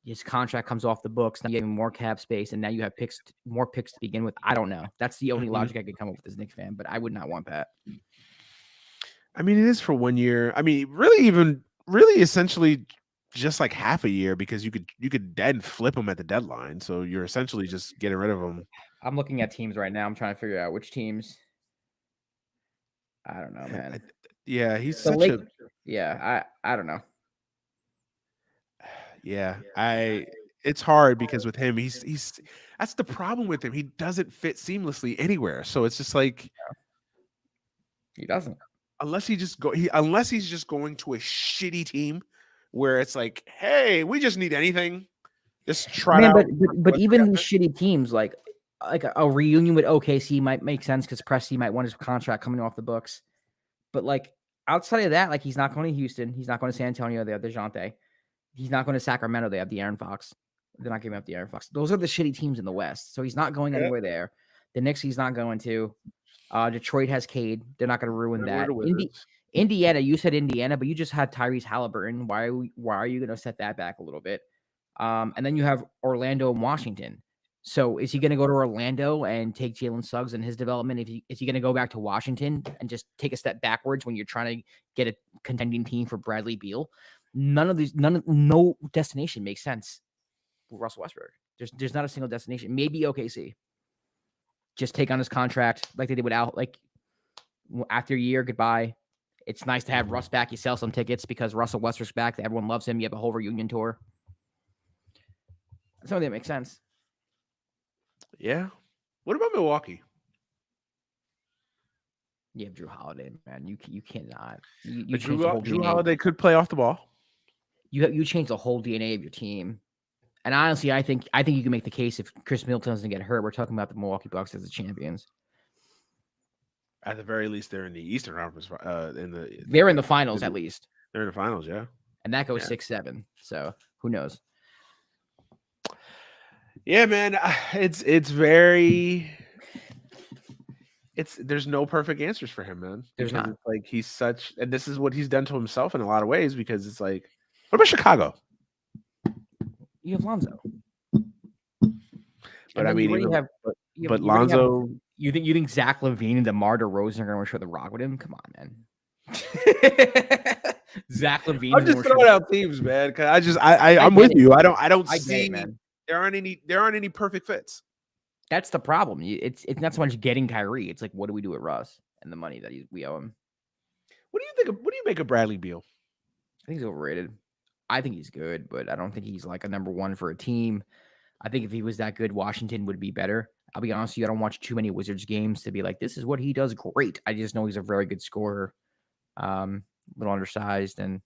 His contract comes off the books. Now you have more cap space, and now you have more picks to begin with. I don't know. That's the only logic I could come up with as a Knicks fan, but I would not want that. I mean, it is for 1 year. I mean, really essentially just like half a year because you could then flip them at the deadline. So you're essentially just getting rid of them. I'm looking at teams right now. I'm trying to figure out which teams. I don't know, man. He's Yeah, I don't know. Yeah, it's hard because with him, he's that's the problem with him. He doesn't fit seamlessly anywhere. So it's just like he doesn't. Unless he's just going to a shitty team where it's like, hey, we just need anything. Just try out. But even shitty teams like a reunion with OKC might make sense because Presti might want his contract coming off the books. But like outside of that, like he's not going to Houston, he's not going to San Antonio. They have DeJounte. He's not going to Sacramento. They have De'Aaron Fox. They're not giving up De'Aaron Fox. Those are the shitty teams in the West. So he's not going anywhere there. The Knicks, he's not going to. Detroit has Cade. They're not going to ruin that. Indiana, you said Indiana, but you just had Tyrese Halliburton. Why are you going to set that back a little bit? And then you have Orlando and Washington. So is he going to go to Orlando and take Jalen Suggs and his development? Is he going to go back to Washington and just take a step backwards when you're trying to get a contending team for Bradley Beal? No destination makes sense for Russell Westbrook. There's not a single destination. Maybe OKC. Just take on his contract like they did with Al. Like after a year, goodbye. It's nice to have Russ back. You sell some tickets because Russell Westbrook's back. Everyone loves him. You have a whole reunion tour. Something that makes sense. Yeah. What about Milwaukee? You have Drew Holiday, man. You cannot. Drew Holiday could play off the ball. You change the whole DNA of your team. And honestly, I think you can make the case if Chris Middleton doesn't get hurt, we're talking about the Milwaukee Bucks as the champions. At the very least, they're in the Eastern Conference. They're in the finals, at least. They're in the finals, yeah. And that goes 6-7. So who knows? Yeah, man. There's no perfect answers for him, man. There's not. It's like and this is what he's done to himself in a lot of ways because it's like, what about Chicago? You have Lonzo. But I mean, but Lonzo. You think Zach LaVine and DeMar DeRozan are going to show the rock with him? Come on, man. Zach LaVine. I'm just throwing out teams, man. Because I'm with you. I don't see, man. There aren't any perfect fits. That's the problem. It's not so much getting Kyrie. It's like, what do we do with Russ and the money that we owe him? What do you make of Bradley Beal? I think he's overrated. I think he's good, but I don't think he's like a number one for a team. I think if he was that good, Washington would be better. I'll be honest with you, I don't watch too many Wizards games to be like, this is what he does great. I just know he's a very good scorer, a little undersized, and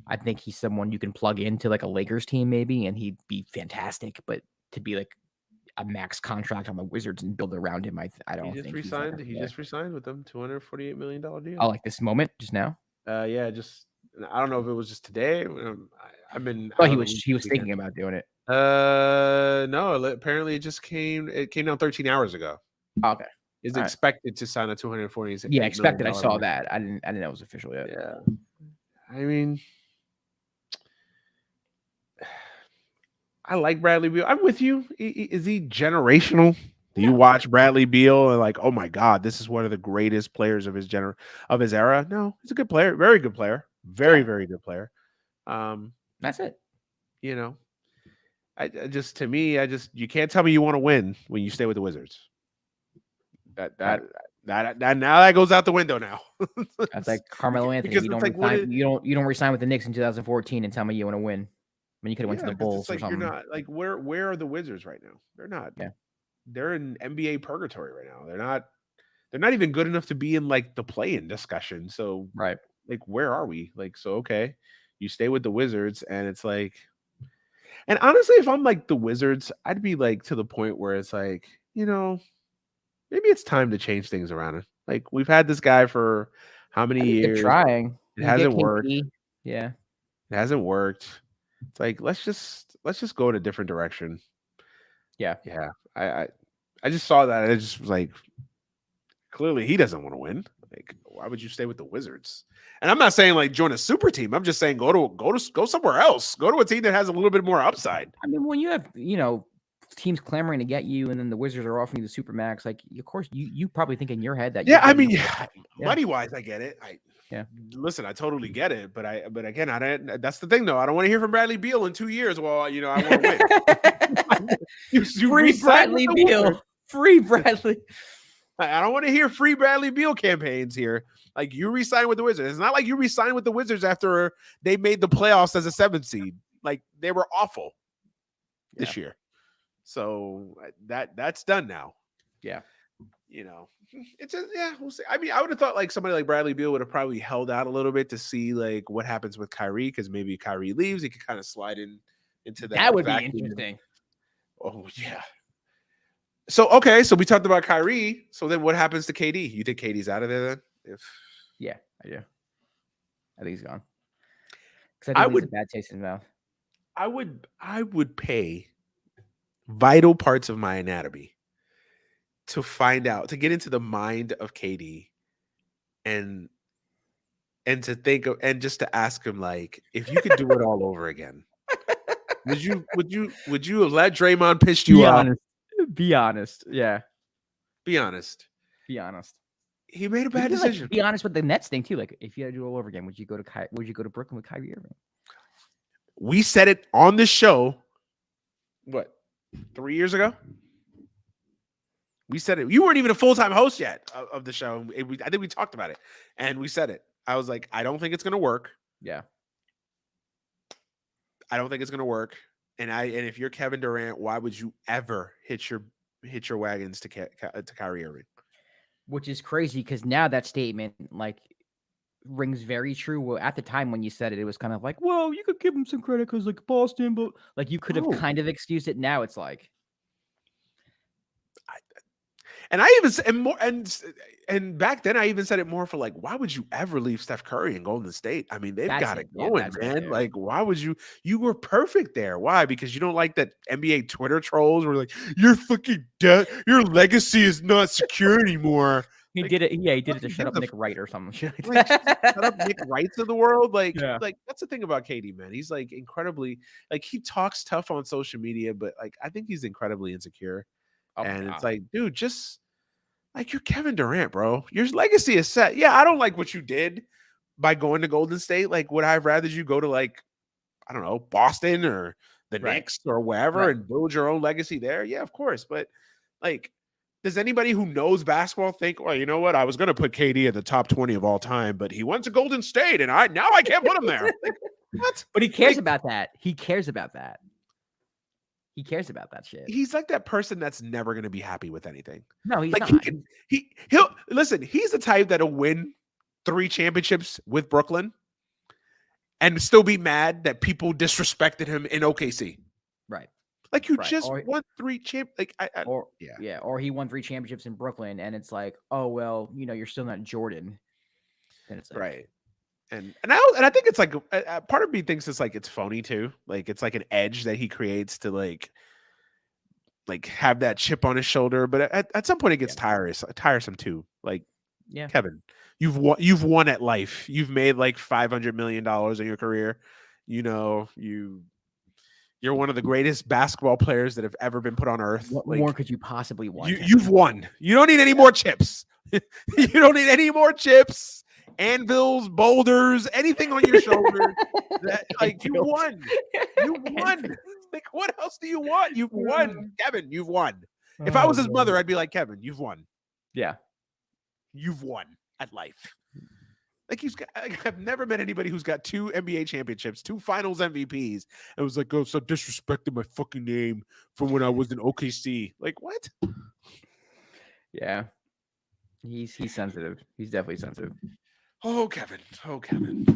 I think he's someone you can plug into like a Lakers team maybe, and he'd be fantastic. But to be like a max contract on the Wizards and build around him. I don't think he's ever, He just resigned with them, $248 million deal. Oh, like this moment, just now. Yeah, just I don't know if it was just today. I've been. Oh, he was thinking about doing it. No. Apparently, it just came. It came down 13 hours ago. Okay. Is expected to sign a $248 Yeah, expected. I saw million. that. I didn't know it was official yet. Yeah. I mean, I like Bradley Beal. I'm with you. Is he generational? Do you watch Bradley Beal and like, oh my God, this is one of the greatest players of his era? No, he's a good player, very good player, very good player. That's it. You know, you can't tell me you want to win when you stay with the Wizards. That now that goes out the window now. That's like Carmelo Anthony. You don't resign with the Knicks in 2014 and tell me you want to win. When you could have went to the Bulls or something. You're not like where are the Wizards right now? They're not. Yeah. They're in NBA purgatory right now. They're not even good enough to be in like the play-in discussion. So right. Like where are we? Like, so okay, you stay with the Wizards and it's like, and honestly, if I'm like the Wizards, I'd be like to the point where it's like, maybe it's time to change things around. Like we've had this guy for how many years? They're trying. It hasn't worked. Yeah. It hasn't worked. It's like let's just go in a different direction. Yeah. Yeah. I just saw that. And it just was like clearly he doesn't want to win. Like, why would you stay with the Wizards? And I'm not saying like join a super team. I'm just saying go somewhere else. Go to a team that has a little bit more upside. I mean, when you have, teams clamoring to get you and then the Wizards are offering you the Supermax, like of course you probably think in your head that money wise, I get it. Listen, I totally get it, but again, I don't. That's the thing, though. I don't want to hear from Bradley Beal in 2 years. Well, I want to win. Free Bradley Beal. Free Bradley. I don't want to hear free Bradley Beal campaigns here. Like you re-sign with the Wizards. It's not like you re-sign with the Wizards after they made the playoffs as a 7th seed. Like they were awful this year. So that's done now. Yeah. It's just, we'll see. I mean, I would have thought like somebody like Bradley Beal would have probably held out a little bit to see like what happens with Kyrie, because maybe Kyrie leaves, he could kind of slide into that. That would be interesting. Oh yeah. So okay, so we talked about Kyrie. So then what happens to KD? You think KD's out of there then? Yeah, I do. I think he's gone. Because I think he's a bad taste in his mouth. I would pay vital parts of my anatomy to get into the mind of KD and to think of, and just to ask him, like, if you could do it all over again, would you have let Draymond piss you off? Be honest. Yeah. Be honest. He made a bad decision. Be honest with the Nets thing too. Like, if you had to do it all over again, would you go to Brooklyn with Kyrie Irving? We said it on this show. What, 3 years ago? We said it. You weren't even a full-time host yet of the show. I think we talked about it, and we said it. I was like, I don't think it's going to work. Yeah. I don't think it's going to work. And if you're Kevin Durant, why would you ever hitch your wagons to Kyrie Irving? Which is crazy, because now that statement like rings very true. Well, at the time when you said it, it was kind of like, well, you could give him some credit because like Boston, but like you could have kind of excused it. Now it's like. And I even said more, and back then I even said it more for like, why would you ever leave Steph Curry in Golden State? I mean, they've got it going, man. Like, why would you? You were perfect there. Why? Because you don't like that NBA Twitter trolls were like, you're fucking dead. Your legacy is not secure anymore. He did it. Yeah, he did it to shut up Nick Wright or something. Like, shut up Nick Wrights of the world. Like that's the thing about KD, man. He's like incredibly, like he talks tough on social media, but like I think he's incredibly insecure. And it's like, dude, just like you're Kevin Durant, bro. Your legacy is set. Yeah, I don't like what you did by going to Golden State. Like, would I have rather you go to like, I don't know, Boston or the Knicks or wherever and build your own legacy there? Yeah, of course. But like, does anybody who knows basketball think, well, you know what? I was going to put KD in the top 20 of all time, but he went to Golden State and now I can't put him there. Like, what? But he cares about that. He cares about that. He cares about that shit. He's like that person that's never going to be happy with anything. No, he's like not. He'll listen. He's the type that'll win 3 championships with Brooklyn and still be mad that people disrespected him in OKC. Right. Like you Right. just won 3 like or he won 3 championships in Brooklyn, and it's like, oh well, you're still not Jordan. Then it's like, right. And I think it's like part of me thinks it's like it's phony too. Like it's like an edge that he creates to like have that chip on his shoulder. But at some point it gets tiresome too. Like Kevin, you've won at life. You've made like $500 million in your career. You're one of the greatest basketball players that have ever been put on earth. What like, more could you possibly want? You've won. You don't need any more chips. You don't need any more chips, anvils, boulders, anything on your shoulder. Like you won. You won. Like what else do you want? You've won, Kevin. You've won. If I was his mother, I'd be like, Kevin, you've won. Yeah, you've won at life. Like I've never met anybody who's got 2 NBA championships, 2 Finals MVPs, and was like, "Oh, stop disrespecting my fucking name from when I was in OKC." Like what? Yeah, he's sensitive. He's definitely sensitive. Oh, Kevin. Oh, Kevin.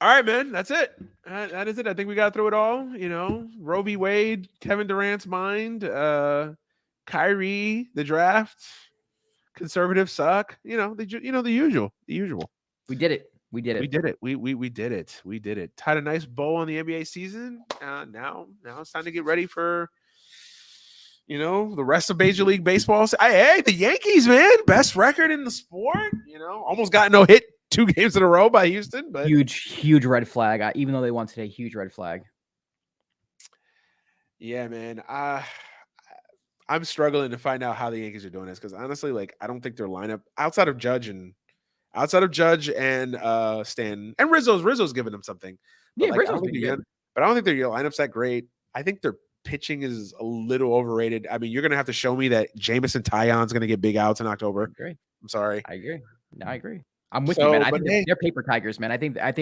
All right, man. That's it. That is it. I think we got through it all. Roe v. Wade, Kevin Durant's mind, Kyrie, the draft. Conservatives suck. The usual. We did it. We did it. We did it. We did it. Tied a nice bow on the NBA season. Now it's time to get ready for the rest of Major League Baseball. Hey, the Yankees, man, best record in the sport. Almost got no hit 2 games in a row by Houston, but huge red flag. Even though they won today, huge red flag. Yeah, man. I'm struggling to find out how the Yankees are doing this because honestly, like I don't think their lineup outside of Judge and Stan and Rizzo's giving them something. But Rizzo's I don't think their lineup's that great. I think their pitching is a little overrated. I mean, you're gonna have to show me that Jameson Taillon's gonna get big outs in October. I agree. I'm sorry. I agree. No, I agree. I'm with you, man. I think they're paper tigers, man. I think that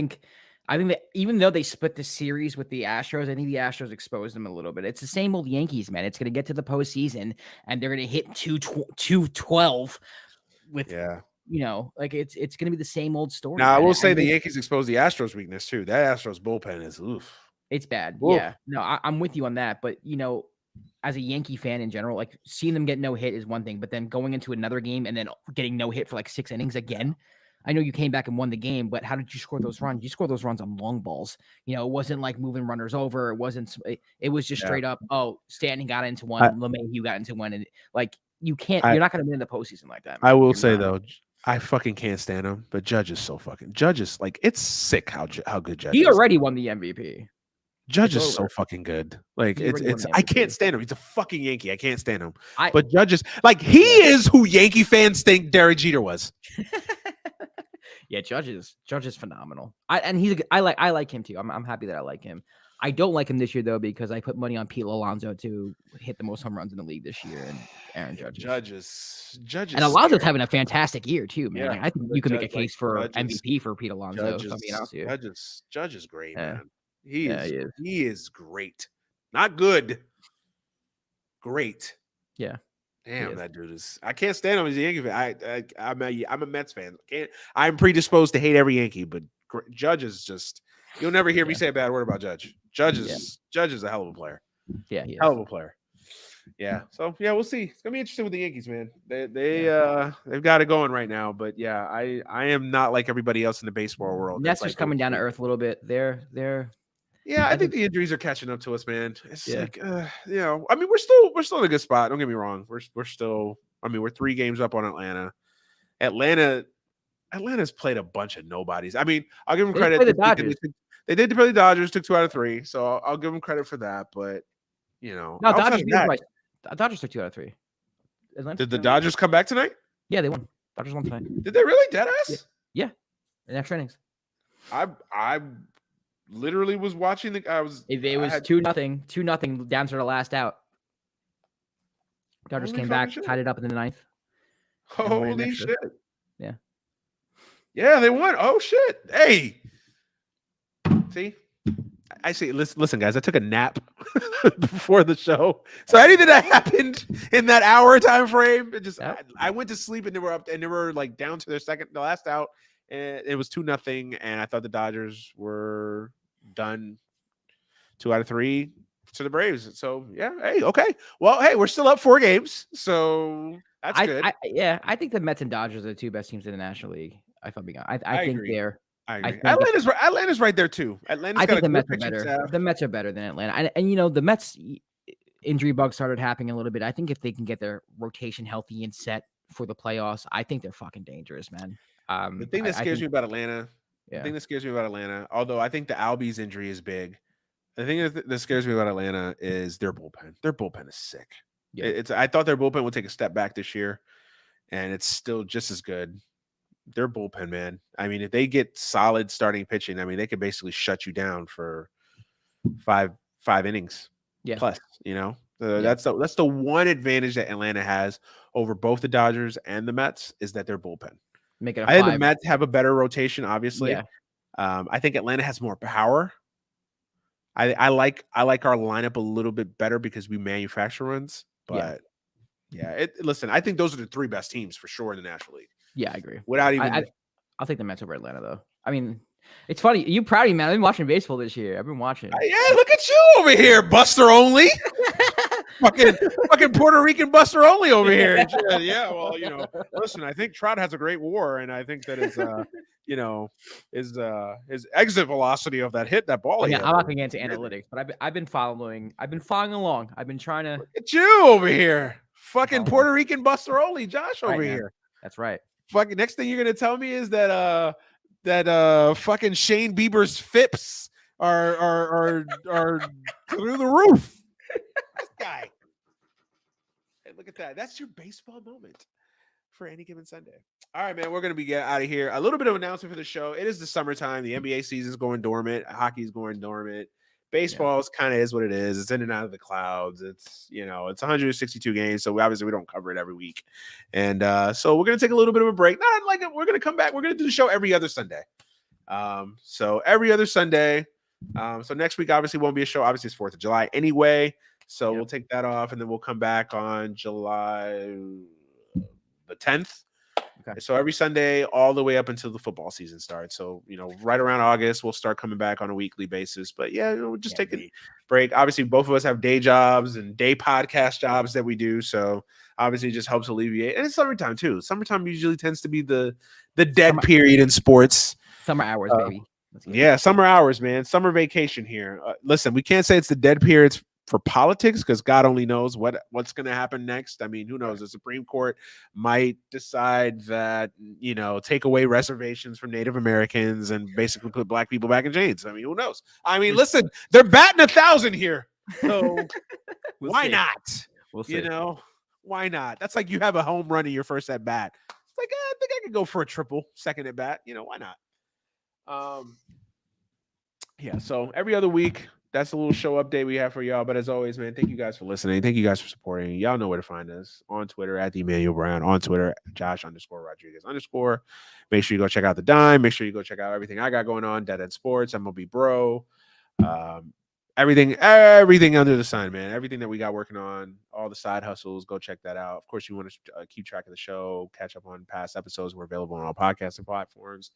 even though they split the series with the Astros, I think the Astros exposed them a little bit. It's the same old Yankees, man. It's going to get to the postseason, and they're going to hit 212 with, like it's going to be the same old story. Now, I will say the Yankees exposed the Astros' weakness too. That Astros bullpen is oof. It's bad. Oof. Yeah. No, I'm with you on that. But as a Yankee fan in general, like seeing them get no hit is one thing, but then going into another game and then getting no hit for like 6 innings again. I know you came back and won the game, but how did you score those runs? You scored those runs on long balls. It wasn't like moving runners over. It wasn't. It was just straight up. Oh, Stanton got into one. LeMahieu got into one, and like you can't. You're not going to win in the postseason like that. Man. I will say though, I fucking can't stand him. But Judge is so fucking. Judge is like it's sick how good Judge. He already won the MVP. Judge is so fucking good. Like it's I can't stand him. He's a fucking Yankee. I can't stand him. But Judge is like he is who Yankee fans think Derek Jeter was. Yeah, Judge is phenomenal. I like him too. I'm happy that I like him. I don't like him this year though because I put money on Pete Alonso to hit the most home runs in the league this year, and Aaron Judge. And Alonso's having a fantastic year too, man. Like, I think you can make a case for MVP for Pete Alonso. Judge is great, man. He is great. Not good. Great. Yeah. Damn, that dude is. I can't stand him as a Yankee fan. I'm a Mets fan. I'm predisposed to hate every Yankee, but Judge is just. You'll never hear me say a bad word about Judge. Judge is a hell of a player. Yeah, he is. Hell of a player. Yeah. So we'll see. It's gonna be interesting with the Yankees, man. They've got it going right now, but I am not like everybody else in the baseball world. That's just coming down to earth a little bit. They're. Yeah, I think the injuries are catching up to us, man. It's like, I mean, we're still in a good spot. Don't get me wrong. We're still. I mean, we're 3 games up on Atlanta. Atlanta's played a bunch of nobodies. I mean, I'll give them credit. They did play the Dodgers. Took 2 out of 3, so I'll give them credit for that. But no, Dodgers took 2 out of 3. Did the Dodgers come back tonight? Yeah, they won. Dodgers won tonight. Did they really? Deadass? Yeah. In extra innings. I literally was watching it was 2-0 down to the last out. Dodgers came back, tied it up in the 9th. Holy shit. Yeah, they won. Oh shit. Hey. See? I see. Listen, guys, I took a nap before the show. So anything that happened in that hour time frame, I went to sleep and they were up and they were like down to the last out. And it was 2-0, and I thought the Dodgers were done. 2 out of 3. to the Braves. So yeah, hey, okay. Well, hey, we're still up 4 games, so that's good. I think the Mets and Dodgers are the 2 best teams in the National League. If I'm being honest, I I think agree. they're. I I agree. think if Atlanta's right there too. Atlanta's I got think a the good Mets are pitching better. staff. The Mets are better than Atlanta, and the Mets injury bug started happening a little bit. I think if they can get their rotation healthy and set for the playoffs, I think they're fucking dangerous, man. The thing that I scares think me about Atlanta, yeah, although I think the Albies injury is big, the thing that scares me about Atlanta is their bullpen. Their bullpen is sick. yeah, It's I thought their bullpen would take a step back this year, and it's still just as good. Their bullpen, man. I mean, if they get solid starting pitching, I mean, they could basically shut you down for five innings yeah, plus. You know, yeah. that's the one advantage that Atlanta has over both the Dodgers and the Mets is that their bullpen. Make it a I think the 5. Mets have a better rotation, obviously. Yeah, I think Atlanta has more power. I like our lineup a little bit better because we manufacture runs. yeah, But yeah, listen, I think those are the 3 best teams for sure in the National League. yeah. I agree. Without I even I'll take the Mets over Atlanta though. I mean, it's funny. You proud of me, man? I've been watching baseball this year. I've been watching. yeah, look at you over here, Buster Only. fucking Puerto Rican Buster Only over here. Yeah, well, listen, I think Trout has a great WAR, and I think that his exit velocity of that hit, that ball. Oh, yeah, I'm not gonna get into analytics, but I've been following along. I've been trying to. Look at you over here, fucking Puerto Rican Buster Only, Josh over Right, here. That's right. Fucking next thing you're gonna tell me is that fucking Shane Bieber's FIPS are through the roof. This guy. Hey, look at that. That's your baseball moment for any given Sunday. All right, man. We're going to be getting out of here. A little bit of announcement for the show. It is the summertime. The NBA season's going dormant. Hockey's going dormant. Baseball's kind of is what it is. It's in and out of the clouds. It's 162 games. So we don't cover it every week. And so we're going to take a little bit of a break. Not like we're going to come back. We're going to do the show every other Sunday. So every other Sunday. So next week obviously won't be a show. Obviously it's 4th of July anyway. So we'll take that off and then we'll come back on July the 10th. Okay. So every Sunday all the way up until the football season starts. So, right around August, we'll start coming back on a weekly basis. But yeah, we'll just take a break. Obviously, both of us have day jobs and day podcast jobs that we do. So obviously it just helps alleviate. And it's summertime too. Summertime usually tends to be the dead period in sports. Summer hours, baby. Yeah, summer hours, man. Summer vacation here. Listen, we can't say it's the dead periods for politics because God only knows what's going to happen next. I mean, who knows? The Supreme Court might decide that, take away reservations from Native Americans and basically put black people back in chains. I mean, who knows? I mean, listen, they're batting 1,000 here. So why not? We'll see. Why not? That's like you have a home run in your first at bat. It's like, I think I could go for a triple second at bat. Why not? Yeah, so every other week, that's a little show update we have for y'all. But as always, man, thank you guys for listening. Thank you guys for supporting. Y'all know where to find us on Twitter at the Emmanuel Brown, on Twitter, Josh_Rodriguez_. Make sure you go check out the Dime. Make sure you go check out everything I got going on. Dead End Sports, MLB Bro, everything under the sun, man. Everything that we got working on, all the side hustles. Go check that out. Of course, you want to keep track of the show, catch up on past episodes. We're available on all podcasting platforms.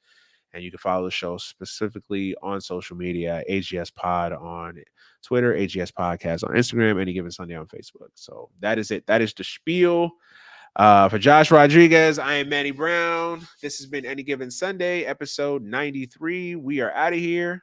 And you can follow the show specifically on social media, AGS Pod on Twitter, AGS Podcast on Instagram, Any Given Sunday on Facebook. So that is it. That is the spiel. For Josh Rodriguez, I am Manny Brown. This has been Any Given Sunday, episode 93. We are out of here.